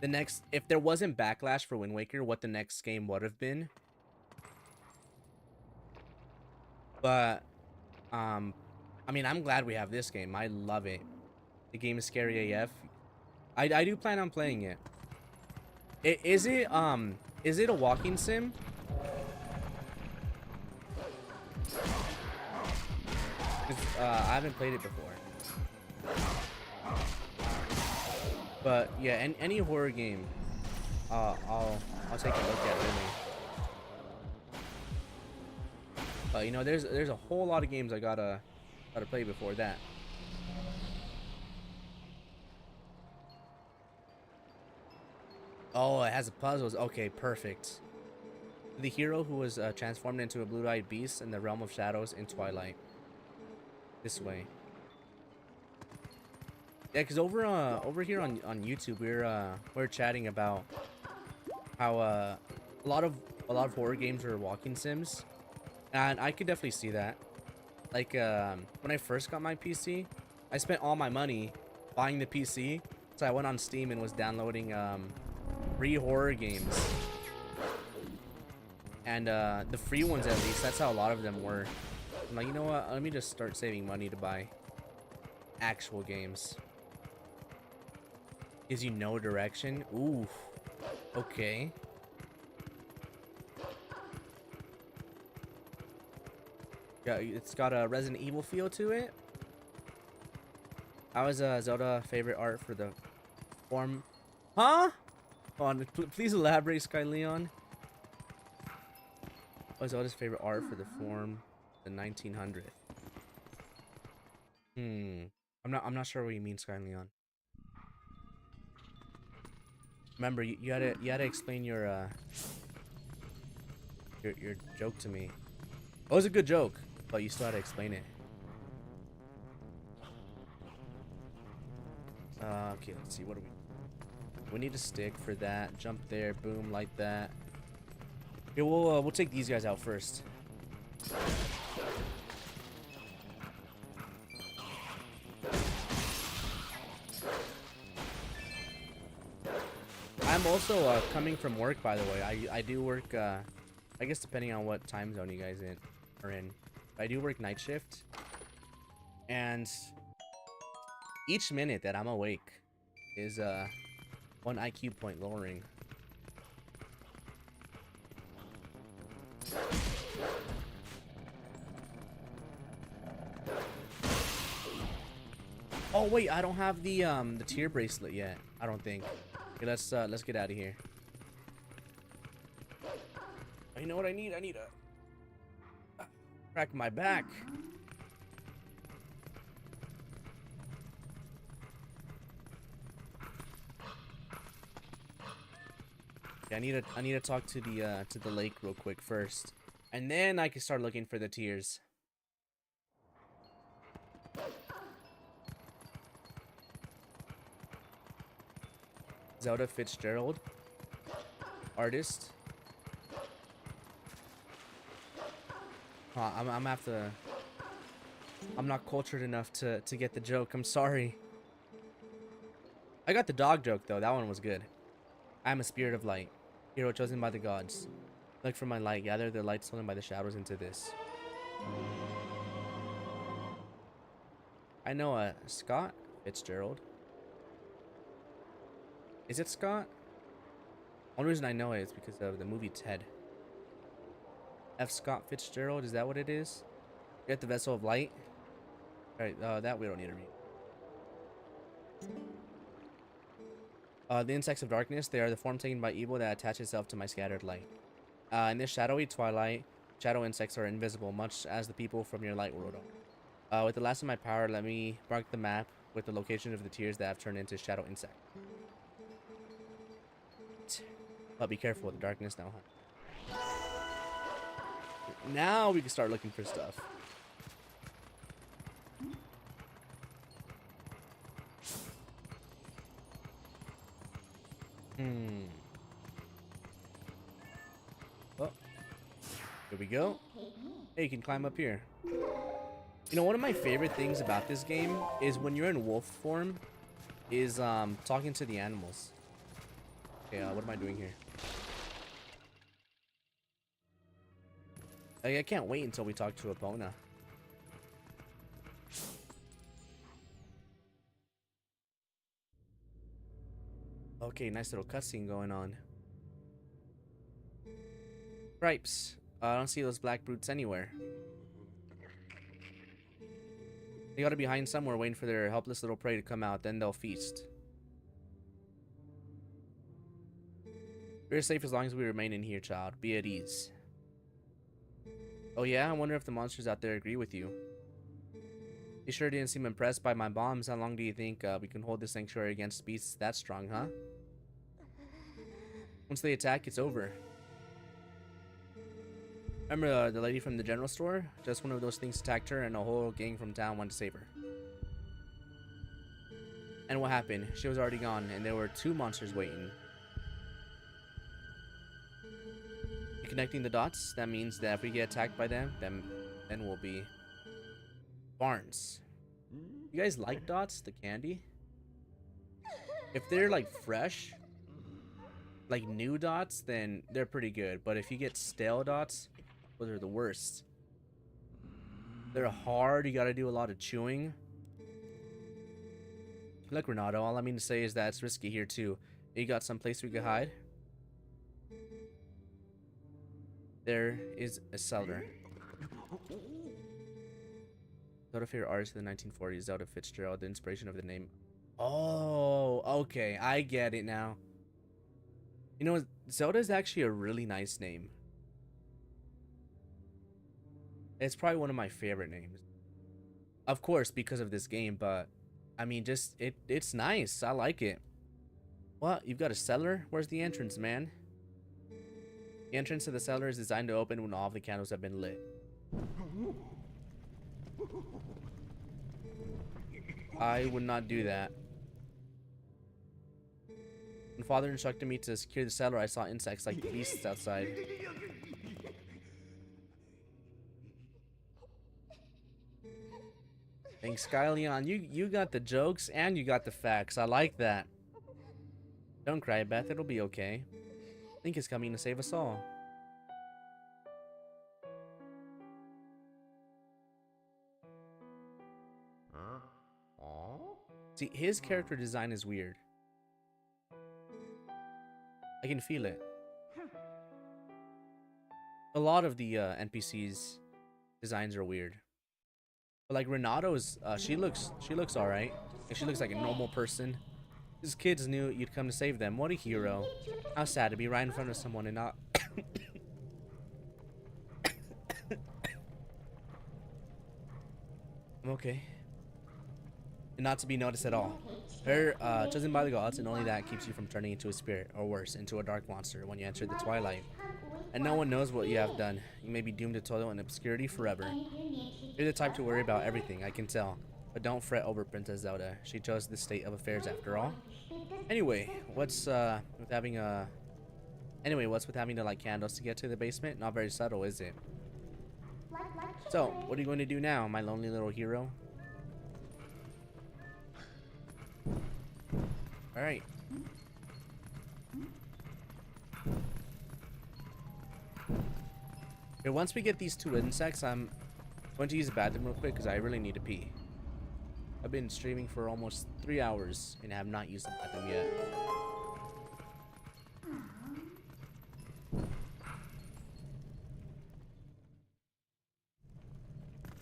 the next, if there wasn't backlash for Wind Waker, what the next game would have been. But I mean, I'm glad we have this game. I love it. The game is scary AF. I do plan on playing it. Is it a walking sim? I haven't played it before. But yeah, any horror game, I'll take a look at really. But you know, there's a whole lot of games I gotta play before that. Oh, it has puzzles. Okay, perfect. The hero who was transformed into a blue-eyed beast in the realm of shadows in Twilight. This way. Yeah, cause over here on YouTube we're chatting about how a lot of horror games are walking sims, and I could definitely see that. Like when I first got my PC, I spent all my money buying the PC, so I went on Steam and was downloading free horror games, and the free ones, at least, that's how a lot of them were. I'm like, you know what, let me just start saving money to buy actual games. Gives you no direction. Ooh, okay. Yeah, it's got a Resident Evil feel to it. How is Zelda favorite art for the form? Huh? Hold on, please elaborate, Sky Leon. What is Zelda's favorite art for the form? The 1900th. I'm not sure what you mean, Sky Leon. Remember, you had to explain your joke to me. It was a good joke, but you still had to explain it. Okay, let's see. What do we need a stick for that. Jump there, boom, like that. Okay, we'll take these guys out first. I'm also coming from work, by the way. I do work, I guess depending on what time zone you guys are in. I do work night shift, and Each minute that I'm awake is one IQ point lowering. Oh wait, I don't have the tier bracelet yet. I don't think. Okay, let's get out of here. Oh, you know what I need? I need a crack my back. Yeah, I need to talk to the lake real quick first, and then I can start looking for the tiers. Zelda Fitzgerald, artist. I'm gonna have to. I'm not cultured enough to get the joke. I'm sorry. I got the dog joke though. That one was good. I am a spirit of light, hero chosen by the gods. Look for my light. Gather the light stolen by the shadows into this. I know a Scott Fitzgerald. Is it Scott? Only reason I know it is because of the movie Ted. F. Scott Fitzgerald, is that what it is? Get the Vessel of Light. Alright, that we don't need to read. The insects of darkness, they are the form taken by evil that attaches itself to my scattered light. In this shadowy twilight, shadow insects are invisible, much as the people from your light world are. With the last of my power, let me mark the map with the location of the tiers that have turned into shadow insect. But be careful with the darkness now, huh? Now we can start looking for stuff. Oh, here we go. Hey, you can climb up here. You know, one of my favorite things about this game is when you're in wolf form, is talking to the animals. Okay, what am I doing here? I can't wait until we talk to Epona. Okay, nice little cutscene going on. Gripes. I don't see those black brutes anywhere. They gotta be behind somewhere waiting for their helpless little prey to come out, then they'll feast. We're safe as long as we remain in here, child. Be at ease. Oh yeah? I wonder if the monsters out there agree with you. You sure didn't seem impressed by my bombs. How long do you think we can hold this sanctuary against beasts that strong, huh? Once they attack, it's over. Remember the lady from the general store? Just one of those things attacked her and a whole gang from town went to save her. And what happened? She was already gone and there were 2 monsters waiting. You're connecting the dots? That means that if we get attacked by them, then we'll be Barnes. You guys like dots? The candy? If they're like fresh, like new dots, then they're pretty good. But if you get stale dots, those are the worst. They're hard. You gotta do a lot of chewing. Look, Renato, all I mean to say is that it's risky here too. You got some place we could hide? There is a cellar. Zelda favorite artist in the 1940s, Zelda Fitzgerald, the inspiration of the name. Oh, okay, I get it now. You know, Zelda is actually a really nice name. It's probably one of my favorite names. Of course, because of this game, but I mean, just it's nice. I like it. What? You've got a cellar? Where's the entrance, man? The entrance to the cellar is designed to open when all of the candles have been lit. I would not do that. When Father instructed me to secure the cellar, I saw insects like the beasts outside. Thanks, Skyleon. You got the jokes and you got the facts. I like that. Don't cry, Beth. It'll be okay. Link is coming to save us all. See, his character design is weird. I can feel it. A lot of the NPCs designs are weird. But like Renato's, she looks all right. And she looks like a normal person. His kids knew you'd come to save them. What a hero. How sad to be right in front of someone and not. I'm okay. And not to be noticed at all. Her, chosen by the gods, and only that keeps you from turning into a spirit, or worse, into a dark monster when you enter the Twilight. And no one knows what you have done. You may be doomed to toil in obscurity forever. You're the type to worry about everything, I can tell. But don't fret over Princess Zelda. She chose this state of affairs after all. Anyway, what's with having to light candles to get to the basement? Not very subtle, is it? So, what are you going to do now, my lonely little hero? Alright. Okay, once we get these 2 insects, I'm going to use the bathroom real quick because I really need to pee. I've been streaming for almost 3 hours and have not used the bathroom yet.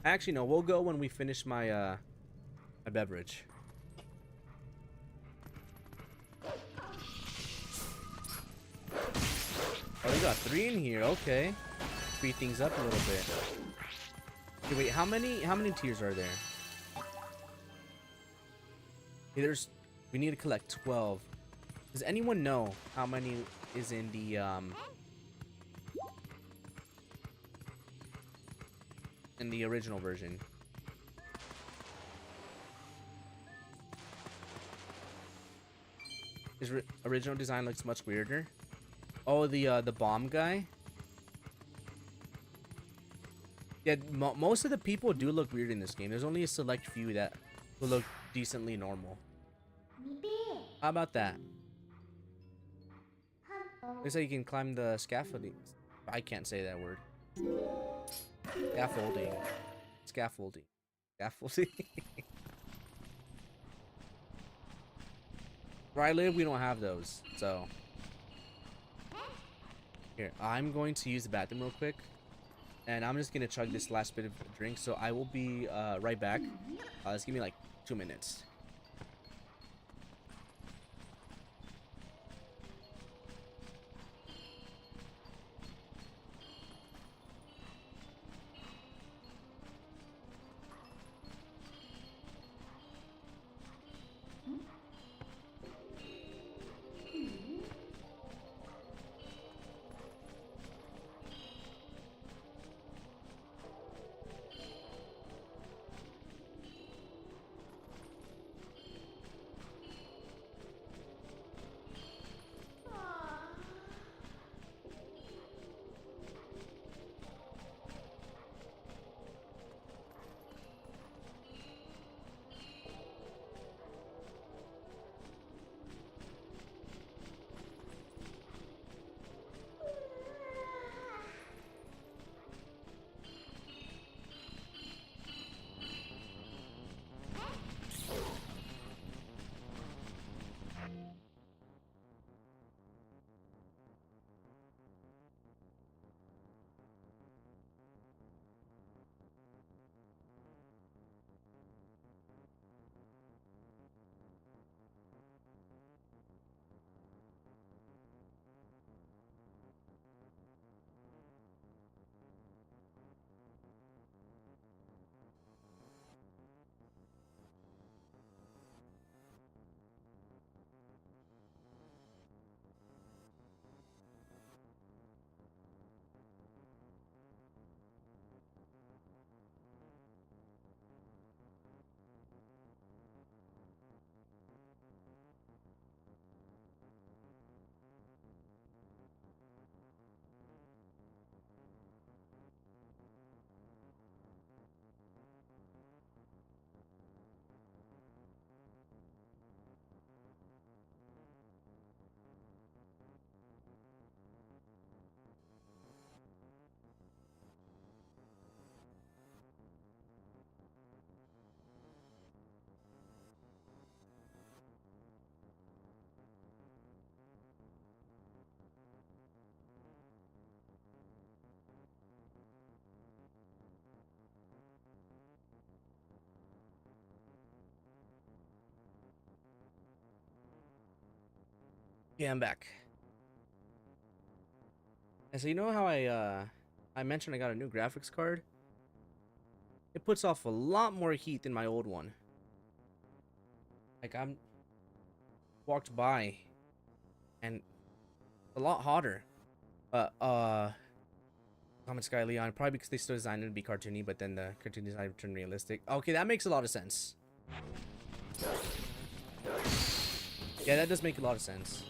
Actually, no, we'll go when we finish my my beverage. Oh, we got 3 in here. Okay, speed things up a little bit. Okay, wait, how many tiers are there? Okay, we need to collect 12. Does anyone know how many is in the original version? His original design looks much weirder. Oh, the bomb guy. Yeah, most of the people do look weird in this game. There's only a select few that will look decently normal. How about that? Looks like you can climb the scaffolding. I can't say that word. Scaffolding. Scaffolding. Scaffolding. Where I live, we don't have those. So. Here, I'm going to use the bathroom real quick. And I'm just going to chug this last bit of drink. So I will be right back. Just give me like 2 minutes. Yeah, I'm back. And so you know how I mentioned I got a new graphics card? It puts off a lot more heat than my old one. Like I'm walked by and a lot hotter. Common Sky Leon, probably because they still designed it to be cartoony, but then the cartoon design turned realistic. Okay, that makes a lot of sense. Yeah, that does make a lot of sense.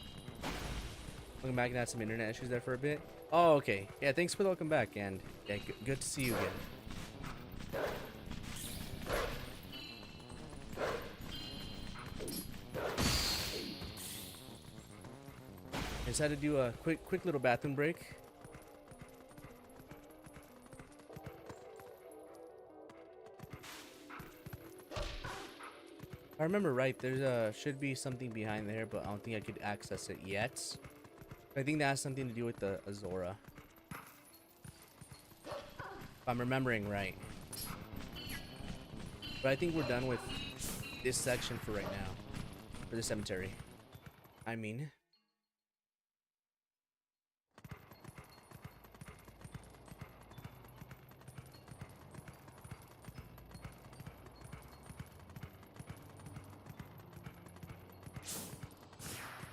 Looking back and had some internet issues there for a bit. Oh, okay. Yeah, thanks for the welcome back, and yeah, good to see you again. I just had to do a quick little bathroom break. If I remember right, there's should be something behind there, but I don't think I could access it yet. I think that has something to do with the Azora. If I'm remembering right. But I think we're done with this section for right now. For the cemetery. I mean.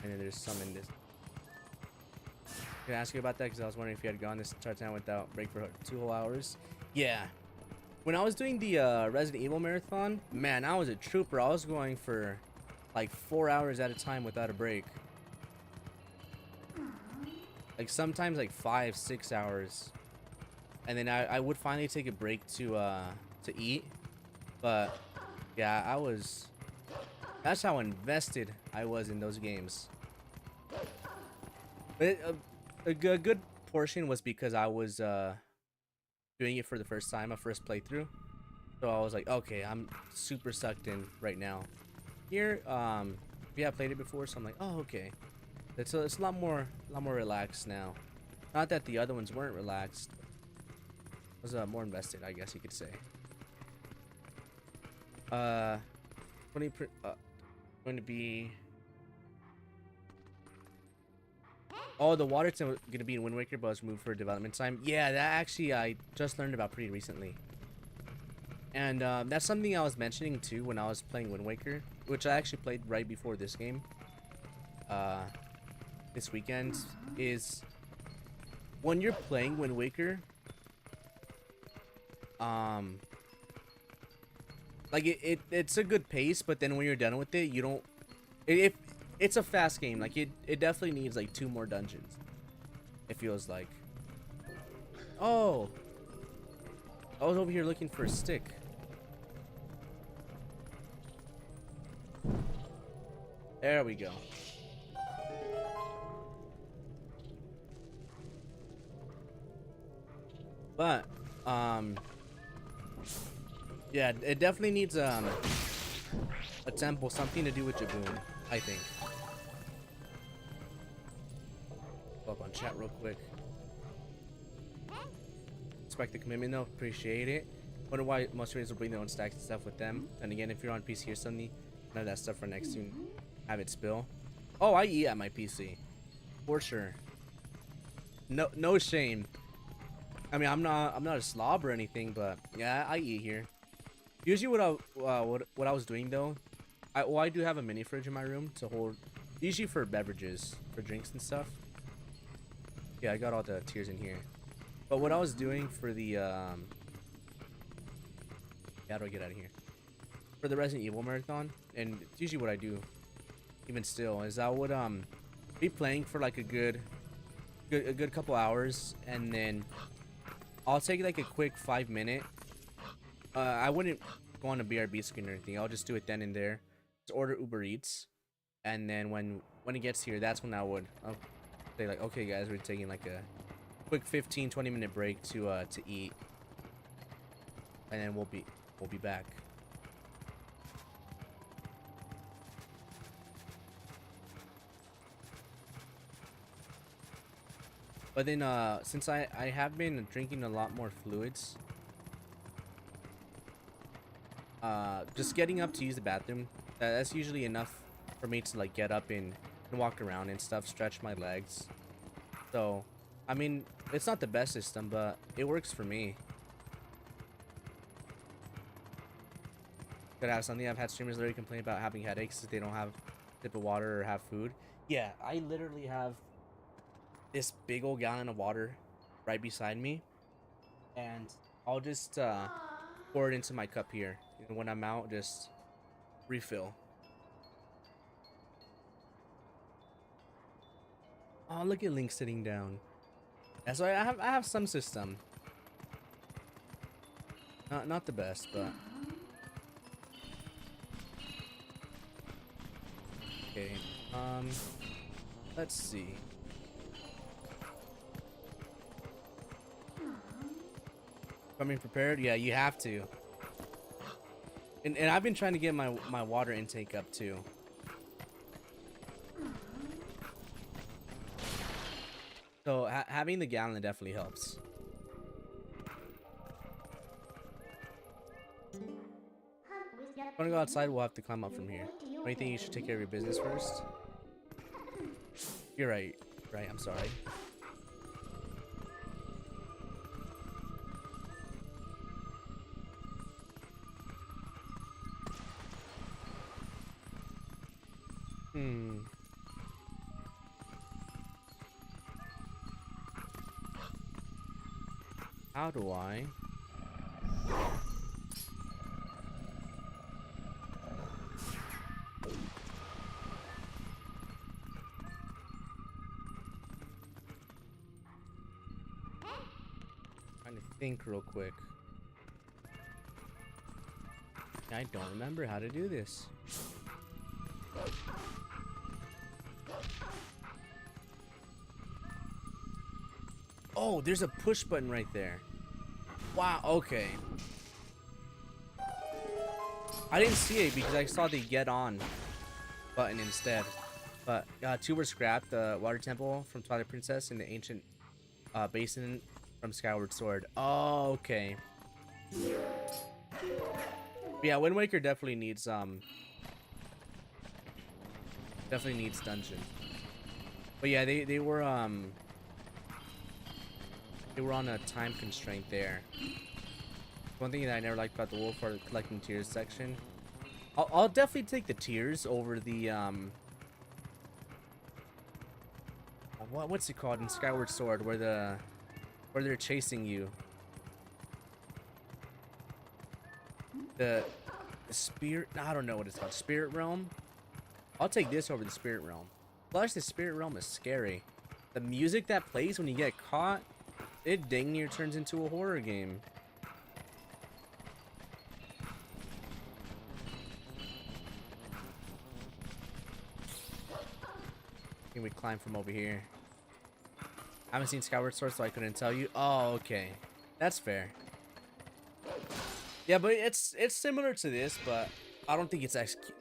And then there's some in this. Can I ask you about that? Because I was wondering if you had gone this entire time without break for 2 whole hours. Yeah. When I was doing the Resident Evil marathon, man, I was a trooper. I was going for like 4 hours at a time without a break. Like sometimes like 5-6 hours. And then I would finally take a break to eat. But yeah, that's how invested I was in those games. But a good portion was because I was doing it for the first time, my first playthrough. So I was like, okay, I'm super sucked in right now. Here, yeah, I played it before, so I'm like, oh, okay. It's a lot more relaxed now. Not that the other ones weren't relaxed. I was more invested, I guess you could say. 20 going to be. Oh, the water going to be in Wind Waker, but it's moved for development time. Yeah, that actually I just learned about pretty recently. And that's something I was mentioning too when I was playing Wind Waker, which I actually played right before this game. This weekend is when you're playing Wind Waker. Like it's a good pace, but then when you're done with it, you don't. It's a fast game. Like it definitely needs like 2 more dungeons. It feels like. Oh, I was over here looking for a stick. There we go. But yeah, it definitely needs a temple, something to do with Jaboon, I think. Go up on chat real quick. Respect the commitment though, appreciate it. Wonder why most traders will bring their own stacks and stuff with them. And again, if you're on PC or something, none of that stuff for next to have it spill. Oh, I eat at my PC. For sure. No shame. I mean, I'm not a slob or anything, but yeah, I eat here. Usually what I was doing though, I do have a mini fridge in my room to hold, usually for beverages, for drinks and stuff. Yeah, I got all the tiers in here. But what I was doing for the how do I get out of here? For the Resident Evil marathon, and it's usually what I do, even still, is I would be playing for like a good couple hours, and then I'll take like a quick 5-minute. I wouldn't go on a BRB screen or anything. I'll just do it then and there. Just order Uber Eats, and then when it gets here, that's when I'll say like, okay guys, we're taking like a quick 15-20 minute break to eat, and then we'll be back. But then since I have been drinking a lot more fluids, just getting up to use the bathroom, that's usually enough for me to like get up and and walk around and stuff, stretch my legs. So, I mean, it's not the best system, but it works for me. Could have something. I've had streamers literally complain about having headaches if they don't have a sip of water or have food. Yeah, I literally have this big old gallon of water right beside me, and I'll just pour it into my cup here, and when I'm out, just refill. Oh, look at Link sitting down. Yeah, so I have some system. Not the best, but okay. Let's see. Coming prepared? Yeah, you have to. And I've been trying to get my water intake up too. So having the gallon definitely helps. If you want to go outside, we'll have to climb up from here. What do you think? You should take care of your business first? You're right. Right, I'm sorry. How do I? Trying to think real quick. I don't remember how to do this. Oh, there's a push button right there. Wow, okay. I didn't see it because I saw the get on button instead. But two were scrapped: the water temple from Twilight Princess and the ancient basin from Skyward Sword. Oh, okay. But yeah, Wind Waker definitely needs dungeon. But yeah, they were on a time constraint there. One thing that I never liked about the wolf or the collecting tears section. I'll definitely take the tears over the what's it called in Skyward Sword where they're chasing you. The spirit, I don't know what it's called. Spirit realm. I'll take this over the spirit realm. Plus, the spirit realm is scary. The music that plays when you get caught, it dang near turns into a horror game. Can we climb from over here? I haven't seen Skyward Sword, so I couldn't tell you. Oh, okay. That's fair. Yeah, but it's similar to this, but I don't think it's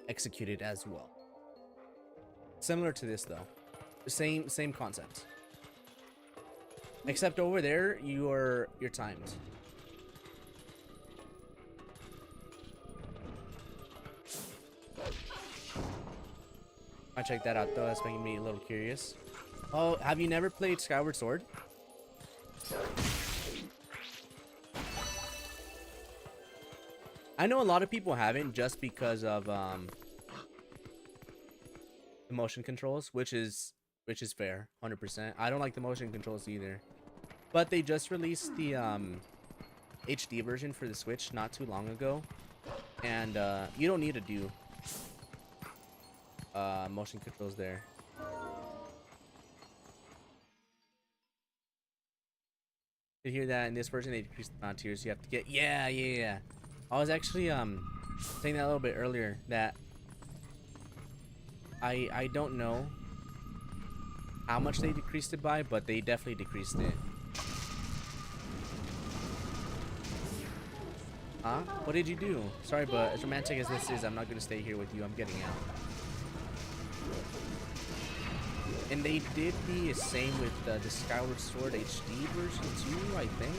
executed as well. Similar to this though. Same concept. Except over there, you're timed. I check that out though. That's making me a little curious. Oh, have you never played Skyward Sword? I know a lot of people haven't just because of the motion controls, which is fair, 100%. I don't like the motion controls either. But they just released the HD version for the Switch not too long ago, and you don't need to do motion controls there. You hear that in this version they decreased the amount of tiers you have to get. Yeah. I was actually saying that a little bit earlier that I don't know how much they decreased it by, but they definitely decreased it. Huh? What did you do? Sorry, but as romantic as this is, I'm not gonna stay here with you. I'm getting out. And they did the same with the Skyward Sword HD version too, I think.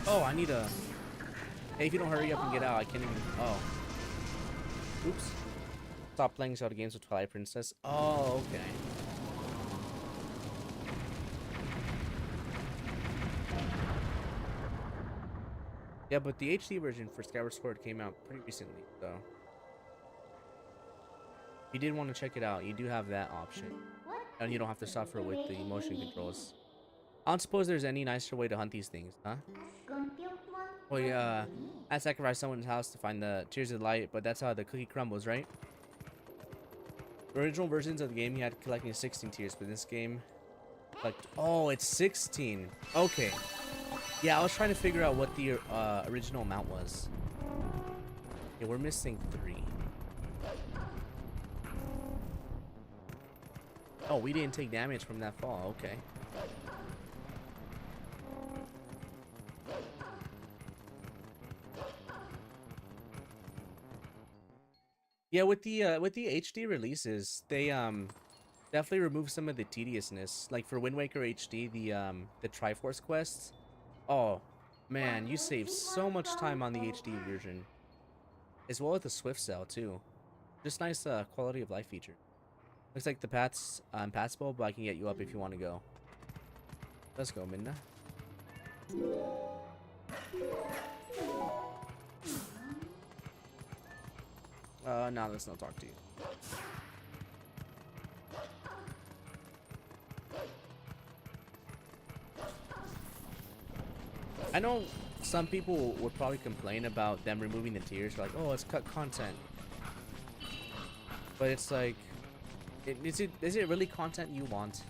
Oh, I need a... Hey, if you don't hurry up and get out, I can't even. Oh. Oops. Stop playing Zelda games with Twilight Princess. Oh, okay. Yeah, but the HD version for Skyward Sword came out pretty recently, so if you did want to check it out, you do have that option. And you don't have to suffer with the motion controls. I don't suppose there's any nicer way to hunt these things, huh? Well, yeah, I sacrificed someone's house to find the Tears of Light, but that's how the cookie crumbles, right? The original versions of the game, you had collecting 16 tears, but this game, like, oh, it's 16. Okay. Yeah, I was trying to figure out what the original amount was. Yeah, we're missing 3. Oh, we didn't take damage from that fall. Okay. Yeah, with the HD releases, they definitely remove some of the tediousness. Like for Wind Waker HD, the Triforce quests. Oh man, you save so much time on the HD version, as well as the Swift Cell too. Just nice quality of life feature. Looks like the path's impassable, but I can get you up if you want to go. Let's go, Minna. No, let's not talk to you. I know some people would probably complain about them removing the tiers, like, oh, it's cut content. But it's like, is it really content you want?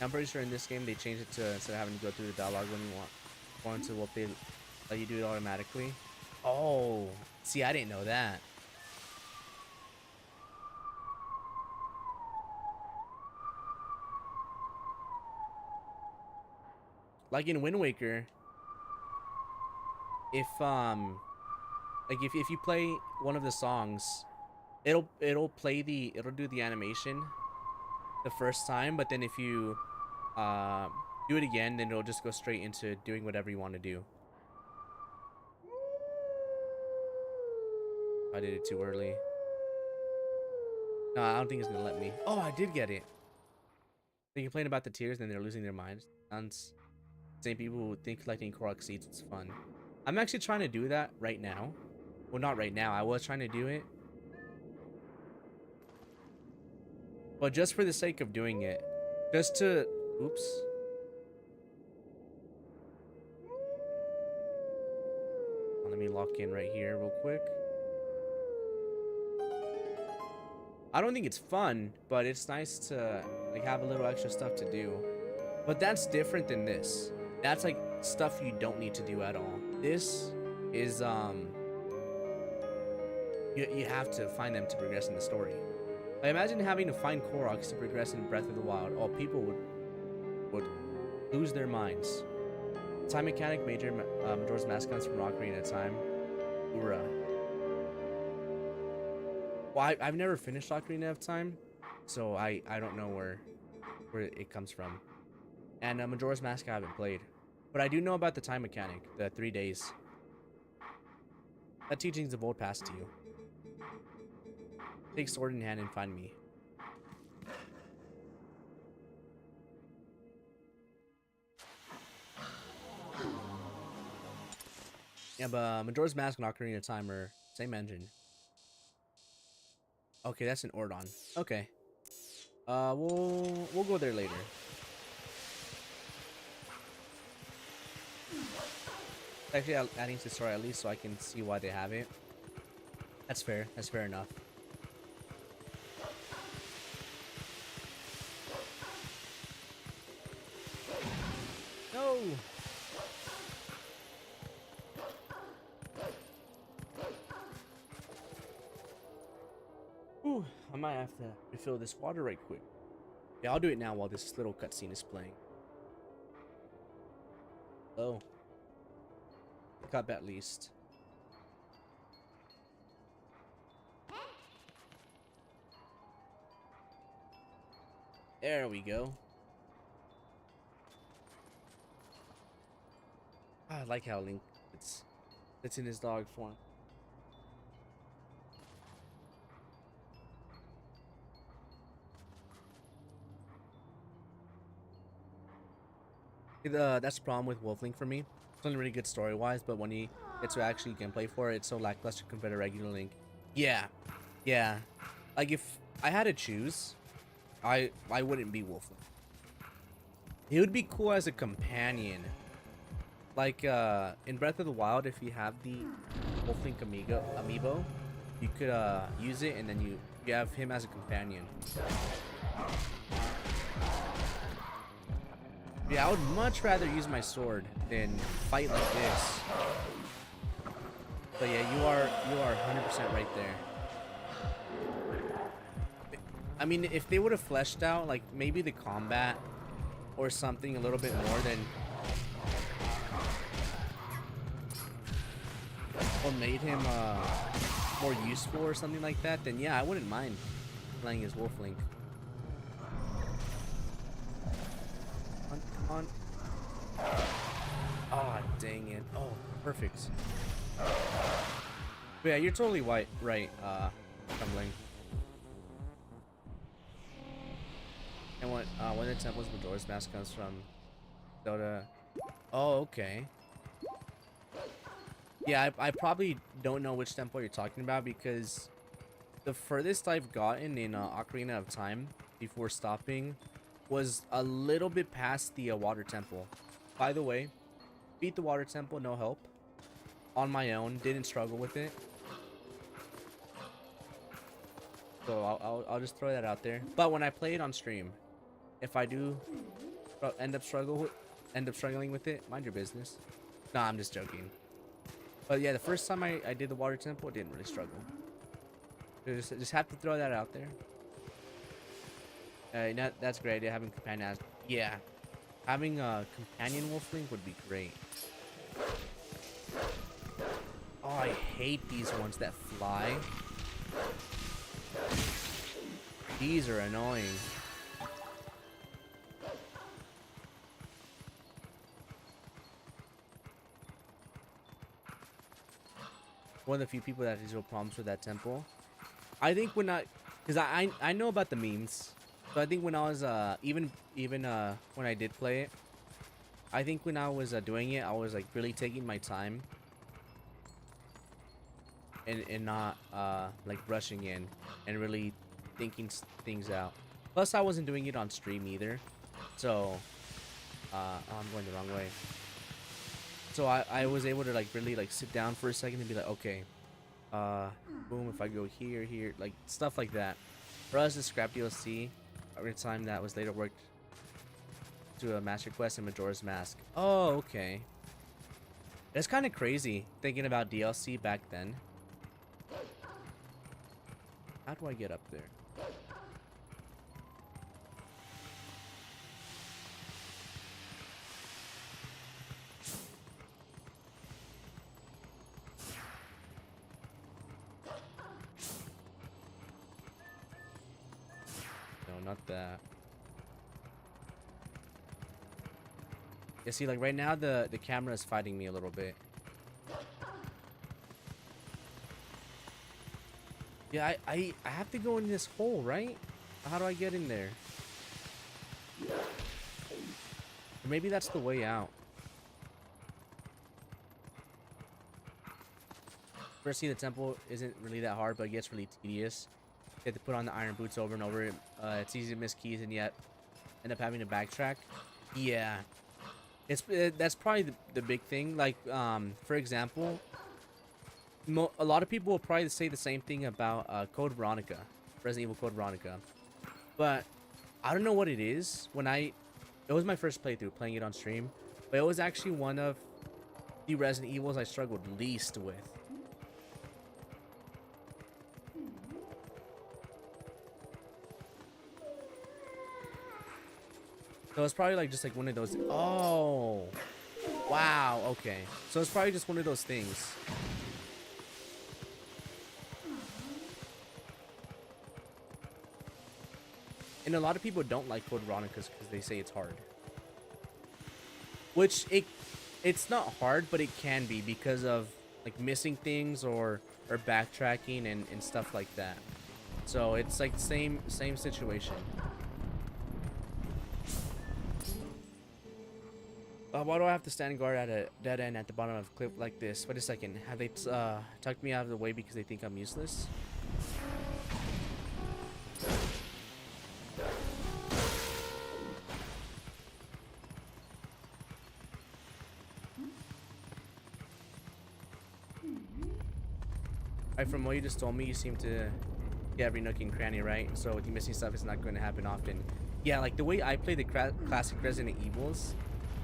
I'm pretty sure in this game they changed it to instead of having to go through the dialogue when you want to what they let you do it automatically. Oh, see, I didn't know that. Like in Wind Waker, if if you play one of the songs, it'll do the animation the first time, but then if you do it again, then it'll just go straight into doing whatever you want to do. I did it too early. No, I don't think it's gonna let me. Oh, I did get it. They complain about the tears, then they're losing their minds. Sounds same people who think collecting Korok seeds is fun. I'm actually trying to do that right now. Well, not right now. I was trying to do it, but just for the sake of doing it, just to, oops. Let me lock in right here real quick. I don't think it's fun, but it's nice to like have a little extra stuff to do. But that's different than this. That's like stuff you don't need to do at all. This is you have to find them to progress in the story. I imagine having to find Koroks to progress in Breath of the Wild. Oh, people would lose their minds. Time mechanic, major Majora's Mask comes from Ocarina of Time. Ura. Well, I've never finished Ocarina of Time, so I don't know where it comes from. And Majora's Mask I haven't played, but I do know about the time mechanic, the 3 days. That teaching's of old past to you. Take sword in hand and find me. Yeah, but Majora's Mask and Ocarina of Time are same engine. Okay, that's an Ordon. Okay. We'll go there later. Actually, adding to the story at least so I can see why they have it. That's fair. That's fair enough. No. Ooh, I might have to refill this water right quick. Yeah, I'll do it now while this little cutscene is playing. Oh, cup at least. There we go. I like how Link it's in his dog form. That's the problem with Wolf Link for me. It's only really good story wise, but when you get to actually gameplay for it, it's so lackluster compared to regular Link. Yeah, yeah. Like if I had to choose, I wouldn't be Wolf Link. He would be cool as a companion. Like in Breath of the Wild, if you have the Wolf Link amiibo, you could use it and then you have him as a companion. Yeah, I would much rather use my sword than fight like this. But yeah, you are 100% right there. I mean, if they would have fleshed out like maybe the combat or something a little bit more, then or made him more useful or something like that, then yeah, I wouldn't mind playing as Wolf Link. On. Ah, oh, dang it. Oh, perfect. But yeah, you're totally right, Tumbling. And when the temple's Majora's Mask comes from Zelda. Oh, okay. Yeah, I probably don't know which temple you're talking about because the furthest I've gotten in Ocarina of Time before stopping was a little bit past the water temple. By the way, beat the water temple, no help. On my own, didn't struggle with it. So I'll just throw that out there. But when I play it on stream, if I do end up struggling with it, mind your business. Nah, I'm just joking. But yeah, the first time I did the water temple, I didn't really struggle. Just have to throw that out there. That's great. Having companion, yeah, having a companion Wolf Link would be great. Oh, I hate these ones that fly. These are annoying. One of the few people that has real problems with that temple. I think when because I know about the memes. So I think when I was even when I did play it, I think when I was doing it, I was like really taking my time and not like rushing in and really thinking things out. Plus, I wasn't doing it on stream either, so oh, I'm going the wrong way. So I was able to like really like sit down for a second and be like, okay, boom, if I go here, like stuff like that. For us, the scrap DLC. Every time that was later worked to a Master Quest and Majora's Mask. Oh, okay. It's kind of crazy thinking about DLC back then. How do I get up there? No, not that. Yeah, see, like right now the camera is fighting me a little bit. Yeah, I have to go in this hole, right? How do I get in there? Or maybe that's the way out. First, see, the temple isn't really that hard, but it gets really tedious. You have to put on the iron boots over and over. It's easy to miss keys and yet end up having to backtrack. Yeah. That's probably the big thing. Like, for example, a lot of people will probably say the same thing about Code Veronica, Resident Evil Code Veronica. But I don't know what it is. It was my first playthrough playing it on stream, but it was actually one of the Resident Evils I struggled least with. So it's probably like just like one of those. Oh, Wow, okay. So it's probably just one of those things. And a lot of people don't like Code Veronicas because they say it's hard. Which it's not hard, but it can be because of like missing things or backtracking and stuff like that. So it's like same situation. Why do I have to stand guard at a dead end at the bottom of a cliff like this? Wait a second. Have they tucked me out of the way because they think I'm useless? Right, from what you just told me, you seem to get every nook and cranny, right? So with the missing stuff, it's not going to happen often. Yeah, like the way I play the classic Resident Evils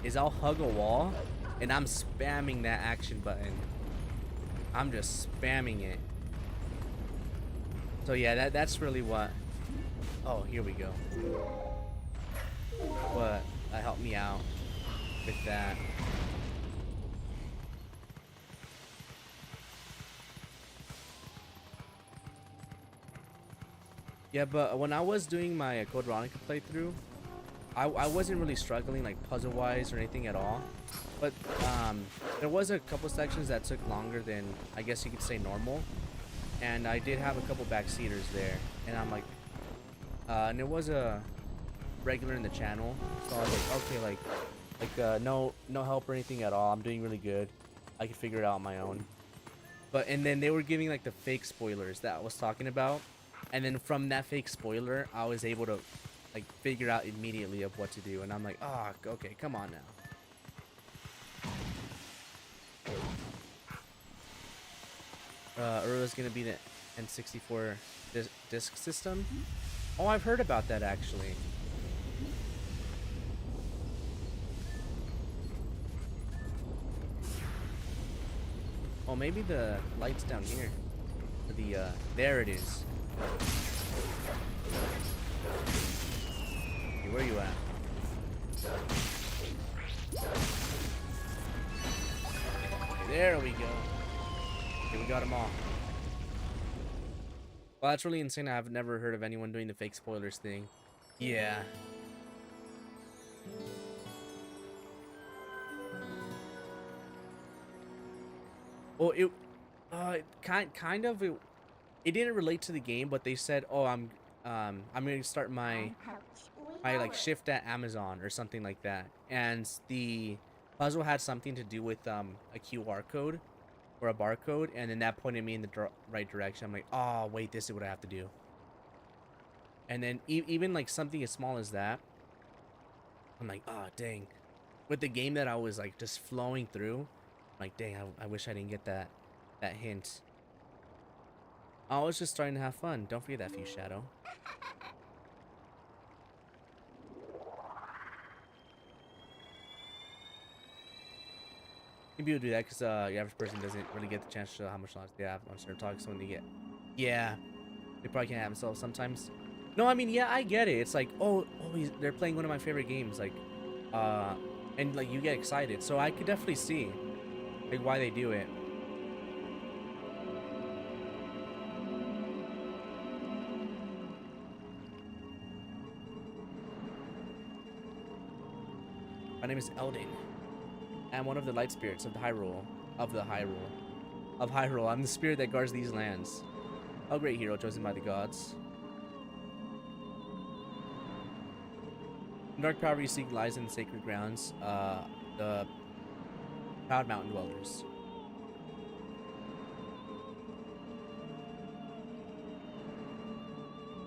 is I'll hug a wall and I'm spamming that action button. I'm just spamming it. So yeah, that's really what. Oh, here we go. What helped me out with that. Yeah, but when I was doing my Code Veronica playthrough, I wasn't really struggling like puzzle-wise or anything at all. But there was a couple sections that took longer than I guess you could say normal. And I did have a couple backseaters there. And I'm like, and it was a regular in the channel. So I was like, okay, like no help or anything at all. I'm doing really good. I can figure it out on my own. And then they were giving like the fake spoilers that I was talking about. And then from that fake spoiler, I was able to like figure out immediately of what to do. And I'm like, oh, okay, come on now. Urila's gonna be the N64 disc system. Oh, I've heard about that actually. Oh, maybe the light's down here. There it is. Hey, where you at? Okay, there we go. Okay, we got them all. Well, that's really insane. I've never heard of anyone doing the fake spoilers thing. Yeah. Well, it kind of it didn't relate to the game, but they said, "Oh, I'm going to start my like shift at Amazon or something like that." And the puzzle had something to do with a QR code or a barcode, and then that pointed me in the right direction. I'm like, "Oh, wait, this is what I have to do." And then even like something as small as that, I'm like, "Oh, dang." With the game that I was like just flowing through, I'm like, "Dang, I wish I didn't get that hint." I was just starting to have fun. Don't forget that, Few Shadow. People do that because the average person doesn't really get the chance to show how much knowledge they have once they're talking to someone they get. Yeah, they probably can't have themselves sometimes. No, I mean, yeah, I get it. It's like, they're playing one of my favorite games, like, and like you get excited. So I could definitely see like why they do it. My name is Eldin. I'm one of the light spirits of the Hyrule. I'm the spirit that guards these lands. A great hero chosen by the gods. The dark power you seek lies in the sacred grounds, the proud mountain dwellers.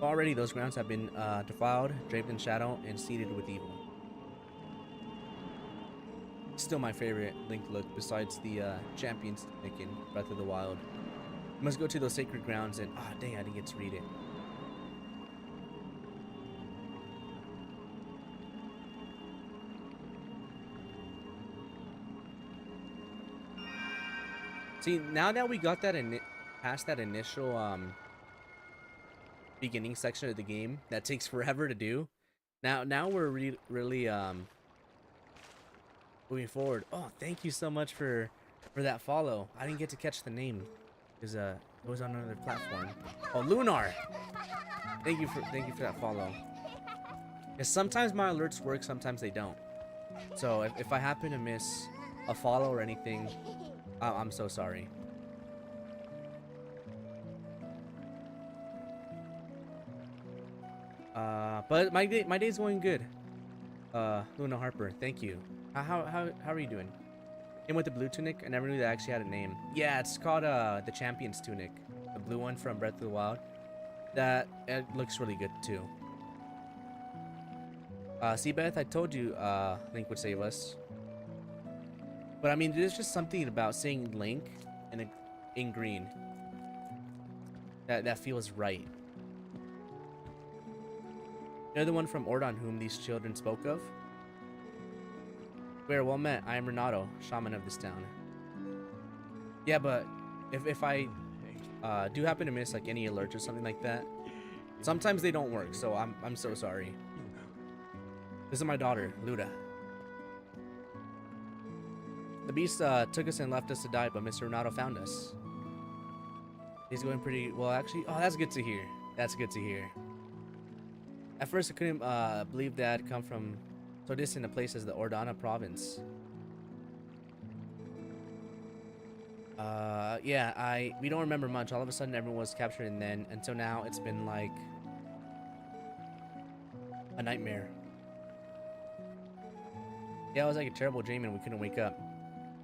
Already those grounds have been defiled, draped in shadow, and seeded with evil. Still my favorite Link look, besides the Champions Link in Breath of the Wild. You must go to those sacred grounds and... Ah, dang, I didn't get to read it. See, now that we got that past that initial beginning section of the game that takes forever to do, now we're really moving forward. Oh, thank you so much for that follow. I didn't get to catch the name because it was on another platform. Oh, Lunar. Thank you for that follow. Because sometimes my alerts work, sometimes they don't. So if I happen to miss a follow or anything, I'm so sorry. But my day's going good. Luna Harper, thank you. How are you doing? Him with the blue tunic? I never knew that actually had a name. Yeah, it's called the Champion's Tunic. The blue one from Breath of the Wild. It looks really good too. See, Beth, I told you Link would save us. But I mean, there's just something about seeing Link in green that feels right. You're the one from Ordon whom these children spoke of? We're well met. I am Renato, shaman of this town. Yeah, but if I do happen to miss like any alerts or something like that, sometimes they don't work, so I'm so sorry. This is my daughter, Luda. The beast took us and left us to die, but Mr. Renato found us. He's going pretty well, actually. Oh, that's good to hear. That's good to hear. At first, I couldn't believe that I'd come from so distant a place as the Ordana province. Yeah, we don't remember much. All of a sudden, everyone was captured, and then until now, it's been like a nightmare. Yeah, it was like a terrible dream, and we couldn't wake up.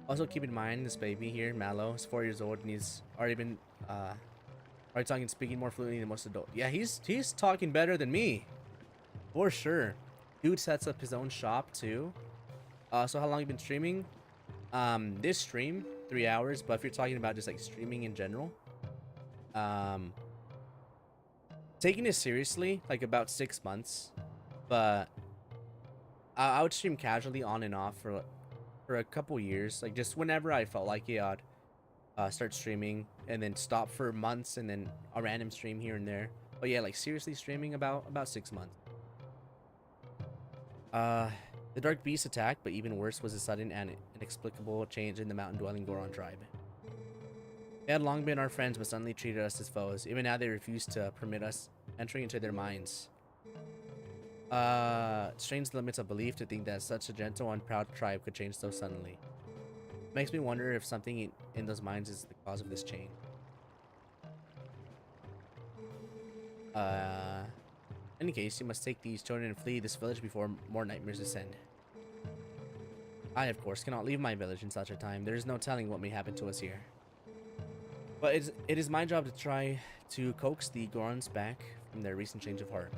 Also, keep in mind this baby here, Mallow, is 4 years old, and he's already been already talking and speaking more fluently than most adults. Yeah, he's talking better than me, for sure. Dude sets up his own shop too. So how long you been streaming? This stream 3 hours, but if you're talking about just like streaming in general, taking it seriously, like about 6 months. But I would stream casually on and off for a couple years, like just whenever I felt like it, I'd start streaming and then stop for months and then a random stream here and there. But yeah, like seriously streaming about 6 months. The dark beast attacked, but even worse was a sudden and inexplicable change in the mountain-dwelling Goron tribe. They had long been our friends, but suddenly treated us as foes. Even now, they refuse to permit us entering into their minds. Strains the limits of belief to think that such a gentle and proud tribe could change so suddenly. Makes me wonder if something in those minds is the cause of this change. In any case, you must take these children and flee this village before more nightmares descend. I, of course, cannot leave my village in such a time. There is no telling what may happen to us here. But it is my job to try to coax the Gorons back from their recent change of heart.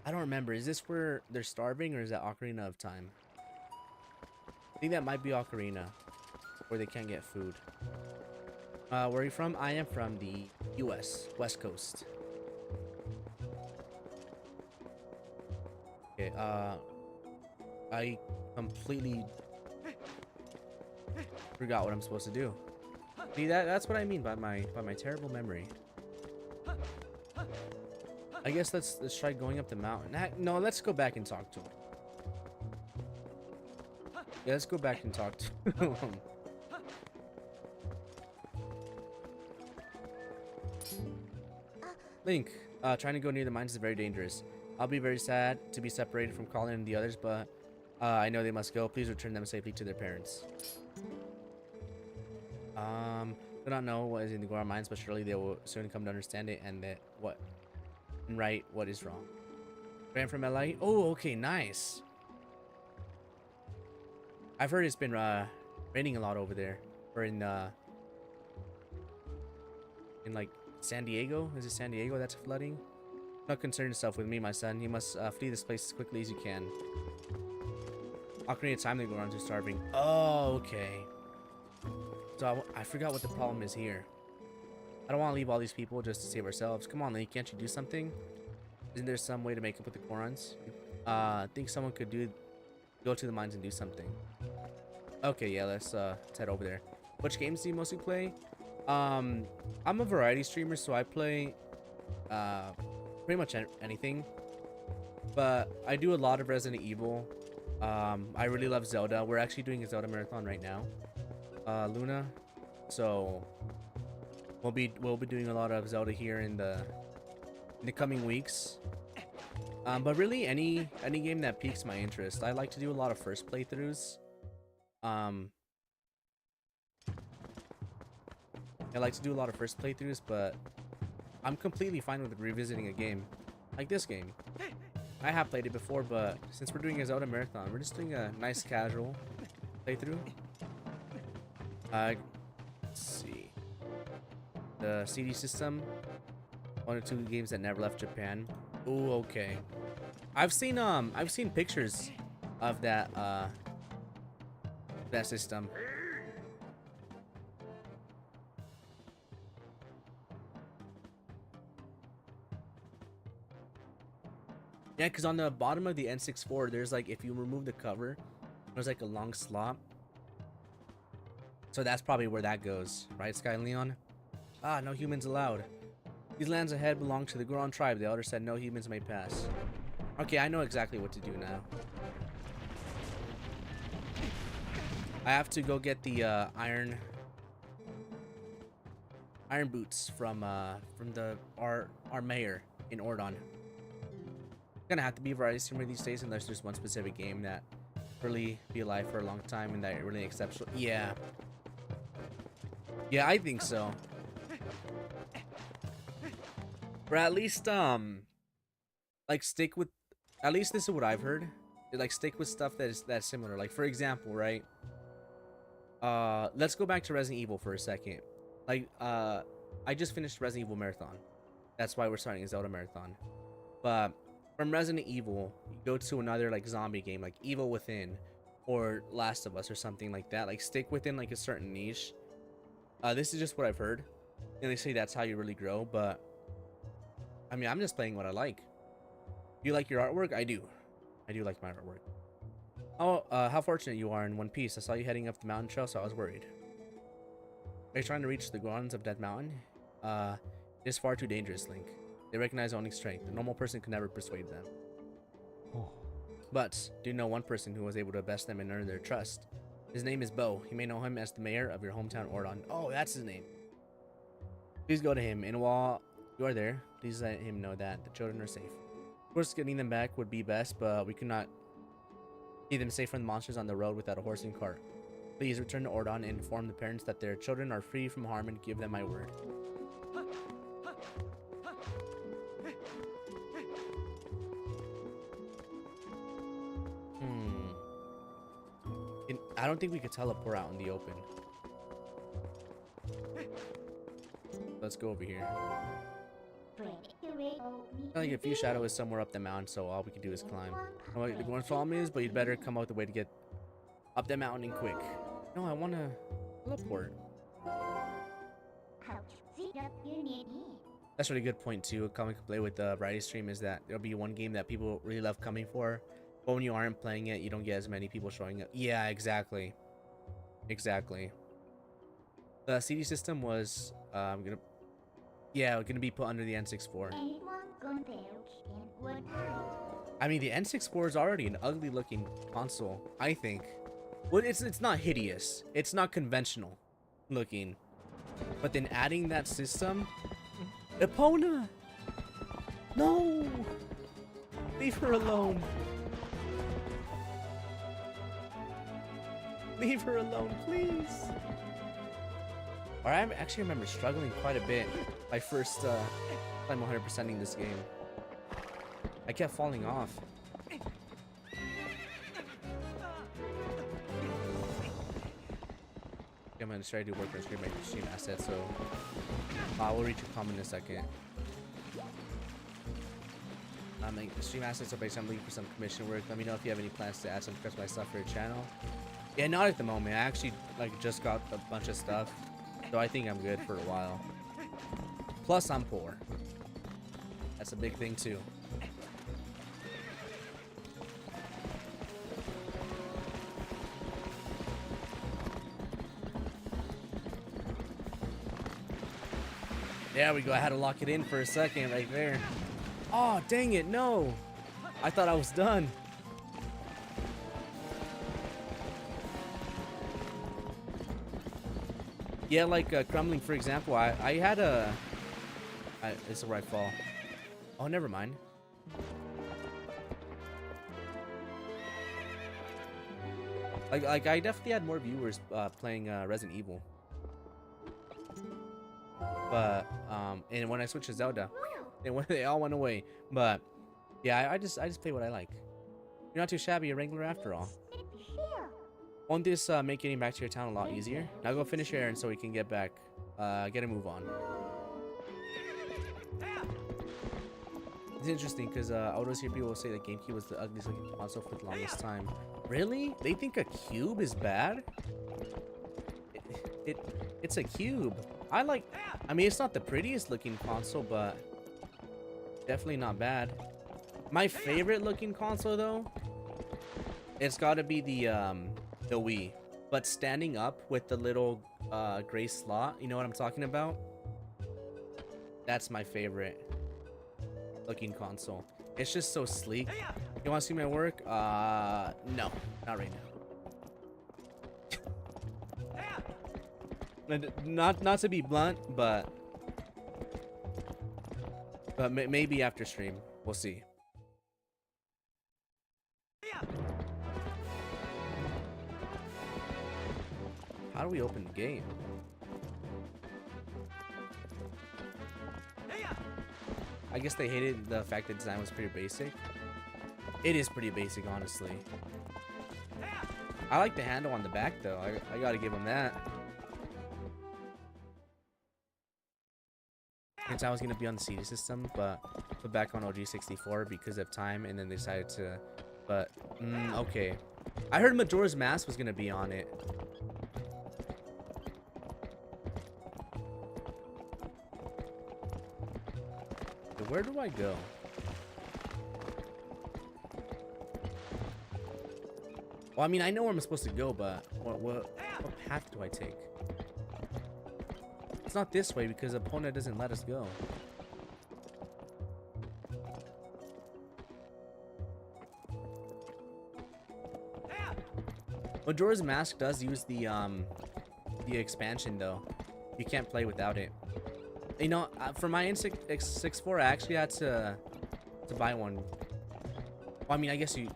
I don't remember. Is this where they're starving, or is that Ocarina of Time? I think that might be Ocarina, where they can't get food. Where are you from? I am from the US, West Coast. Okay, I completely forgot what I'm supposed to do. See, that's what I mean by my terrible memory. I guess let's try going up the mountain. No, let's go back and talk to him. Yeah, let's go back and talk to him. Link, trying to go near the mines is very dangerous. I'll be very sad to be separated from Colin and the others, but I know they must go. Please return them safely to their parents. Do not know what is in the Goron mines, but surely they will soon come to understand it and that what is wrong. Ran from LA? Oh, okay, nice. I've heard it's been raining a lot over there, or in like San Diego. Is it San Diego that's flooding? Not concern yourself with me, my son. You must flee this place as quickly as you can. Ocarina of Time, they go around to starving. Oh, okay. So I forgot what the problem is here. I don't want to leave all these people just to save ourselves. Come on, Link, can't you do something? Isn't there some way to make up with the Gorons? I think someone could go to the mines and do something. Okay, yeah, let's head over there. Which games do you mostly play? I'm a variety streamer, so I play pretty much anything. But I do a lot of Resident Evil. I really love Zelda. We're actually doing a Zelda marathon right now, Luna. So we'll be doing a lot of Zelda here in the coming weeks. But really, any game that piques my interest. I like to do a lot of first playthroughs. I like to do a lot of first playthroughs, but I'm completely fine with revisiting a game like this game. I have played it before, but since we're doing a Zelda marathon, we're just doing a nice casual playthrough. Let's see. The CD system, 1 or 2 games that never left Japan. Ooh, okay. I've seen pictures of that that system. Yeah, because on the bottom of the N64, there's like, if you remove the cover, there's like a long slot. So that's probably where that goes, right, Sky Leon? Ah, no humans allowed. These lands ahead belong to the Goron tribe. The elder said no humans may pass. Okay, I know exactly what to do now. I have to go get the iron boots from our mayor in Ordon. Gonna have to be a variety streamer these days unless there's one specific game that really be alive for a long time and that really exceptional. Yeah, I think so. Or at least like stick with, at least this is what I've heard, like stick with stuff that's similar. Like for example, right, let's go back to Resident Evil for a second. Like I just finished Resident Evil marathon, that's why we're starting a Zelda marathon. But from Resident Evil, you go to another like zombie game like Evil Within or Last of Us or something like that. Like stick within like a certain niche. This is just what I've heard, and they say that's how you really grow. But I mean, I'm just playing what I like. You like your artwork? I do like my artwork. Oh, how fortunate you are in one piece. I saw you heading up the mountain trail, so I was worried. Are you trying to reach the grounds of Death Mountain? It's far too dangerous, Link. They recognize only strength. A normal person could never persuade them. Oh. But do you know one person who was able to best them and earn their trust? His name is Bo. You may know him as the mayor of your hometown, Ordon. Oh, that's his name. Please go to him, and while you are there, please let him know that the children are safe. Of course, getting them back would be best, but we could not keep them safe from the monsters on the road without a horse and cart. Please return to Ordon and inform the parents that their children are free from harm and give them my word. I don't think we could teleport out in the open. Let's go over here. I think a few shadow is somewhere up the mountain, so all we can do is climb. I don't know what the Gorn's problem is, but you'd better come out the way to get up the mountain and quick. No, I want to teleport. That's a really good point too. Coming to play with the variety stream is that there'll be one game that people really love coming for, but when you aren't playing it, you don't get as many people showing up. Yeah, exactly. The CD system was gonna be put under the N64. I mean, the N64 is already an ugly looking console, I think. Well, it's not hideous. It's not conventional looking. But then adding that system, Epona! No! Leave her alone. Leave her alone, please. Or I actually remember struggling quite a bit my first time 100%ing this game. I kept falling off. I'm gonna try to do work on stream assets, so we'll reach a comment in a second. The stream assets are based on looking for some commission work. Let me know if you have any plans to add some customized stuff for your channel. Yeah, not at the moment. I actually just got a bunch of stuff, so I think I'm good for a while. Plus, I'm poor. That's a big thing too. There we go. I had to lock it in for a second right there. Oh, dang it. No. I thought I was done. Yeah, like crumbling, for example. I had a. This is where I fall. Oh, never mind. Like I definitely had more viewers playing Resident Evil. But and when I switched to Zelda, they all went away. But yeah, I just play what I like. You're not too shabby, a Wrangler after all. Won't this make getting back to your town a lot easier? Now go finish your errand so we can get back, get a move on. It's interesting because I always hear people say that GameCube was the ugliest looking console for the longest time. Really? They think a cube is bad? It's a cube. I mean, it's not the prettiest looking console, but definitely not bad. My favorite looking console though, it's got to be the Wii, but standing up with the little gray slot. You know what I'm talking about? That's my favorite looking console. It's just so sleek. You want to see my work? No, not right now. Not to be blunt, but maybe after stream, we'll see. How do we open the game? I guess they hated the fact that design was pretty basic. It is pretty basic, honestly. I like the handle on the back, though. I gotta give them that. Since I was gonna be on the CD system, but put back on OG64 because of time, and then they decided to. But okay, I heard Majora's Mask was gonna be on it. Where do I go? Well, I mean, I know where I'm supposed to go, but what path do I take? It's not this way because Epona doesn't let us go. Majora's Mask does use the expansion though. You can't play without it. You know, for my N64, I actually had to buy one. Well, I mean, I guess you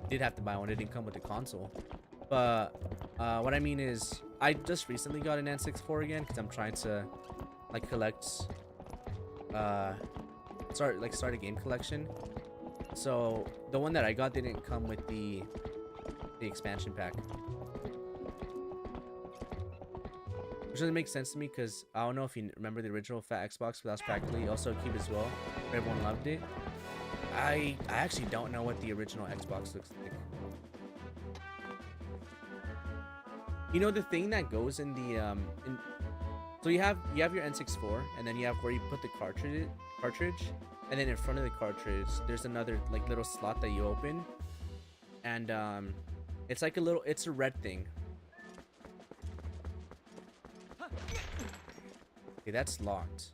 did have to buy one. It didn't come with the console. But what I mean is, I just recently got an N64 again because I'm trying to like collect, start a game collection. So the one that I got didn't come with the expansion pack. Which doesn't make sense to me because I don't know if you remember the original Fat Xbox, but that was practically also a cube as well. Everyone loved it. I actually don't know what the original Xbox looks like. You know the thing that goes in the so you have your N64, and then you have where you put the cartridge, and then in front of the cartridge there's another like little slot that you open, and it's like it's a red thing. Okay, that's locked.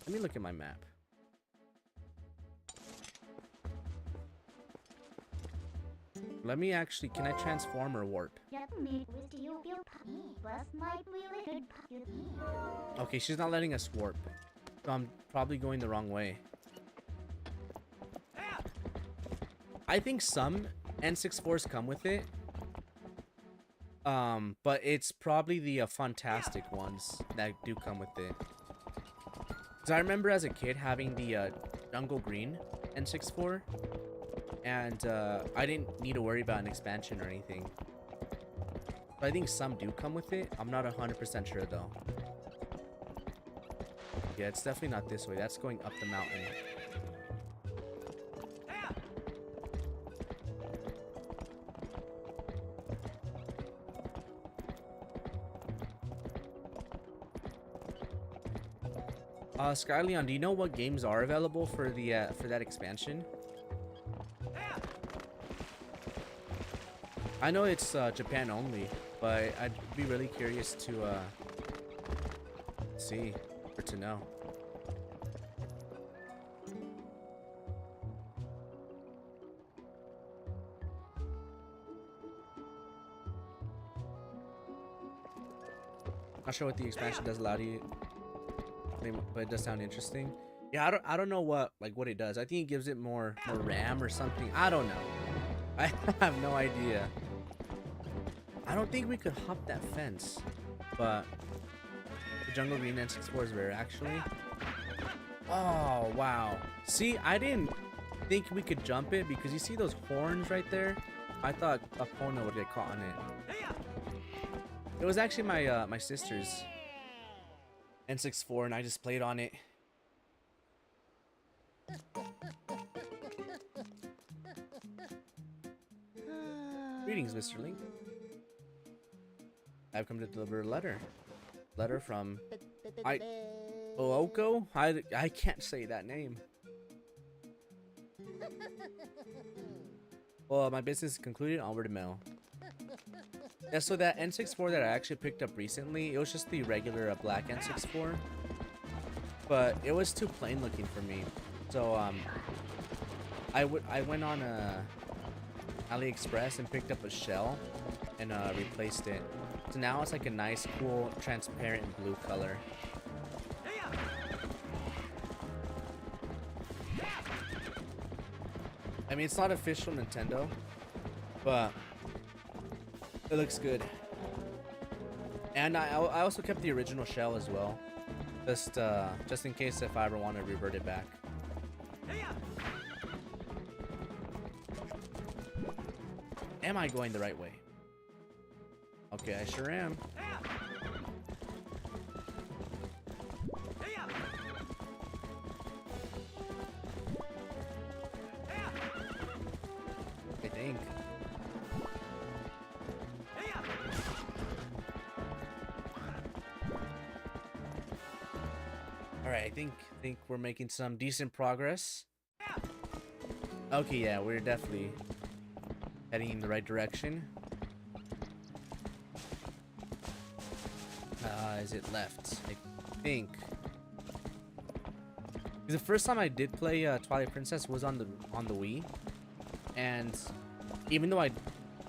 Let me look at my map. Let me actually, can I transform or warp? Okay, she's not letting us warp. So I'm probably going the wrong way. I think some N64s come with it. But it's probably the fantastic ones that do come with it. Cause I remember as a kid having the Jungle Green N64, and I didn't need to worry about an expansion or anything. But I think some do come with it. I'm not 100% sure though. Yeah, it's definitely not this way. That's going up the mountain. Skyleon, do you know what games are available for the for that expansion? I know it's Japan only, but I'd be really curious to see or to know. Not sure what the expansion does allow you, but it does sound interesting. Yeah, I don't know what it does. I think it gives it more RAM or something. I don't know. I have no idea. I don't think we could hop that fence, but the jungle green N64 is rare actually. Oh wow! See, I didn't think we could jump it because you see those horns right there. I thought a Pono would get caught on it. It was actually my my sister's N64, and I just played on it. Greetings, Mr. Link. I've come to deliver a letter. Letter from Ooko? I can't say that name. Well, my business is concluded. Onward to mail. Yeah, so that N64 that I actually picked up recently, it was just the regular black N64. But it was too plain looking for me. So, I went on AliExpress and picked up a shell and replaced it. So now it's like a nice, cool, transparent blue color. I mean, it's not official Nintendo, but it looks good. And I also kept the original shell as well, just in case if I ever want to revert it back. Am I going the right way? Okay, I sure am. I think. Alright, I think we're making some decent progress. Okay, yeah, we're definitely heading in the right direction. Is it left? I think. Because the first time I did play Twilight Princess was on the Wii, and even though I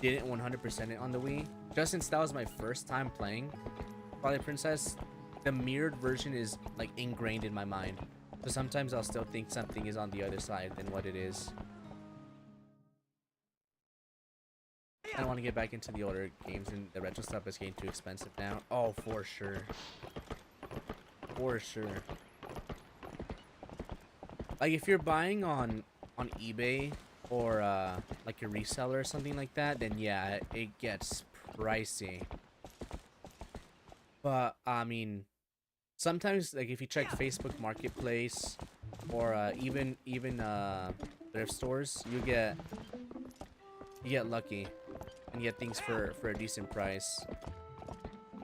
didn't 100% it on the Wii, just since that was my first time playing Twilight Princess, the mirrored version is like ingrained in my mind. So sometimes I'll still think something is on the other side than what it is. I don't want to get back into the older games, and the retro stuff is getting too expensive now. Oh, for sure. For sure. Like, if you're buying on eBay or like a reseller or something like that, then yeah, it gets pricey. But I mean, sometimes, like, if you check Facebook Marketplace or even thrift stores, you get lucky and get things for a decent price.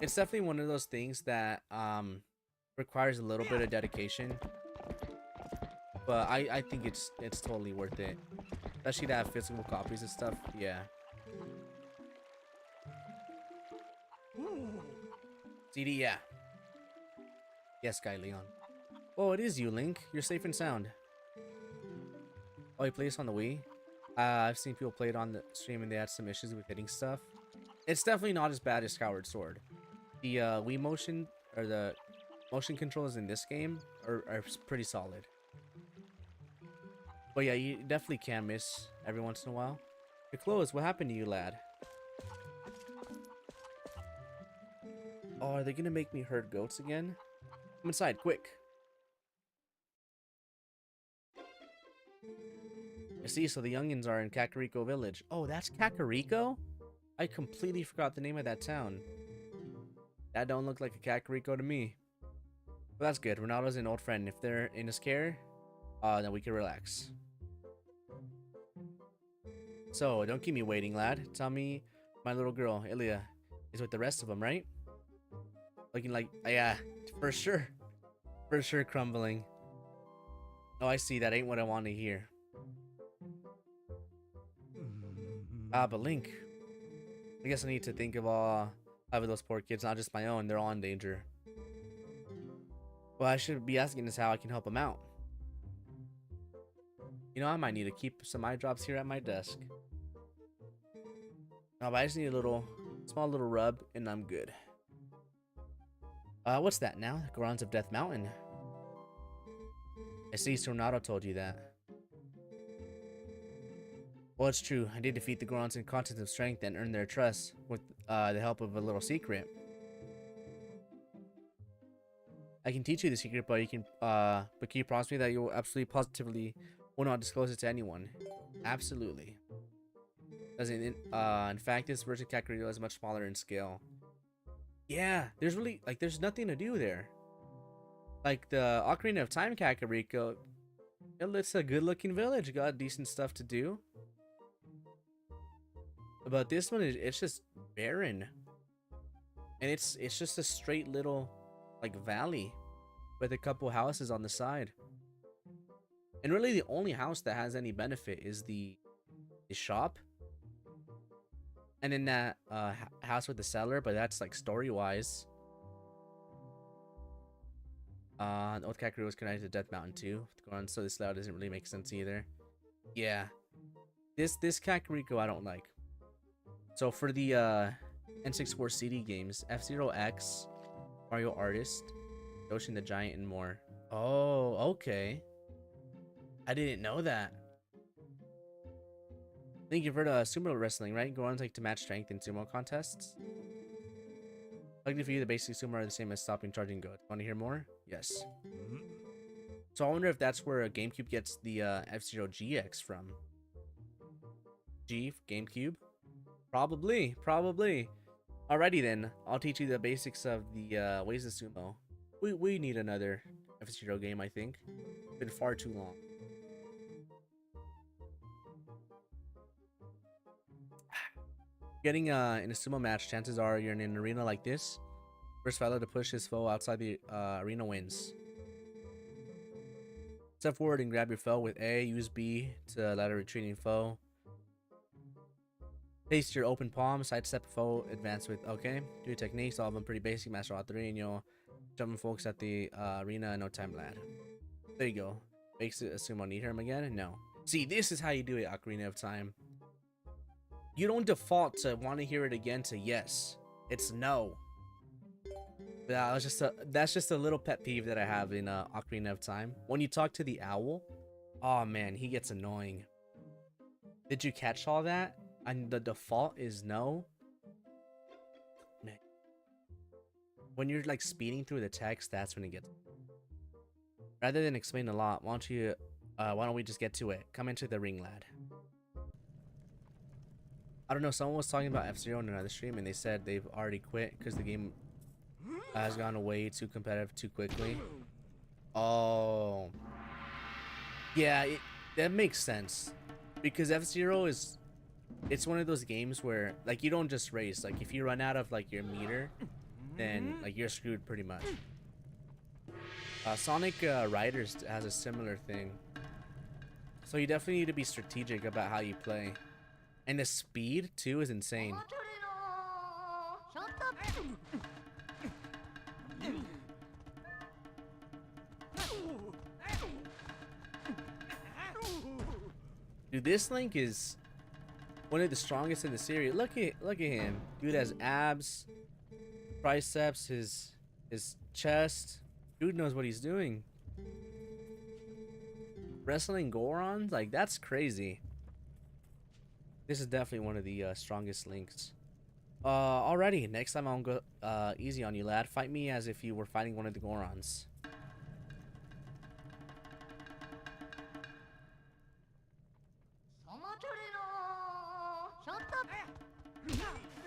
It's definitely one of those things that requires a little bit of dedication, but I think it's totally worth it, especially to have physical copies and stuff. Yeah. CD, yeah. Yes, Guy Leon. Oh, it is you, Link. You're safe and sound. Oh, you play this on the Wii? I've seen people play it on the stream and they had some issues with hitting stuff. It's definitely not as bad as Skyward Sword. The Wii motion, or the motion controls in this game are pretty solid. But yeah, you definitely can miss every once in a while. You're closed. What happened to you, lad? Oh, are they gonna make me herd goats again? Come inside, quick. I see, so the youngins are in Kakariko Village. Oh, that's Kakariko? I completely forgot the name of that town. That don't look like a Kakariko to me. But that's good. Ronaldo's an old friend. If they're in his care, then we can relax. So, don't keep me waiting, lad. Tell me my little girl, Ilya, is with the rest of them, right? Looking like, yeah, for sure. For sure crumbling. Oh, I see. That ain't what I want to hear. But Link, I guess I need to think of all of those poor kids, not just my own. They're all in danger. Well, I should be asking is how I can help them out. You know, I might need to keep some eye drops here at my desk. No, but I just need a small little rub, and I'm good. What's that now? Gorons of Death Mountain. I see Tornado told you that. Well, it's true. I did defeat the Gorons in contests of strength and earn their trust with the help of a little secret. I can teach you the secret, but can you promise me that you will absolutely positively will not disclose it to anyone? Absolutely. Doesn't in fact, this version of Kakariko is much smaller in scale. Yeah, there's really there's nothing to do there. Like the Ocarina of Time Kakariko, it's a good-looking village. Got decent stuff to do. But this one, it's just barren, and it's just a straight little valley with a couple houses on the side. And really, the only house that has any benefit is the shop, and then that house with the cellar. But that's story-wise. Old Kakariko was connected to Death Mountain too. So this layout doesn't really make sense either. Yeah, this Kakariko I don't like. So for the N64 CD games, F-Zero X, Mario Artist, Yoshi the Giant, and more. Oh, okay. I didn't know that. I think you've heard of sumo wrestling, right? Go on to match strength in sumo contests. Luckily for you, the basic sumo are the same as stopping, charging, good. Want to hear more? Yes. So I wonder if that's where GameCube gets the F-Zero GX from. G, GameCube? Probably. Alrighty then, I'll teach you the basics of the ways of sumo. We need another F-Zero game, I think. It's been far too long. Getting in a sumo match, chances are you're in an arena like this. First fellow to push his foe outside the arena wins. Step forward and grab your foe with A, use B to let a retreating foe. Place your open palm, sidestep foe, advance with okay. Do your techniques, all of them pretty basic, master all three, and you'll jump folks at the arena in no time, lad. There you go. Makes it assume I'll need him again? No. See, this is how you do it, Ocarina of Time. You don't default to want to hear it again to yes. It's no. That's just a little pet peeve that I have in Ocarina of Time. When you talk to the owl, oh man, he gets annoying. Did you catch all that? And the default is no. Man. When you're speeding through the text, that's when it gets. Rather than explain a lot, why don't we just get to it? Come into the ring, lad. I don't know, someone was talking about F-Zero in another stream and they said they've already quit because the game has gone way too competitive too quickly. Oh. Yeah, that makes sense. Because F-Zero it's one of those games where you don't just race. If you run out of your meter, then you're screwed pretty much. Sonic Riders has a similar thing. So you definitely need to be strategic about how you play. And the speed too is insane. Dude, this Link is one of the strongest in the series. Look at him. Dude has abs, triceps, his chest. Dude knows what he's doing. Wrestling Gorons, that's crazy. This is definitely one of the strongest Links. Alrighty, next time I'll go easy on you, lad. Fight me as if you were fighting one of the Gorons.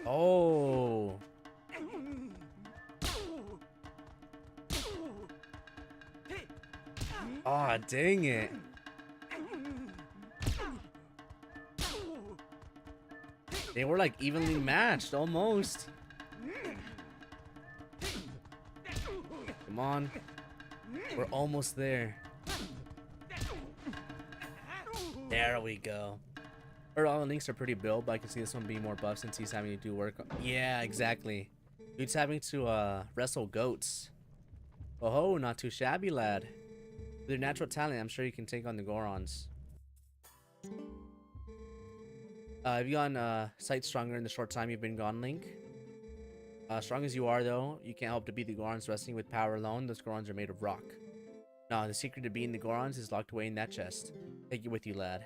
Oh. Oh, dang it. They were evenly matched, almost. Come on. We're almost there. There we go. All the Links are pretty built, but I can see this one being more buff since he's having to do work. Yeah, exactly. Dude's having to wrestle goats. Oh, not too shabby, lad. With your natural talent, I'm sure you can take on the Gorons. Have you gotten sight stronger in the short time you've been gone, Link? Strong as you are, though, you can't hope to beat the Gorons resting with power alone. Those Gorons are made of rock. No, the secret to beating the Gorons is locked away in that chest. Take it with you, lad.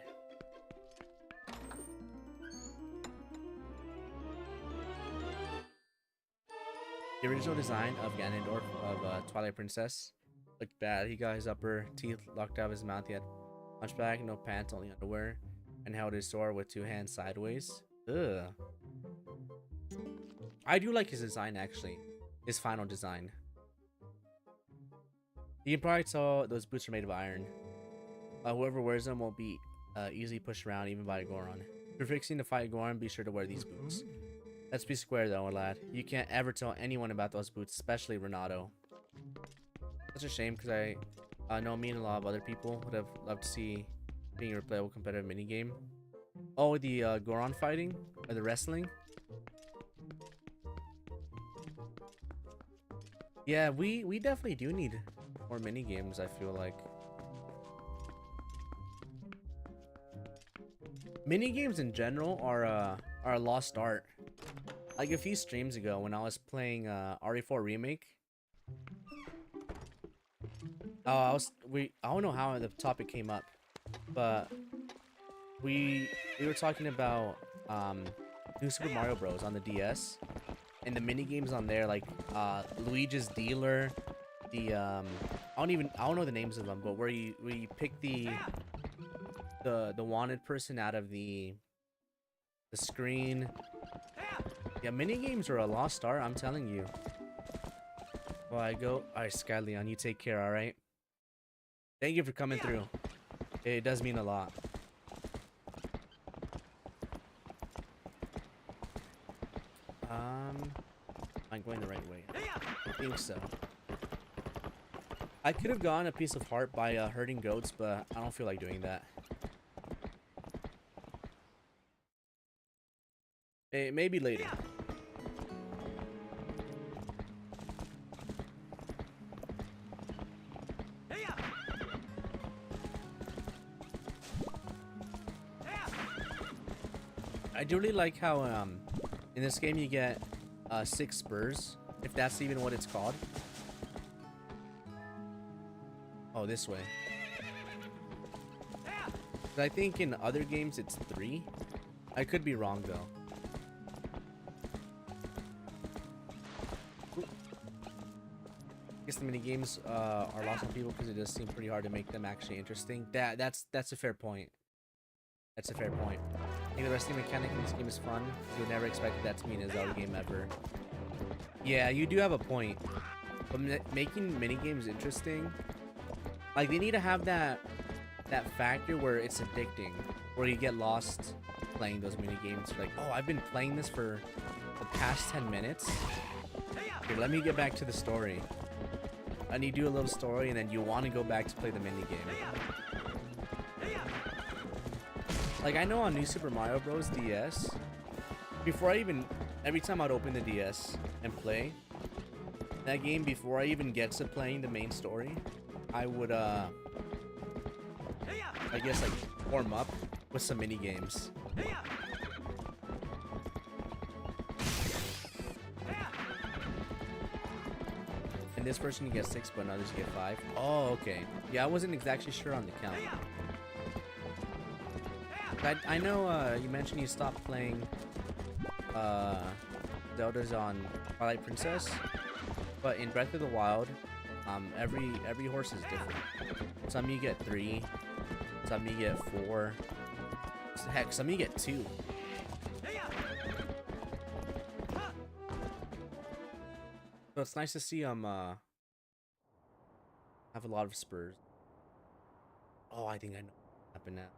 The original design of Ganondorf of Twilight Princess looked bad. He got his upper teeth locked out of his mouth. He had hunchback, no pants, only underwear, and held his sword with 2 hands sideways. Ugh. I do like his design, actually. His final design. You can probably tell those boots are made of iron. Whoever wears them will be easily pushed around, even by a Goron. If you're fixing to fight a Goron, be sure to wear these boots. Let's be square, though, lad. You can't ever tell anyone about those boots, especially Renato. That's a shame, because I know me and a lot of other people would have loved to see being a replayable competitive minigame. Oh, the Goron fighting? Or the wrestling? Yeah, we definitely do need more mini games, I feel like. Mini games in general are a lost art. Like a few streams ago when I was playing RE4 Remake. I don't know how the topic came up, but we were talking about New Super Mario Bros. On the DS. And the mini games on there, like Luigi's Dealer, the I don't know the names of them, but where you pick the wanted person out of the screen. Yeah, mini games are a lost art, I'm telling you. Well, alright, Sky Leon, you take care, alright? Thank you for coming through. It does mean a lot. I'm going the right way. I think so. I could have gotten a piece of heart by herding goats, but I don't feel like doing that. Maybe later. I do really like how in this game you get 6 spurs, if that's even what it's called. Oh, this way. But I think in other games it's 3. I could be wrong though. I guess the mini games are lost on people because it does seem pretty hard to make them actually interesting. That's a fair point. That's a fair point. I think the wrestling mechanic in this game is fun. You would never expect that to be in a Zelda game ever. Yeah, you do have a point. But making mini games interesting, like they need to have that factor where it's addicting, where you get lost playing those mini games. Like, oh, I've been playing this for the past 10 minutes. Here, let me get back to the story. And you do a little story, and then you want to go back to play the mini game. Like, I know on New Super Mario Bros. DS, every time I'd open the DS and play that game, before I even get to playing the main story, I would, I guess, like, warm up with some mini games. And this person you get 6, but others get 5. Oh, okay. Yeah, I wasn't exactly sure on the count. I know you mentioned you stopped playing Zelda's on Twilight Princess, but in Breath of the Wild, every horse is different. Some you get 3, some you get 4, heck, some you get 2. So it's nice to see have a lot of spurs. Oh, I think I know what happened now.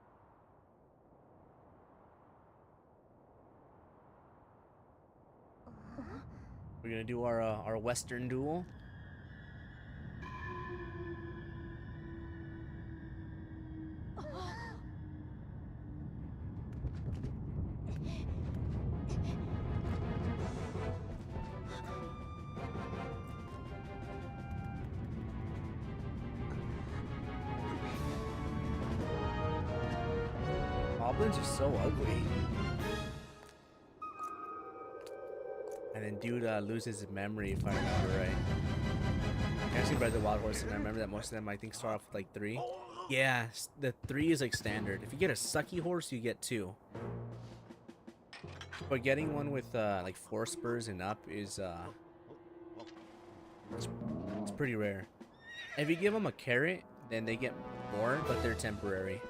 We're gonna do our Western duel. Goblins are so ugly. And then dude loses his memory, if I remember right. I actually read the Wild Horse, and I remember that most of them, I think, start off with like 3. Yeah, the 3 is like standard. If you get a sucky horse, you get 2. But getting one with like 4 spurs and up is it's pretty rare. If you give them a carrot, then they get more, but they're temporary.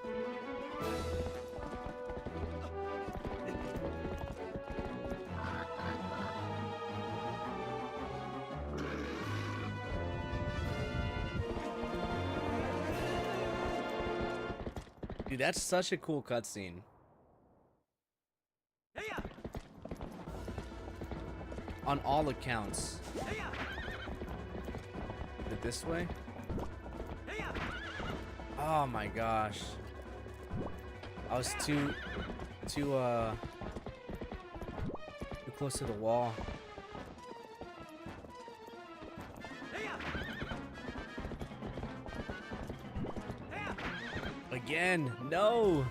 Dude, that's such a cool cutscene. On all accounts. Is it this way? Oh my gosh. I was too close to the wall. Again, no!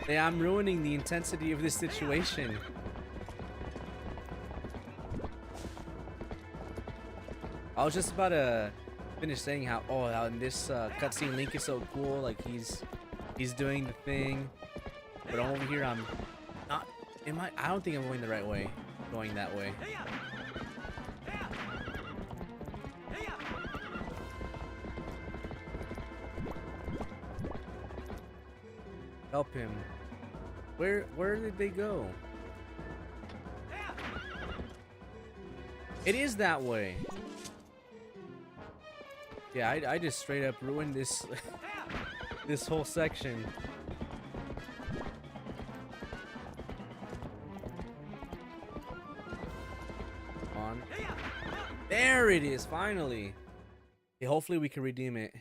Hey, I'm ruining the intensity of this situation. I was just about to finish saying how how in this cutscene Link is so cool, like he's doing the thing, but over here I'm not. I don't think I'm going the right way. Going that way. Help him. Where did they go? It is that way. Yeah, I just straight up ruined this this whole section. Come on. There it is, finally. Okay, hopefully we can redeem it.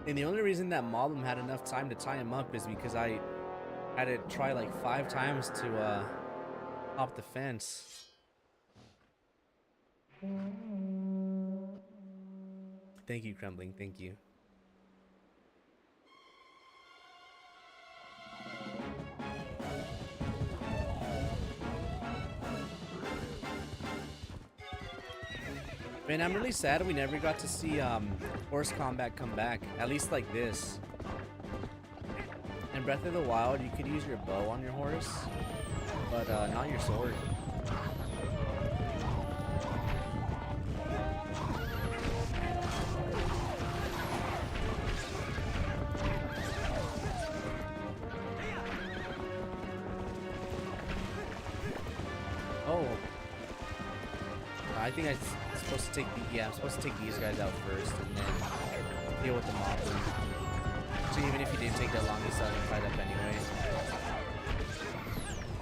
And the only reason that Moblem had enough time to tie him up is because I had to try like 5 times to hop the fence. Thank you, Crumbling. Thank you. Man, I'm really sad we never got to see horse combat come back, at least like this. In Breath of the Wild, you could use your bow on your horse, but not your sword. Oh, I think I'm supposed to take I'm supposed to take these guys out first, and then deal with the mob. So even if you didn't take that long, you still have fight up anyway.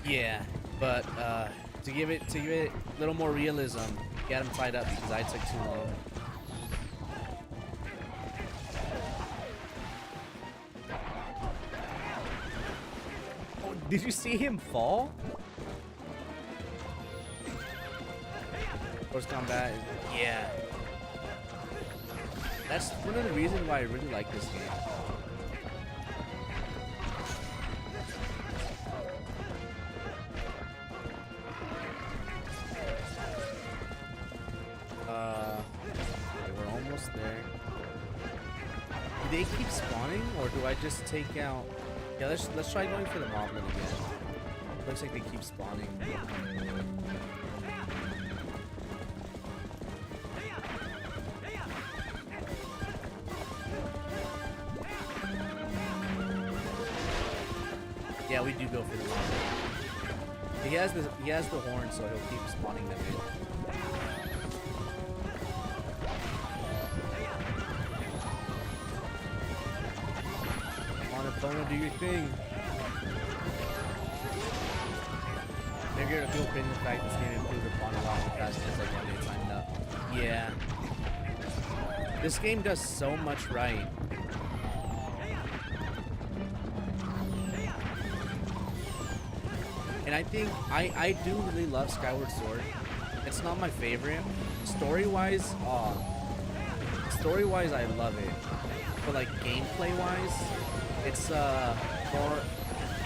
Yeah, but to give it a little more realism, get him tied up because I took too long. Oh, did you see him fall? Horse combat, yeah. That's one of the reasons why I really like this game. We're almost there. Do they keep spawning, or do I just take out? Yeah, let's try going for the moblin again. Looks like they keep spawning. Yeah, we do go for the moblin. He has the horn, so he'll keep spawning them in. Opponent, do your thing. Maybe you're gonna feel pain in the fact this game improved upon a lot of fast as like when they timed up. Yeah. This game does so much right. And I think I do really love Skyward Sword. It's not my favorite. Story-wise, story-wise, I love it. But like gameplay-wise, it's more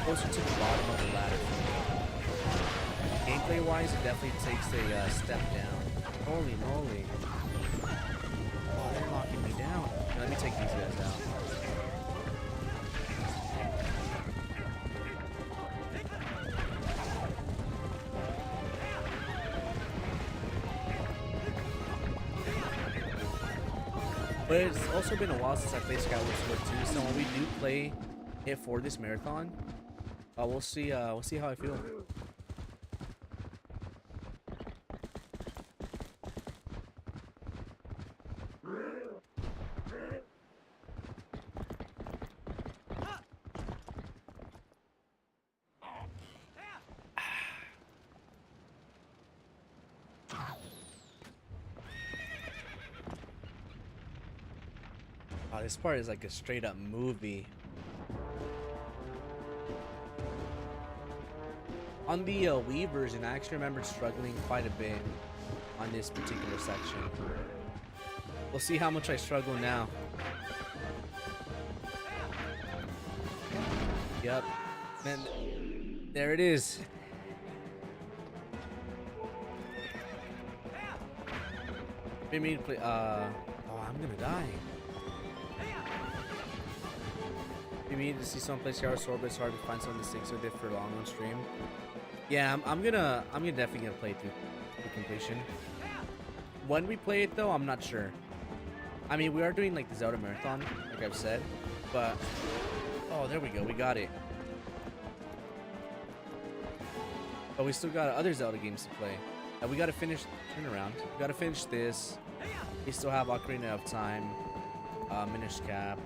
closer to the bottom of the ladder for me. Gameplay-wise, it definitely takes a step down. Holy moly! Oh, they're locking me down. Let me take these guys out. But it's also been a while since I played Skyward Sword 2, so when we do play it for this marathon, we'll see how I feel. Oh, this part is like a straight up movie. On the Wii version, I actually remember struggling quite a bit on this particular section. We'll see how much I struggle now. Yep. And there it is. Maybe me to play. Oh, I'm gonna die. Maybe need to see someone play Skyward Sword, but it's hard to find someone that sticks with it for long on stream. Yeah, I'm definitely gonna play through the completion. When we play it though, I'm not sure. I mean, we are doing like the Zelda marathon, like I've said, but oh, there we go, we got it. But we still got other Zelda games to play. We gotta finish. Turn around. We gotta finish this. We still have Ocarina of Time, Minish Cap.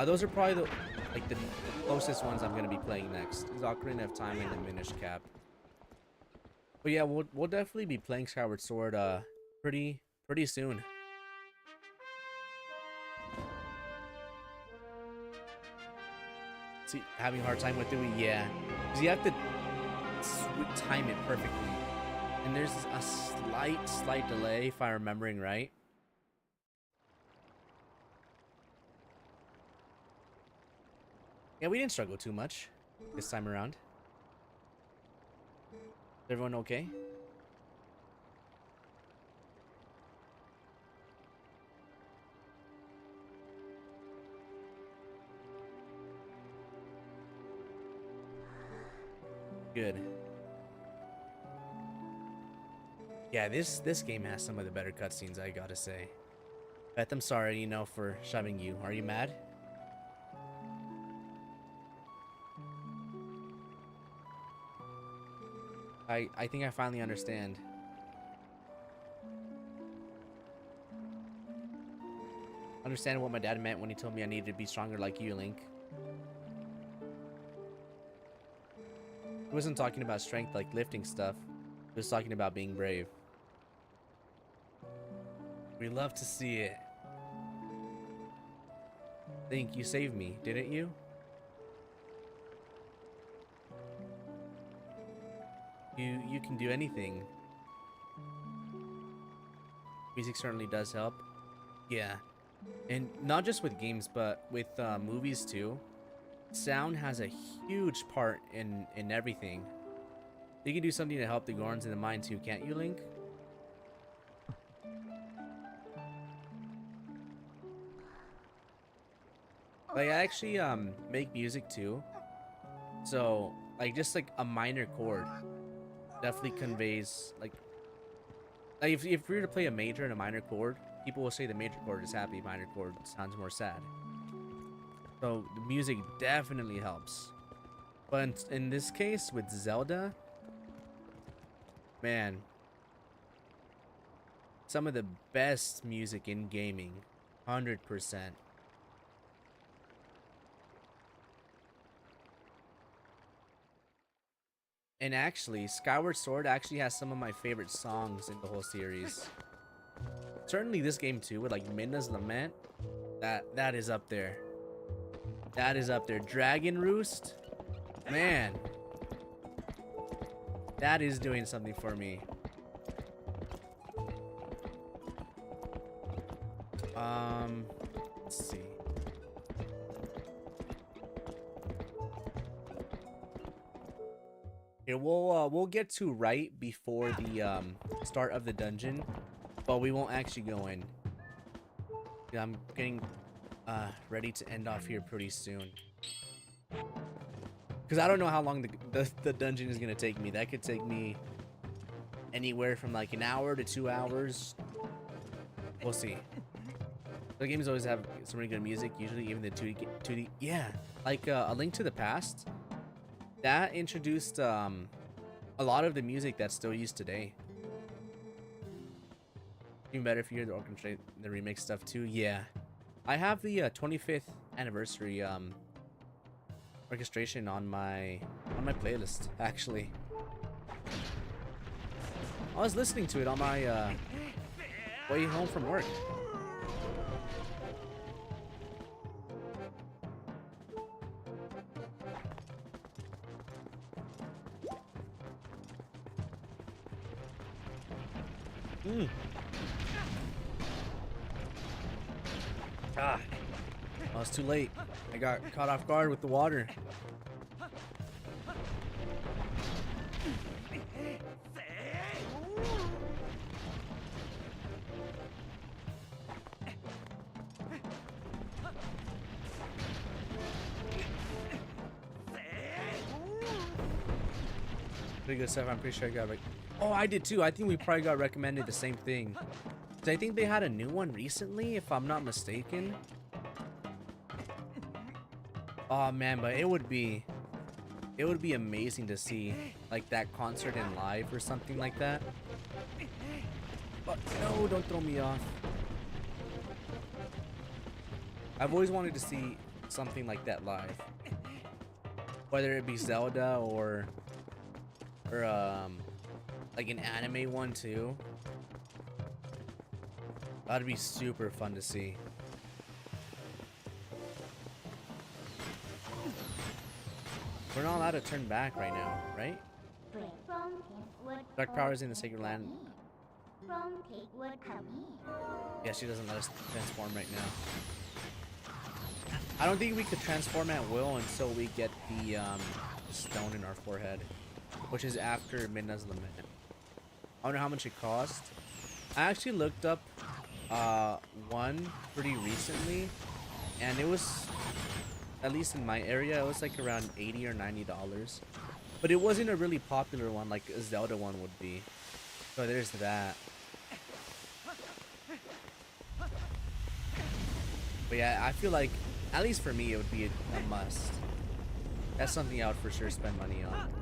Those are probably the closest ones I'm gonna be playing next. Is Ocarina of Time and the Minish Cap. But yeah, we'll definitely be playing Skyward Sword pretty soon. See, having a hard time with it, yeah, because you have to time it perfectly, and there's a slight delay if I'm remembering right. Yeah, we didn't struggle too much this time around. Is everyone okay? Good. Yeah, this game has some of the better cutscenes, I gotta say. Beth, I'm sorry, for shoving you. Are you mad? I think I finally understand. Understand what my dad meant when he told me I needed to be stronger like you, Link. He wasn't talking about strength like lifting stuff. He was talking about being brave. We love to see it. Link, you saved me, didn't you? You can do anything. Music certainly does help. Yeah. And not just with games, but with movies too. Sound has a huge part in everything. You can do something to help the Gorons in the mind too, can't you, Link? Like, I actually make music too. So, like, just like a minor chord definitely conveys like if we were to play a major and a minor chord, people will say the major chord is happy, minor chord sounds more sad. So the music definitely helps. But in this case with Zelda, man, some of the best music in gaming, 100%. And actually, Skyward Sword actually has some of my favorite songs in the whole series. Certainly this game too, with like Midna's Lament, that is up there. That is up there. Dragon Roost, man, that is doing something for me. Let's see. Here, we'll get to right before the start of the dungeon, but we won't actually go in. Yeah, I'm getting ready to end off here pretty soon. Because I don't know how long the dungeon is gonna take me. That could take me anywhere from like an hour to 2 hours. We'll see. The games always have some really good music. Usually, even the 2D. Yeah, like A Link to the Past. That introduced a lot of the music that's still used today. Even better if you hear the orchestra, the remix stuff too. Yeah, I have the 25th anniversary orchestration on my playlist. Actually, I was listening to it on my way home from work. Ah, oh, it's too late. I got caught off guard with the water. Pretty good stuff. I'm pretty sure I got oh, I did too. I think we probably got recommended the same thing. I think they had a new one recently, if I'm not mistaken. Oh man, but it would be amazing to see like that concert in live or something like that. But no, don't throw me off. I've always wanted to see something like that live. Whether it be Zelda or like an anime one too. That'd be super fun to see. We're not allowed to turn back right now, right? Dark powers in the sacred land. Yeah, she doesn't let us transform right now. I don't think we could transform at will until we get the stone in our forehead, which is after Midna's Lament. I wonder how much it cost. I actually looked up one pretty recently, and it was, at least in my area, it was like around $80 or $90, but it wasn't a really popular one like a Zelda one would be. So there's that. But yeah, I feel like, at least for me, it would be a must. That's something I would for sure spend money on.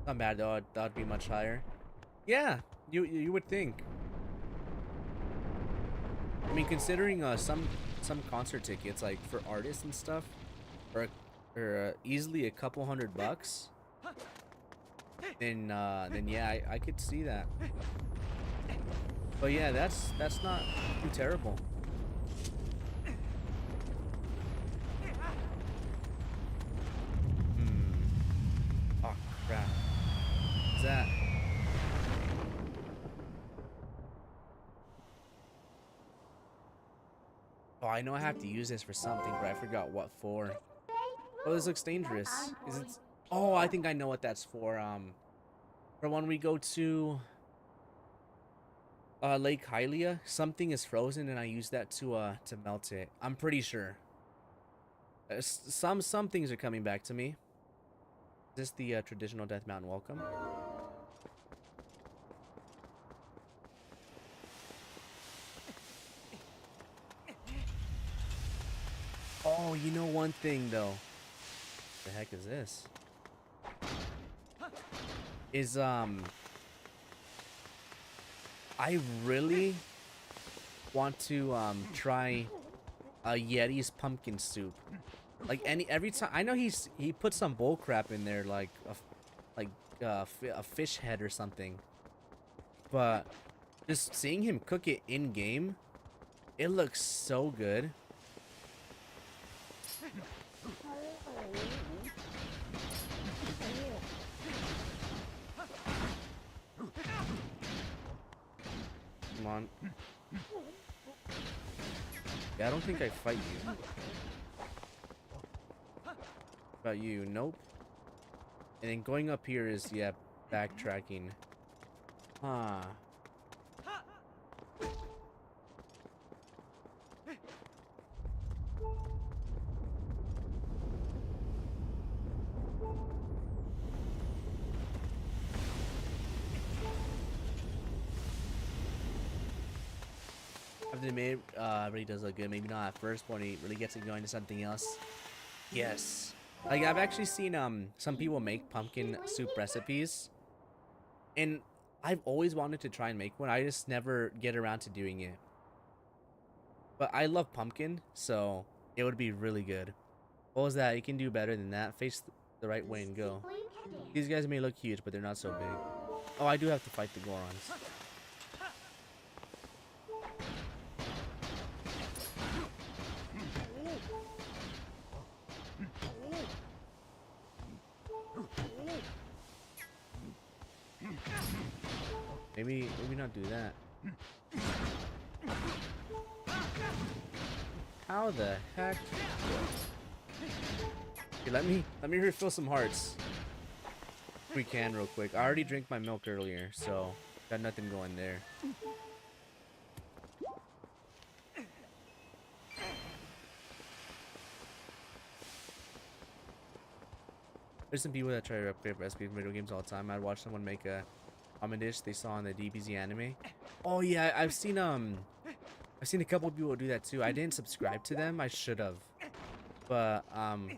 Not bad though. That'd be much higher. Yeah, you would think. I mean, considering some concert tickets, like for artists and stuff, are easily a couple $100, then yeah, I could see that. But yeah, that's not too terrible. Oh crap. What's that? Oh, I know I have to use this for something, but I forgot what for. Oh, this looks dangerous. Is it? Oh, I think I know what that's for. For when we go to Lake Hylia, something is frozen, and I use that to melt it. I'm pretty sure. Some things are coming back to me. Is this the traditional Death Mountain welcome? Oh, you know one thing though. What the heck is this? Is I really want to try Yeti's pumpkin soup. Like every time I know he put some bull crap in there, like a fish head or something. But just seeing him cook it in game It looks so good. Come on. Yeah, I don't think I fight you. About you, nope. And then going up here is, yeah, backtracking. Huh. After the maid really does look good. Maybe not at first, but when he really gets it going to something else. Yes. Like, I've actually seen some people make pumpkin soup recipes, and I've always wanted to try and make one. I just never get around to doing it. But I love pumpkin, so it would be really good. What was that? You can do better than that. Face the right way and go. These guys may look huge, but they're not so big. Oh, I do have to fight the Gorons. Maybe not do that. How the heck? Okay, let me refill some hearts. If we can real quick. I already drank my milk earlier, so got nothing going there. There's some people that try to replicate recipes in video games all the time. I'd watch someone make a ramen dish they saw in the DBZ anime. Oh yeah, I've seen a couple of people do that too. I didn't subscribe to them. I should have. But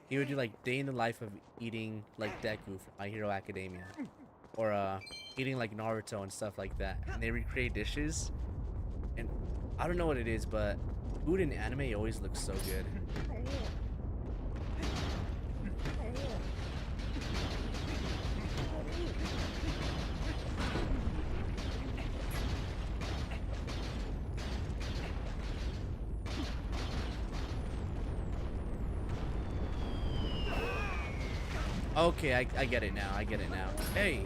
he would do like day in the life of eating like Deku from My Hero Academia, or eating like Naruto and stuff like that. And they recreate dishes, and I don't know what it is, but food in anime always looks so good. Okay, I get it now. I get it now. Hey.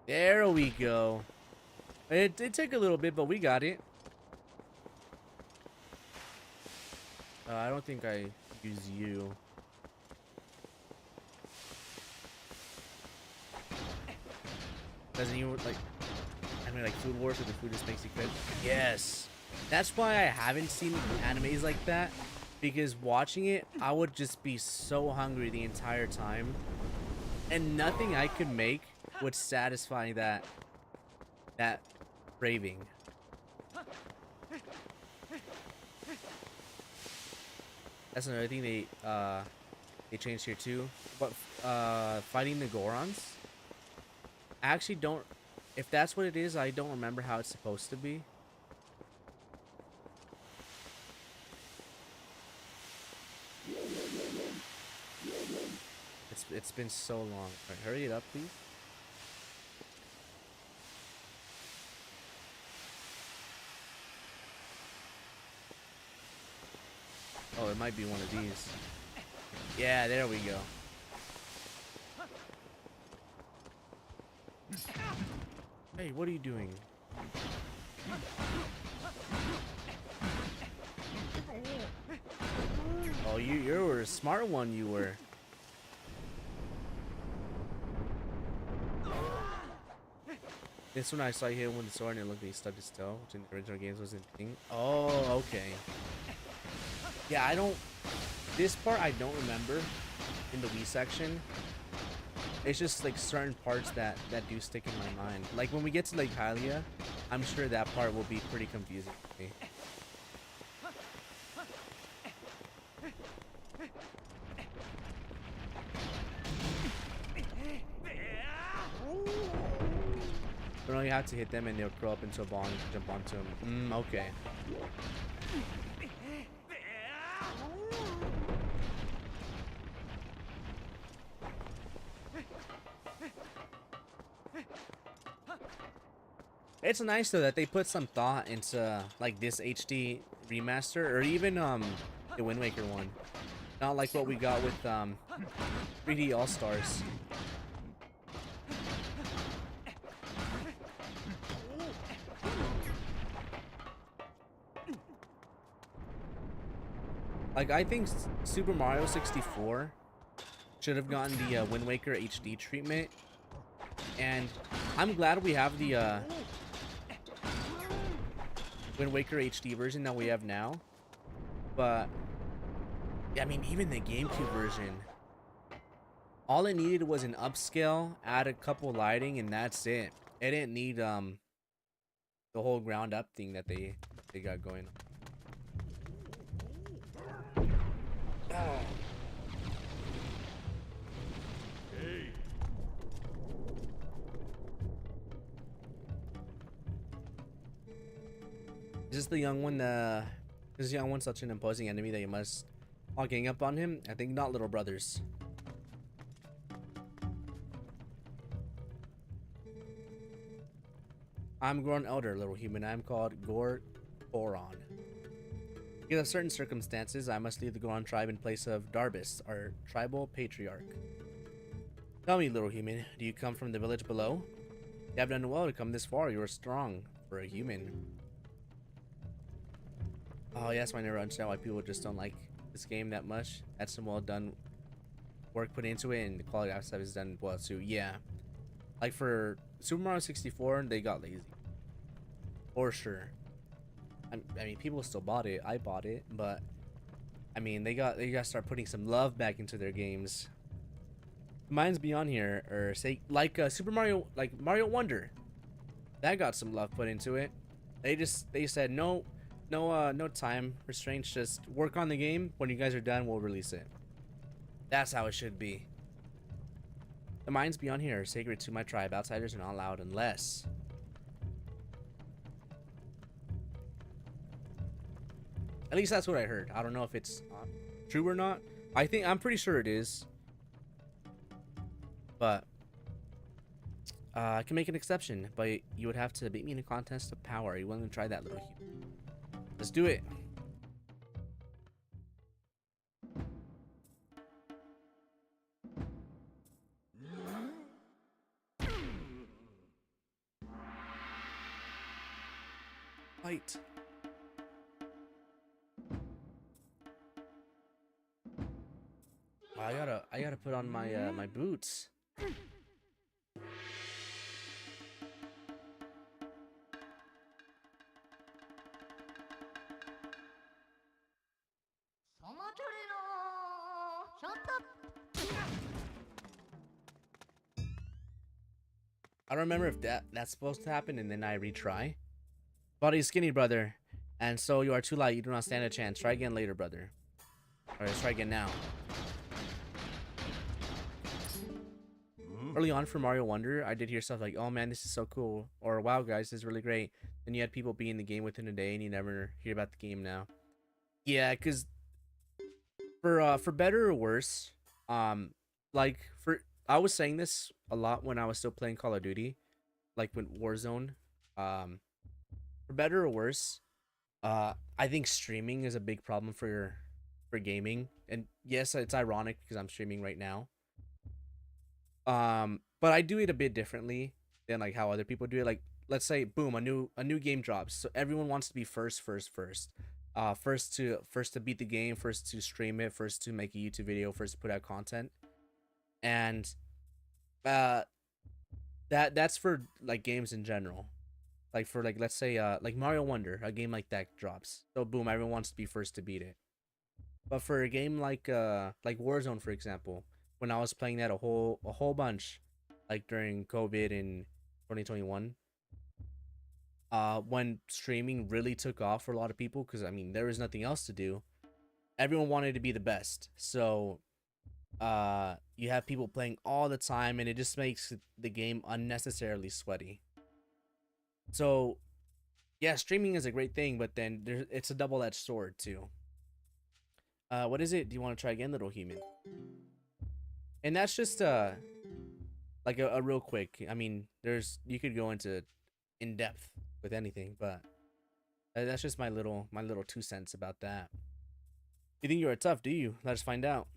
There we go. It took a little bit, but we got it. I don't think I use you. Doesn't even like, I mean, like Food Wars, where the food just makes you good. Yes. That's why I haven't seen animes like that, because watching it, I would just be so hungry the entire time, and nothing I could make would satisfy that craving. That's another thing they changed here too. But fighting the Gorons, I actually don't. If that's what it is, I don't remember how it's supposed to be. It's been so long. Right, hurry it up, please. Oh, it might be one of these. Yeah, there we go. Hey, what are you doing? Oh, you were a smart one, you were. This one I saw you hit him with the sword and it looked like he stuck his toe, which in the original games wasn't a thing. Oh, okay. Yeah, I don't... This part I don't remember in the Wii section. It's just like certain parts that do stick in my mind. Like when we get to like Hylia, I'm sure that part will be pretty confusing to me. But no, you have to hit them and they'll curl up into a ball and jump onto them. Okay. It's nice though that they put some thought into like this HD remaster or even the Wind Waker one. Not like what we got with 3D All Stars. Like I think Super Mario 64 should have gotten the Wind Waker HD treatment, and I'm glad we have the Wind Waker HD version that we have now. But I mean, even the GameCube version, all it needed was an upscale, add a couple lighting, and that's it. It didn't need the whole ground up thing that they got going. Oh. Is this the young one? Is this young one such an imposing enemy that you must all gang up on him? I think not, little brothers. I'm grown elder, little human. I'm called Goron. Because of certain circumstances, I must leave the Goron tribe in place of Darbus, our tribal patriarch. Tell me, little human, do you come from the village below? You have done well to come this far. You are strong for a human. Oh yes, I never understand why people just don't like this game that much. That's some well done work put into it, and the quality of stuff is done well too. Yeah, like for Super Mario 64, they got lazy for sure. I mean, people still bought it. I bought it, but I mean, they got to start putting some love back into their games. Mine's Beyond here, or say like Super Mario, like Mario Wonder, that got some love put into it. They said no time restraints. Just work on the game. When you guys are done, we'll release it. That's how it should be. The mines beyond here are sacred to my tribe. Outsiders are not allowed unless. At least that's what I heard. I don't know if it's true or not. I'm pretty sure it is. But I can make an exception, but you would have to beat me in a contest of power. Are you willing to try that, little human? Let's do it. Fight. I gotta put on my my boots. I don't remember if that's supposed to happen and then I retry. Body skinny, brother. And so you are too light. You do not stand a chance. Try again later, brother. Alright, let's try again now. Early on for Mario Wonder, I did hear stuff like, oh man, this is so cool. Or wow, guys, this is really great. Then you had people be in the game within a day and you never hear about the game now. Yeah, because for better or worse, like I was saying this a lot when I was still playing Call of Duty, like when Warzone. For better or worse, I think streaming is a big problem for gaming. And yes, it's ironic because I'm streaming right now. But I do it a bit differently than like how other people do it. Like, let's say, boom, a new game drops, so everyone wants to be first. First to beat the game, first to stream it, first to make a YouTube video, first to put out content. And that's for like games in general. Like for like, let's say like Mario Wonder, a game like that drops, so boom, everyone wants to be first to beat it. But for a game like Warzone, for example, when I was playing that a whole bunch, like during COVID in 2021, when streaming really took off for a lot of people, because I mean there was nothing else to do, everyone wanted to be the best. So you have people playing all the time, and it just makes the game unnecessarily sweaty. So yeah, streaming is a great thing, but then it's a double-edged sword too. What is it? Do you want to try again, little human? And that's just like a real quick. I mean, there's you could go into in depth with anything, but that's just my little 2 cents about that. You think you are tough, do you? Let us find out.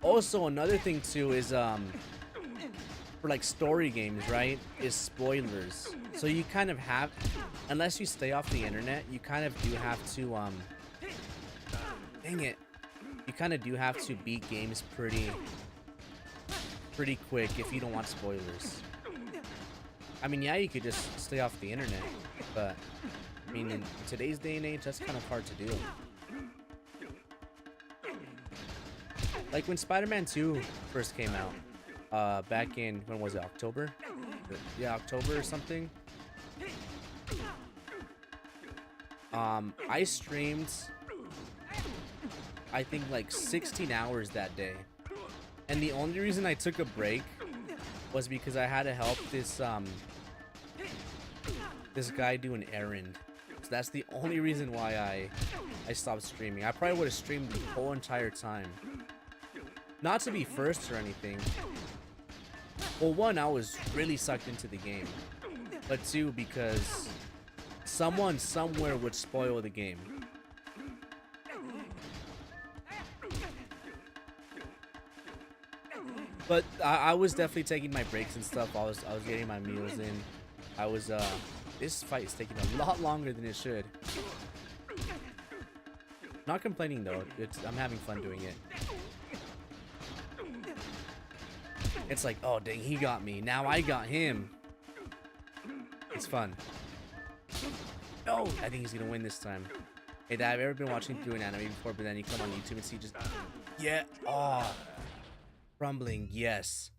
Also, another thing too is for like story games, right? Is spoilers. So you kind of have, unless you stay off the internet, you kind of do have to dang it, you kind of do have to beat games pretty quick if you don't want spoilers. I mean, yeah, you could just stay off the internet, but I mean, in today's day and age, that's kind of hard to do. Like when Spider-Man 2 first came out, back in, when was it, October? Yeah, October or something. I streamed, I think like 16 hours that day. And the only reason I took a break was because I had to help this guy do an errand. So that's the only reason why I stopped streaming. I probably would have streamed the whole entire time. Not to be first or anything. Well, one, I was really sucked into the game. But two, because someone somewhere would spoil the game. But I was definitely taking my breaks and stuff. I was getting my meals in. I was this fight is taking a lot longer than it should. Not complaining though. I'm having fun doing it. It's like, oh dang, he got me. Now I got him. It's fun. Oh, I think he's gonna win this time. Hey, Dad, I've ever been watching through an anime before, but then you come on YouTube and see just, yeah, oh, crumbling, yes.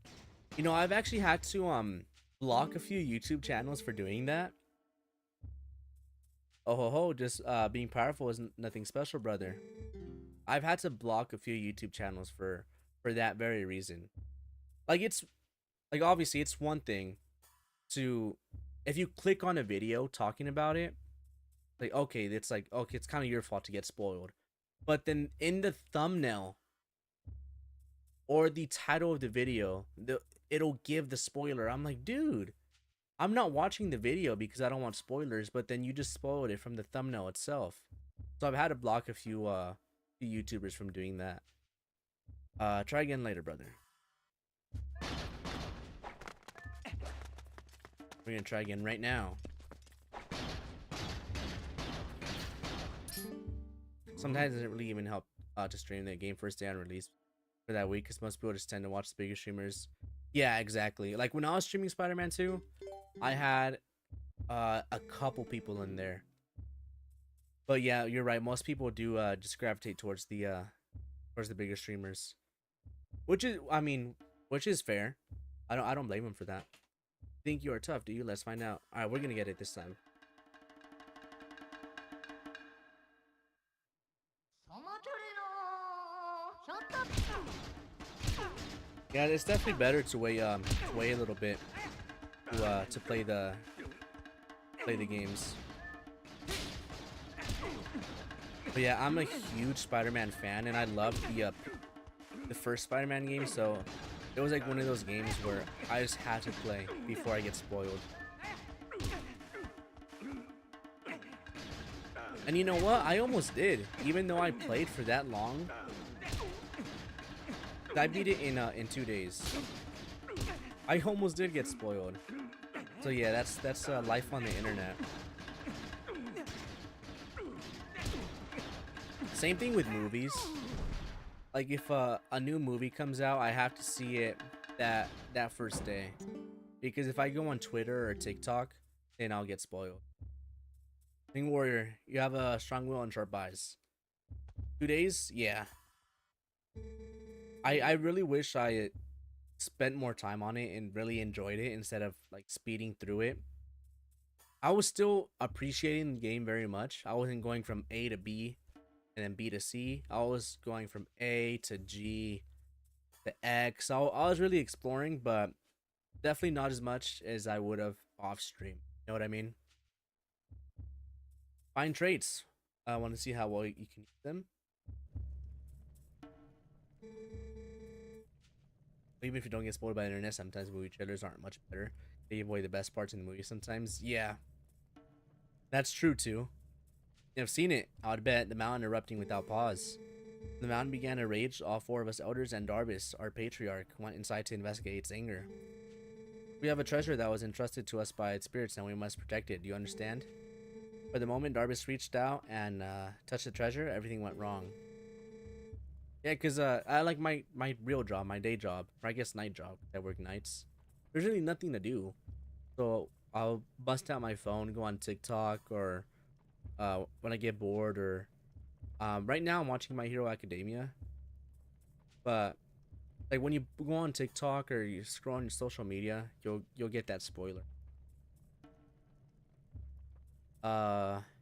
You know, I've actually had to block a few YouTube channels for doing that. Oh ho ho, just being powerful is nothing special, brother. I've had to block a few YouTube channels for that very reason. Like it's like obviously it's one thing to, if you click on a video talking about it, like okay, it's like okay, it's kind of your fault to get spoiled. But then in the thumbnail or the title of the video, it'll give the spoiler. I'm like, dude, I'm not watching the video because I don't want spoilers, but then you just spoiled it from the thumbnail itself. So I've had to block a few YouTubers from doing that. Try again later, brother. We're gonna try again right now. Sometimes it doesn't really even help to stream the game first day on release for that week, because most people just tend to watch the bigger streamers. Yeah, exactly. Like when I was streaming Spider-Man 2, I had a couple people in there. But yeah, you're right. Most people do just gravitate towards the bigger streamers, which is, I mean, which is fair. I don't blame them for that. Think you are tough, do you? Let's find out. All right, we're gonna get it this time. Yeah, it's definitely better to wait a little bit to play the games. But yeah, I'm a huge Spider-Man fan, and I love the first Spider-Man game, so it was like one of those games where I just had to play before I get spoiled. And you know what? I almost did, even though I played for that long. I beat it in 2 days. I almost did get spoiled. So yeah, that's life on the internet. Same thing with movies. Like if a new movie comes out, I have to see it that first day, because if I go on Twitter or TikTok, then I'll get spoiled. King Warrior, you have a strong will and sharp eyes. 2 days, yeah. I really wish I spent more time on it and really enjoyed it instead of like speeding through it. I was still appreciating the game very much. I wasn't going from A to B and then B to C. I was going from A to G to X. I was really exploring, but definitely not as much as I would have off stream. You know what I mean? Find traits. I want to see how well you can use them. Even if you don't get spoiled by the internet, sometimes movie trailers aren't much better. They give away the best parts in the movie sometimes. Yeah, that's true too. I've seen it. I would bet the mountain erupting without pause. The mountain began to rage. All four of us elders and Darbus, our patriarch, went inside to investigate its anger. We have a treasure that was entrusted to us by its spirits and we must protect it. Do you understand? But the moment Darbus reached out and touched the treasure, everything went wrong. Yeah, because I like my real job, my day job, or I guess night job. I work nights. There's really nothing to do. So I'll bust out my phone, go on TikTok, or when I get bored, or right now I'm watching My Hero Academia. But like when you go on TikTok or you scroll on your social media, you'll get that spoiler.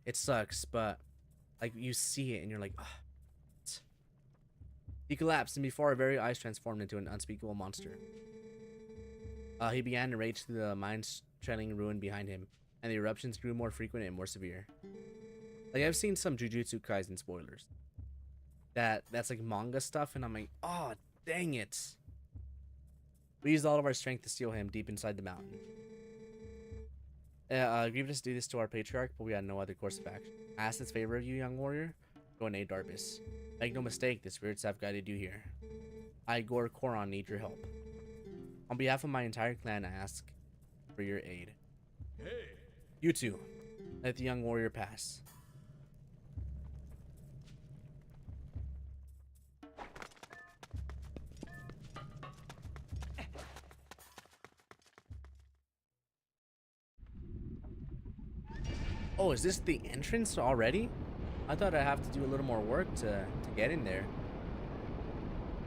It sucks, but like you see it and you're like, ah. He collapsed, and before our very eyes transformed into an unspeakable monster. He began to rage through the mines, trailing ruin behind him, and the eruptions grew more frequent and more severe. Like I've seen some Jujutsu Kaisen spoilers. That's like manga stuff, and I'm like, oh dang it. We used all of our strength to steal him deep inside the mountain. Grievous did this to our patriarch, but we had no other course of action. I ask this favor of you, young warrior. Go and aid Darbus. Make no mistake, the spirits have guided you here. I, Gore Koron, need your help. On behalf of my entire clan, I ask for your aid. Hey. You two, let the young warrior pass. Oh, is this the entrance already? I thought I'd have to do a little more work to get in there.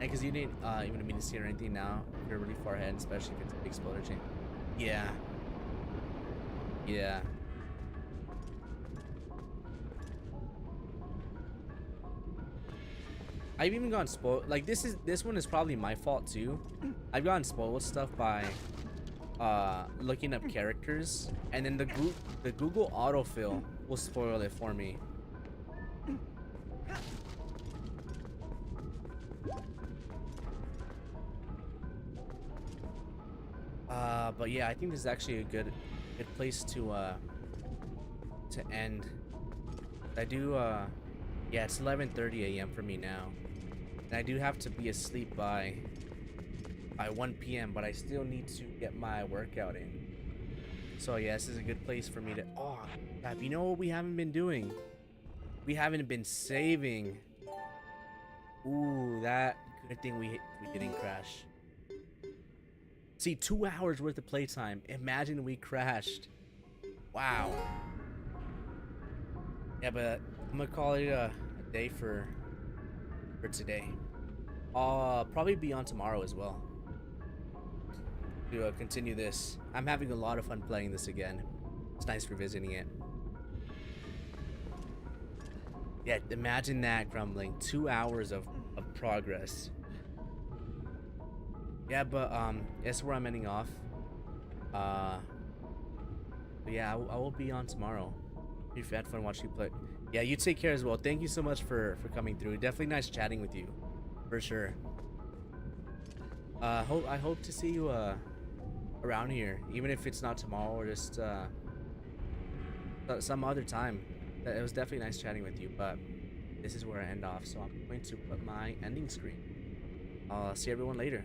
And because you didn't even mean to see or anything now, you're really far ahead, especially if it's a big spoiler chain. Yeah. Yeah. I've even gotten spoiled. Like this one is probably my fault too. I've gotten spoiled with stuff by looking up characters, and then the Google autofill will spoil it for me. But yeah, I think this is actually a good place to end. I do yeah, it's 11:30 a.m. for me now, and I do have to be asleep by 1 p.m. but I still need to get my workout in. So yeah, this is a good place for me to. Oh, crap, you know what we haven't been doing? We haven't been saving. Ooh, that good thing we didn't crash. See, 2 hours worth of playtime. Imagine we crashed. Wow. Yeah, but I'm gonna call it a day for today. I'll probably be on tomorrow as well to continue this. I'm having a lot of fun playing this again. It's nice revisiting it. Yeah, imagine that, Grumbling. 2 hours of progress. Yeah, but that's where I'm ending off. But yeah, I will be on tomorrow. If you had fun watching you play. Yeah, you take care as well. Thank you so much for coming through. Definitely nice chatting with you, for sure. I hope to see you around here, even if it's not tomorrow or just some other time. It was definitely nice chatting with you, but this is where I end off. So I'm going to put my ending screen. I'll see everyone later.